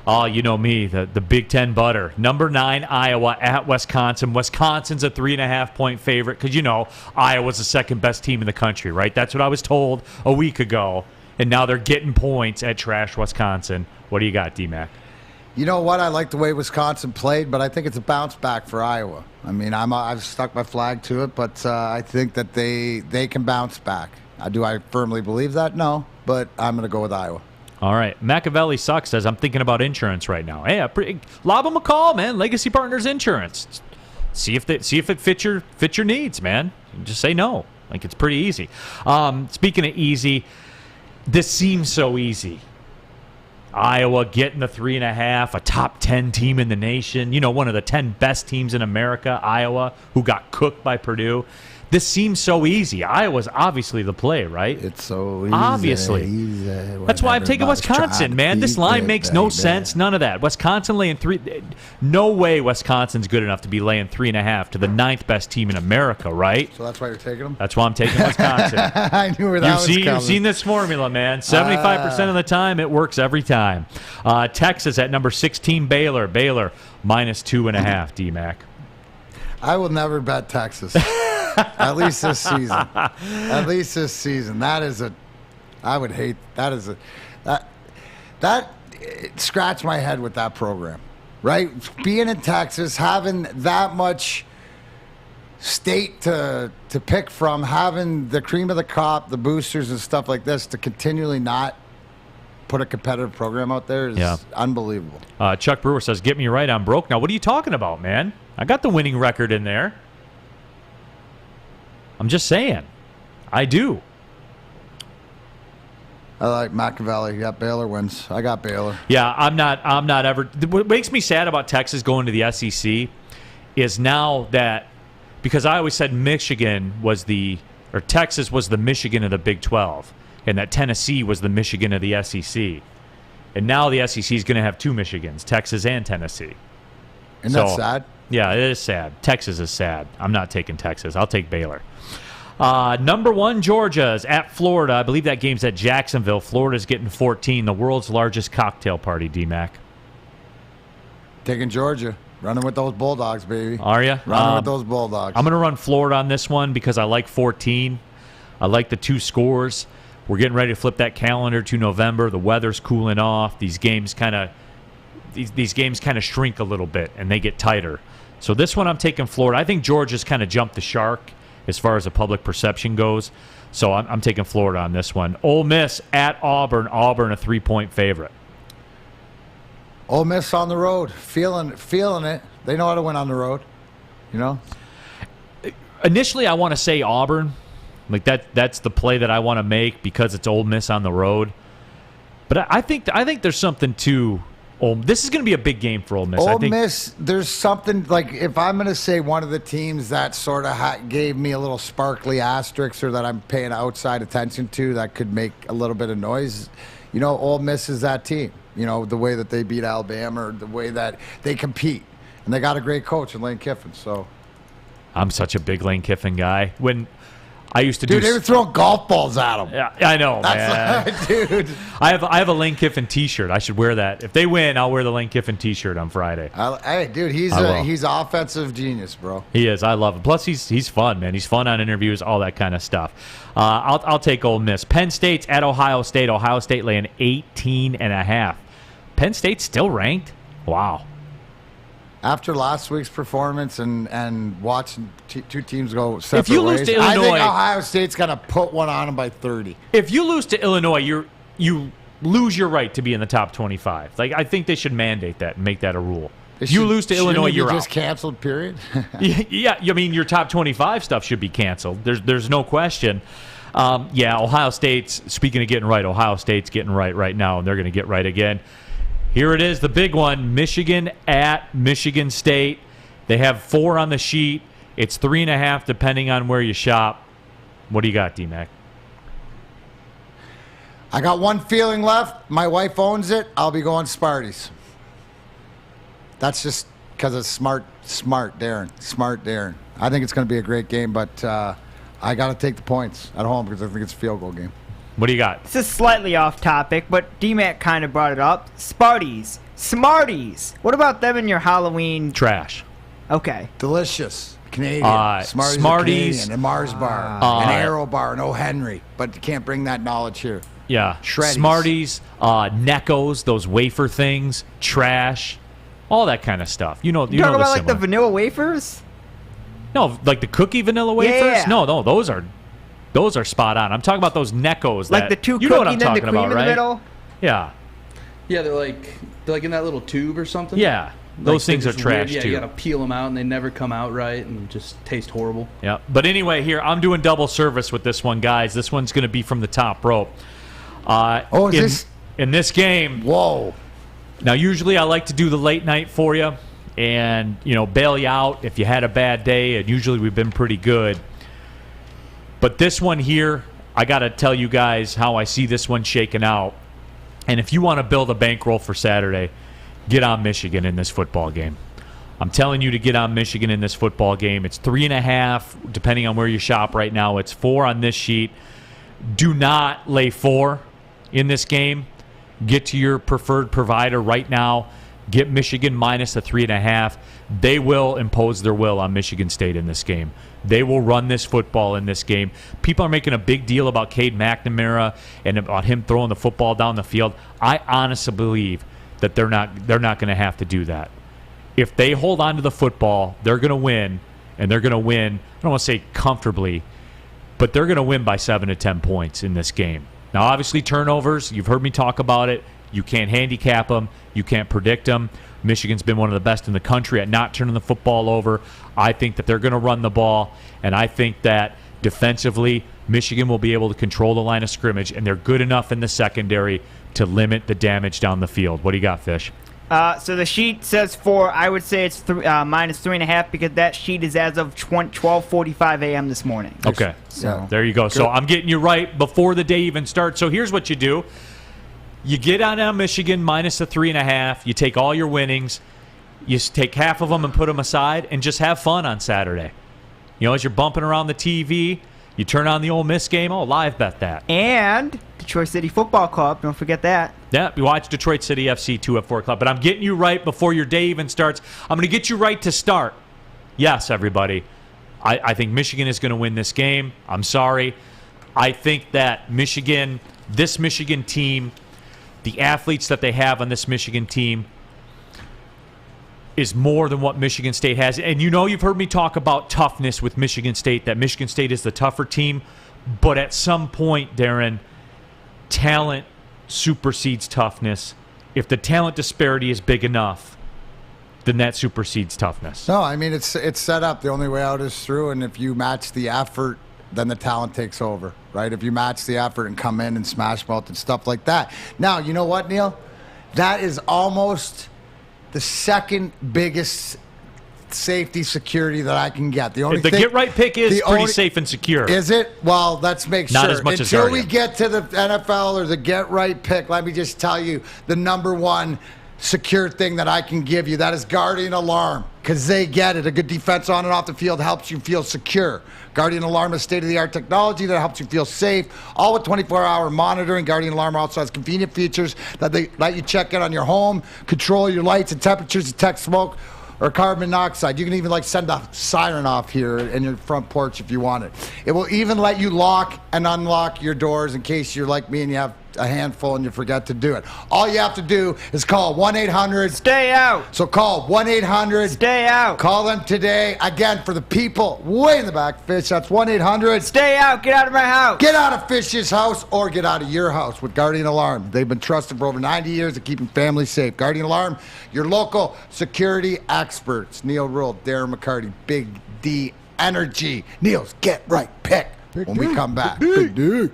Oh, you know me, the Big Ten butter. Number 9, Iowa at Wisconsin. Wisconsin's a 3.5-point favorite because, Iowa's the second best team in the country, right? That's what I was told a week ago. And now they're getting points at trash Wisconsin. What do you got, D-Mac? You know what? I like the way Wisconsin played, but I think it's a bounce back for Iowa. I mean, I've stuck my flag to it, but I think that they can bounce back. Do I firmly believe that? No, but I'm going to go with Iowa. All right. Machiavelli Sucks says, I'm thinking about insurance right now. Hey, lob them a call, man. Legacy Partners Insurance. See if it fits your needs, man. Just say no. Like, it's pretty easy. Speaking of easy, this seems so easy. Iowa getting the 3.5, a top 10 team in the nation. You know, one of the 10 best teams in America, Iowa, who got cooked by Purdue. This seems so easy. Iowa's obviously the play, right? It's so easy. Obviously. That's why I'm taking Wisconsin, man. This line makes no sense. None of that. Wisconsin laying 3. No way Wisconsin's good enough to be laying 3.5 to the 9th best team in America, right? So that's why you're taking them? That's why I'm taking Wisconsin. I knew where that was coming. You've seen this formula, man. 75% of the time, it works every time. Texas at number 16, Baylor. Baylor minus 2.5, D-Mac. I will never bet Texas. At least this season. At least this season. That is a. I would hate. That is a. That scratch my head with that program, right? Being in Texas, having that much state to pick from, having the cream of the crop, the boosters and stuff like this, to continually not put a competitive program out there is unbelievable. Chuck Brewer says, "Get me right, I'm broke now." What are you talking about, man? I got the winning record in there. I'm just saying. I do. I like Machiavelli. Yeah, Baylor wins. I got Baylor. Yeah, I'm not ever. What makes me sad about Texas going to the SEC is now that, because I always said Texas was the Michigan of the Big 12, and that Tennessee was the Michigan of the SEC. And now the SEC is going to have two Michigans, Texas and Tennessee. Isn't that sad? Yeah, it is sad. Texas is sad. I'm not taking Texas. I'll take Baylor. Number 1, Georgia is at Florida. I believe that game's at Jacksonville. Florida's getting 14, the world's largest cocktail party, D-Mac. Taking Georgia. Running with those Bulldogs, baby. Are you? Running with those Bulldogs. I'm going to run Florida on this one because I like 14. I like the 2 scores. We're getting ready to flip that calendar to November. The weather's cooling off. These games kind of shrink a little bit, and they get tighter. So this one I'm taking Florida. I think Georgia's kind of jumped the shark as far as the public perception goes. So I'm taking Florida on this one. Ole Miss at Auburn. Auburn a 3-point favorite. Ole Miss on the road. Feeling it. They know how to win on the road. You know? Initially, I want to say Auburn. Like that's the play that I want to make because it's Ole Miss on the road. But I think there's something to this is going to be a big game for Ole Miss. Ole Miss, there's something, like, if I'm going to say one of the teams that sort of gave me a little sparkly asterisk or that I'm paying outside attention to that could make a little bit of noise, you know, Ole Miss is that team. You know, the way that they beat Alabama or the way that they compete. And they got a great coach in Lane Kiffin, so. I'm such a big Lane Kiffin guy. When I used to Dude, they were throwing golf balls at him. Yeah, I know, man. Dude. I have a Lane Kiffin T-shirt. I should wear that. If they win, I'll wear the Lane Kiffin T-shirt on Friday. Hey, dude, he's offensive genius, bro. He is. I love him. Plus, he's fun, man. He's fun on interviews, all that kind of stuff. I'll take Ole Miss. Penn State's at Ohio State. Ohio State laying 18.5. Penn State's still ranked? Wow. After last week's performance and watching two teams go separate if you lose ways, to Illinois, I think Ohio State's going to put one on them by 30. If you lose to Illinois, you lose your right to be in the top 25. Like, I think they should mandate that and make that a rule. You lose to Illinois, you're just canceled, period? Yeah, I mean, your top 25 stuff should be canceled. There's no question. Ohio State's, speaking of getting right, Ohio State's getting right now, and they're going to get right again. Here it is, the big one, Michigan at Michigan State. They have 4 on the sheet. It's 3.5 depending on where you shop. What do you got, D-Mac? I got one feeling left. My wife owns it. I'll be going Sparties. That's just because it's smart Darren. Smart Darren. I think it's going to be a great game, but I got to take the points at home because I think it's a field goal game. What do you got? This is slightly off topic, but D-Mac kind of brought it up. Sparties. Smarties. What about them in your Halloween? Trash. Okay. Delicious. Canadian. Smarties. Canadian, and Mars Bar, and Arrow Bar, and O. Henry. But you can't bring that knowledge here. Yeah. Shreddies. Smarties, Neckos, those wafer things, trash, all that kind of stuff. You know You talking about like the similar. vanilla wafers? No, like the cookie vanilla wafers? Yeah. No, those are spot on. I'm talking about those Neckos. Like that, the two you know what cookie I'm and then the talking cream about, in the right? middle? Yeah. Yeah, they're like in that little tube or something. Yeah. Those Like, things they're are just trash, weird. Yeah, too. you gotta peel them out, and they never come out right, and just taste horrible. Yeah. But anyway, here, I'm doing double service with this one, guys. This one's going to be from the top rope. In this game. Whoa. Now, usually I like to do the late night for you and, bail you out if you had a bad day, and usually we've been pretty good. But this one here, I got to tell you guys how I see this one shaking out. And if you want to build a bankroll for Saturday, get on Michigan in this football game. I'm telling you to get on Michigan in this football game. It's 3.5, depending on where you shop right now. It's 4 on this sheet. Do not lay 4 in this game. Get to your preferred provider right now. Get Michigan minus the 3.5. They will impose their will on Michigan State in this game. They will run this football in this game. People are making a big deal about Cade McNamara and about him throwing the football down the field. I honestly believe that they're not going to have to do that. If they hold on to the football, they're going to win, and they're going to win, I don't want to say comfortably, but they're going to win by 7 to 10 points in this game. Now, obviously, turnovers, you've heard me talk about it. You can't handicap them. You can't predict them. Michigan's been one of the best in the country at not turning the football over. I think that they're going to run the ball, and I think that defensively, Michigan will be able to control the line of scrimmage, and they're good enough in the secondary to limit the damage down the field. What do you got, Fish? So the sheet says 4. I would say it's minus 3.5 because that sheet is as of 12:45 a.m. this morning. Okay. So there you go. So I'm getting you right before the day even starts. So here's what you do. You get on Michigan minus the 3.5. You take all your winnings. You take half of them and put them aside and just have fun on Saturday. As you're bumping around the TV, you turn on the Ole Miss game. Oh, live bet that. And Detroit City Football Club. Don't forget that. Yeah, you watch Detroit City FC 2 at 4 o'clock. But I'm getting you right before your day even starts. I'm going to get you right to start. Yes, everybody. I think Michigan is going to win this game. I'm sorry. I think that this Michigan team, the athletes that they have on this Michigan team, is more than what Michigan State has. And you've heard me talk about toughness with Michigan State, that Michigan State is the tougher team. But at some point, Darren, talent supersedes toughness. If the talent disparity is big enough, then that supersedes toughness. No, I mean, it's set up. The only way out is through, and if you match the effort, then the talent takes over, right? If you match the effort and come in and smash mouth and stuff like that. Now, you know what, Neil? That is almost the second biggest safety security that I can get. The get right pick is pretty safe and secure. Is it? Well, let's make sure. Not as much as Until we Guardian. get to the NFL or the get right pick, let me just tell you the number one secure thing that I can give you. That is Guardian Alarm, because they get it. A good defense on and off the field helps you feel secure. Guardian Alarm is state-of-the-art technology that helps you feel safe, all with 24-hour monitoring. Guardian Alarm also has convenient features that they let you check in on your home, control your lights and temperatures, detect smoke or carbon monoxide. You can even send a siren off here in your front porch if you want it. It will even let you lock and unlock your doors in case you're like me and you have a handful and you forget to do it. All you have to do is call 1-800 Stay out. So call 1-800 Stay out. Call them today. Again, for the people way in the back, Fish, that's 1-800 Stay out. Get out of my house. Get out of Fish's house or get out of your house with Guardian Alarm. They've been trusted for over 90 years of keeping families safe. Guardian Alarm, your local security experts. Neil Rule, Darren McCarty, Big D Energy. Neil's Get Right Pick when we come back. Big D.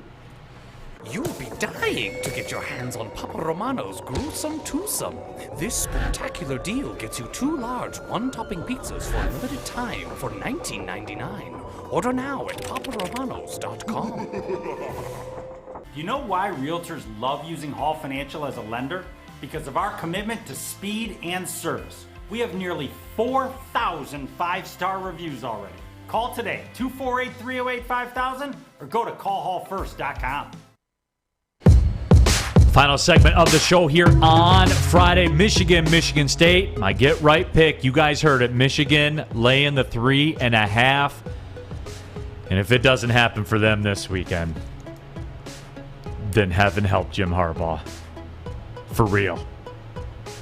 You'll be dying to get your hands on Papa Romano's gruesome twosome. This spectacular deal gets you 2 large one-topping pizzas for a limited time for $19.99. Order now at paparomanos.com. You know why realtors love using Hall Financial as a lender? Because of our commitment to speed and service. We have nearly 4,000 5-star reviews already. Call today, 248-308-5000, or go to callhallfirst.com. Final segment of the show here on Friday. Michigan State. My get right pick. You guys heard it. Michigan laying the 3.5. And if it doesn't happen for them this weekend, then heaven help Jim Harbaugh. For real.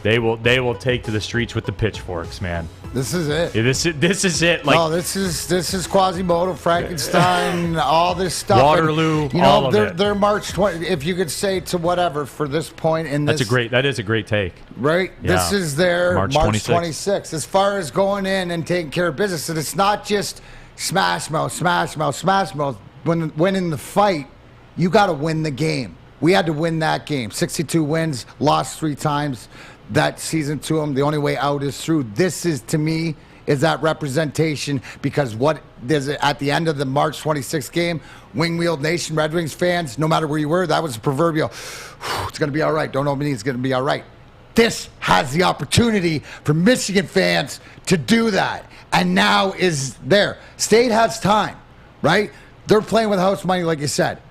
They will take to the streets with the pitchforks, man. This is it. Yeah, this is it. Like, no, this is Quasimodo, Frankenstein, all this stuff. Waterloo, and, all of it. They're March 20. If you could say to whatever for this point in this, that is a great take. Right, yeah. This is their March 26th. As far as going in and taking care of business, and it's not just smash mouth. When winning the fight, you got to win the game. We had to win that game. 62 wins, lost 3 times. That season to them, the only way out is through. This is, to me, is that representation, because what there's at the end of the March 26th game, Wingfield Nation, Red Wings fans, no matter where you were, that was a proverbial, it's going to be all right. Don't know me, it's going to be all right. This has the opportunity for Michigan fans to do that, and now is there. State has time, right? They're playing with house money, like you said.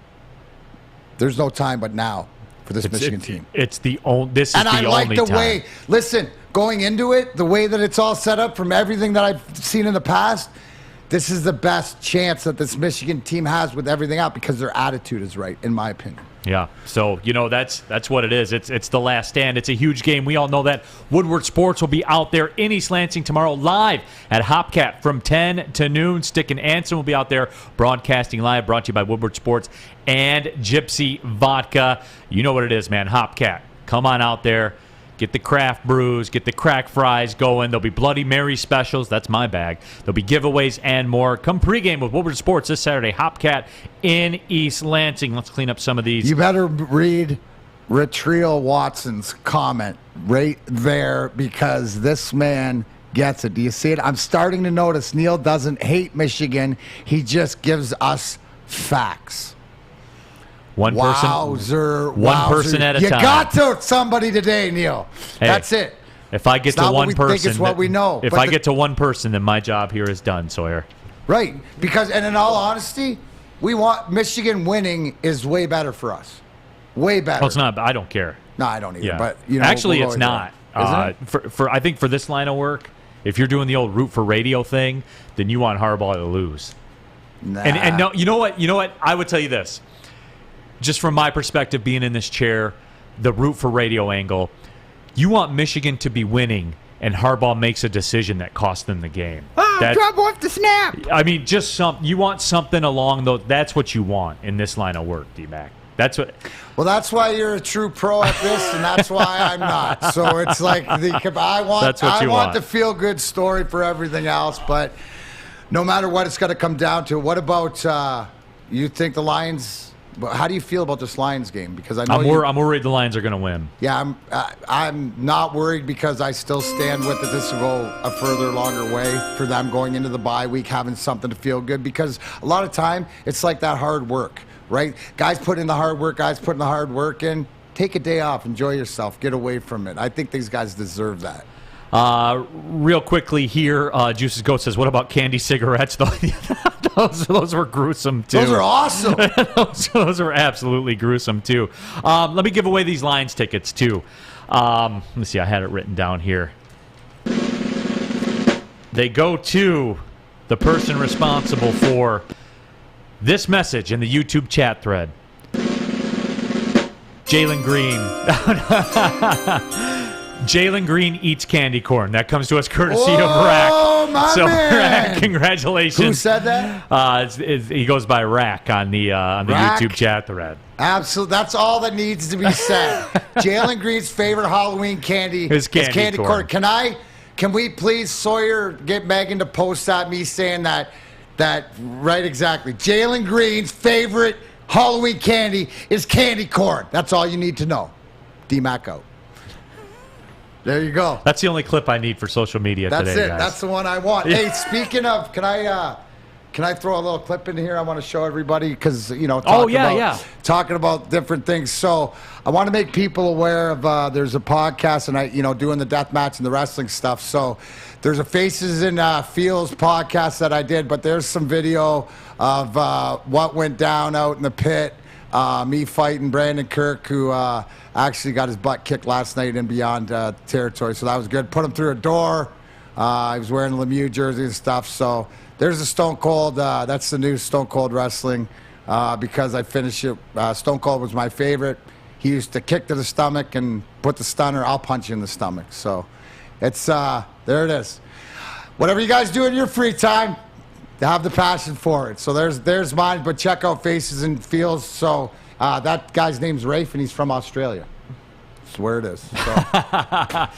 There's no time but now. For this Michigan team. This is the only time. And I like the way, listen, going into it, the way that it's all set up from everything that I've seen in the past, this is the best chance that this Michigan team has with everything out, because their attitude is right, in my opinion. Yeah, so, that's what it is. It's the last stand. It's a huge game. We all know that. Woodward Sports will be out there in East Lansing tomorrow live at Hopcat from 10 to noon. Stick and Anson will be out there broadcasting live, brought to you by Woodward Sports and Gypsy Vodka. You know what it is, man. Hopcat. Come on out there. Get the craft brews, get the crack fries going. There'll be Bloody Mary specials. That's my bag. There'll be giveaways and more. Come pregame with Woodward Sports this Saturday. Hopcat in East Lansing. Let's clean up some of these. You better read Retriel Watson's comment right there, because this man gets it. Do you see it? I'm starting to notice Neil doesn't hate Michigan. He just gives us facts. One person at a time. You got to somebody today, Neil. Hey, that's it. If I get to one person, it's what we know. If I get to one person, then my job here is done, Sawyer. Right, because, and in all honesty, we want Michigan winning is way better for us. Way better. Well, it's not. I don't care. No, I don't either. Yeah. But actually, it's not. Isn't it? For I think for this line of work, if you're doing the old root for radio thing, then you want Harbaugh to lose. Nah. And no, you know what? I would tell you this. Just from my perspective, being in this chair, the root for radio angle, you want Michigan to be winning, and Harbaugh makes a decision that costs them the game. Drop off the snap. I mean, just you want something along those. That's what you want in this line of work, D-Mac. That's what. Well, that's why you're a true pro at this, and that's why I'm not. So it's like I want the feel-good story for everything else, but no matter what, it's got to come down to. What about you think the Lions? How do you feel about this Lions game? Because I know I'm worried the Lions are going to win. Yeah, I'm not worried, because I still stand with it. This will go a further, longer way for them going into the bye week, having something to feel good. Because a lot of time, it's like that hard work, right? Guys put in the hard work in. Take a day off, enjoy yourself, get away from it. I think these guys deserve that. Real quickly here, Juice's Goat says, what about candy cigarettes? Those were gruesome, too. Those are awesome. those are absolutely gruesome, too. Let me give away these Lions tickets, too. Let me see. I had it written down here. They go to the person responsible for this message in the YouTube chat thread. Jalen Green. Jalen Green eats candy corn. That comes to us courtesy of Rack. My man. Rack, congratulations. Who said that? He goes by Rack on the YouTube chat thread. Absolutely. That's all that needs to be said. Jalen Green's favorite Halloween candy is candy corn. Can we please, Sawyer, get Megan to post that, me saying that right, exactly. Jalen Green's favorite Halloween candy is candy corn. That's all you need to know. D-Mac out. There you go. That's the only clip I need for social media today, That's it. guys. That's the one I want. Hey, speaking of, can I throw a little clip in here? I want to show everybody because, talking about different things. So I want to make people aware of there's a podcast and doing the death match and the wrestling stuff. So there's a Faces in Fields podcast that I did, but there's some video of what went down out in the pit. Me fighting Brandon Kirk, who actually got his butt kicked last night in Beyond territory. So that was good. Put him through a door. He was wearing a Lemieux jersey and stuff. So there's a Stone Cold. That's the new Stone Cold Wrestling because I finished it. Stone Cold was my favorite. He used to kick to the stomach and put the stunner. I'll punch you in the stomach. So it's there it is. Whatever you guys do in your free time, have the passion for it. So there's mine. But check out Faces and Feels. So that guy's name's Rafe, and he's from Australia. That's where it is. So.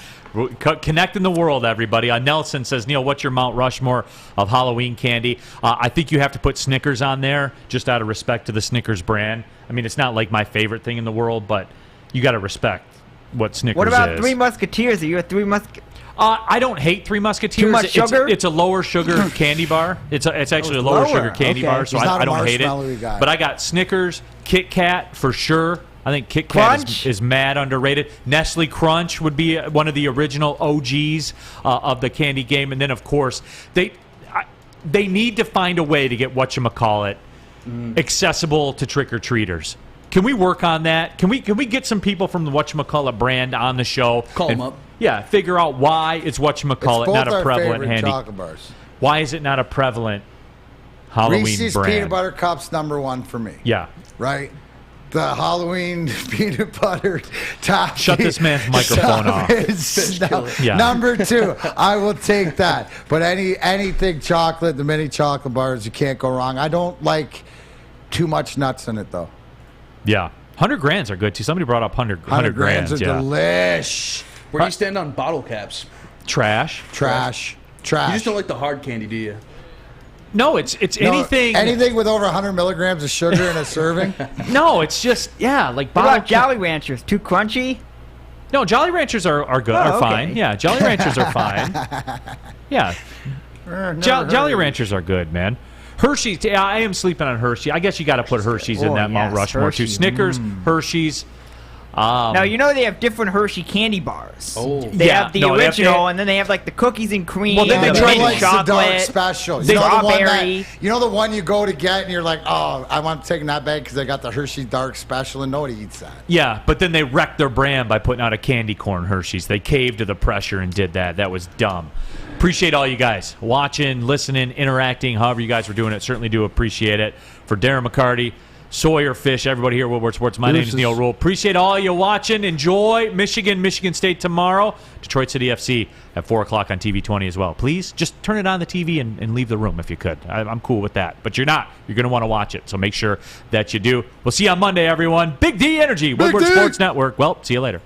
Connecting the world, everybody. Nelson says, Neil, what's your Mount Rushmore of Halloween candy? I think you have to put Snickers on there, just out of respect to the Snickers brand. I mean, it's not like my favorite thing in the world, but you got to respect what Snickers is. What about Three Musketeers? Are you a Three Musketeers? I don't hate Three Musketeers. Too much sugar? It's a lower sugar candy bar. It's actually a lower sugar candy bar, so I don't hate it. Guy. But I got Snickers, Kit Kat for sure. I think Kit Kat is mad underrated. Nestle Crunch would be one of the original OGs of the candy game. And then, of course, they need to find a way to get whatchamacallit accessible to trick-or-treaters. Can we work on that? Can we get some people from the whatchamacallit brand on the show? Call them up. Yeah, figure out why it's whatchamacallit, not a prevalent handy. Chocolate bars. Why is it not a prevalent Halloween Reese's brand? Peanut Butter Cup's #1 for me. Yeah. Right? The Halloween peanut butter topping. Shut this man's microphone off. #2. I will take that. But anything chocolate, the mini chocolate bars, you can't go wrong. I don't like too much nuts in it, though. Yeah. 100 Grands are good, too. Somebody brought up 100 Grands are yeah. delish. Where do you stand on bottle caps? Trash. You just don't like the hard candy, do you? No, it's anything. Anything with over 100 milligrams of sugar in a serving? No, it's just, like what about Jolly Ranchers? Too crunchy? No, Jolly Ranchers are good, are fine. Yeah, Jolly Ranchers are fine. Yeah. Jolly Ranchers are good, man. Hershey's, I am sleeping on Hershey. I guess you got to put Hershey's in that Mount Rushmore, too. Snickers, Hershey's. Now, you know they have different Hershey candy bars. Oh. They have the original, and then they have like the cookies and cream. Well, then they try like chocolate, the dark special. strawberry. You know the one you go to get, and you're like, oh, I want to take that bag because they got the Hershey dark special, and nobody eats that. Yeah, but then they wrecked their brand by putting out a candy corn Hershey's. They caved to the pressure and did that. That was dumb. Appreciate all you guys watching, listening, interacting, however you guys were doing it. Certainly do appreciate it. For Darren McCarty, Sawyer Fish, everybody here at Woodward Sports. My name is Neil Rule. Appreciate all you watching. Enjoy Michigan State tomorrow. Detroit City FC at 4 o'clock on TV 20 as well. Please just turn it on the TV and leave the room if you could. I'm cool with that. But you're not. You're going to want to watch it. So make sure that you do. We'll see you on Monday, everyone. Big D Energy, Woodward Sports Network. Well, see you later.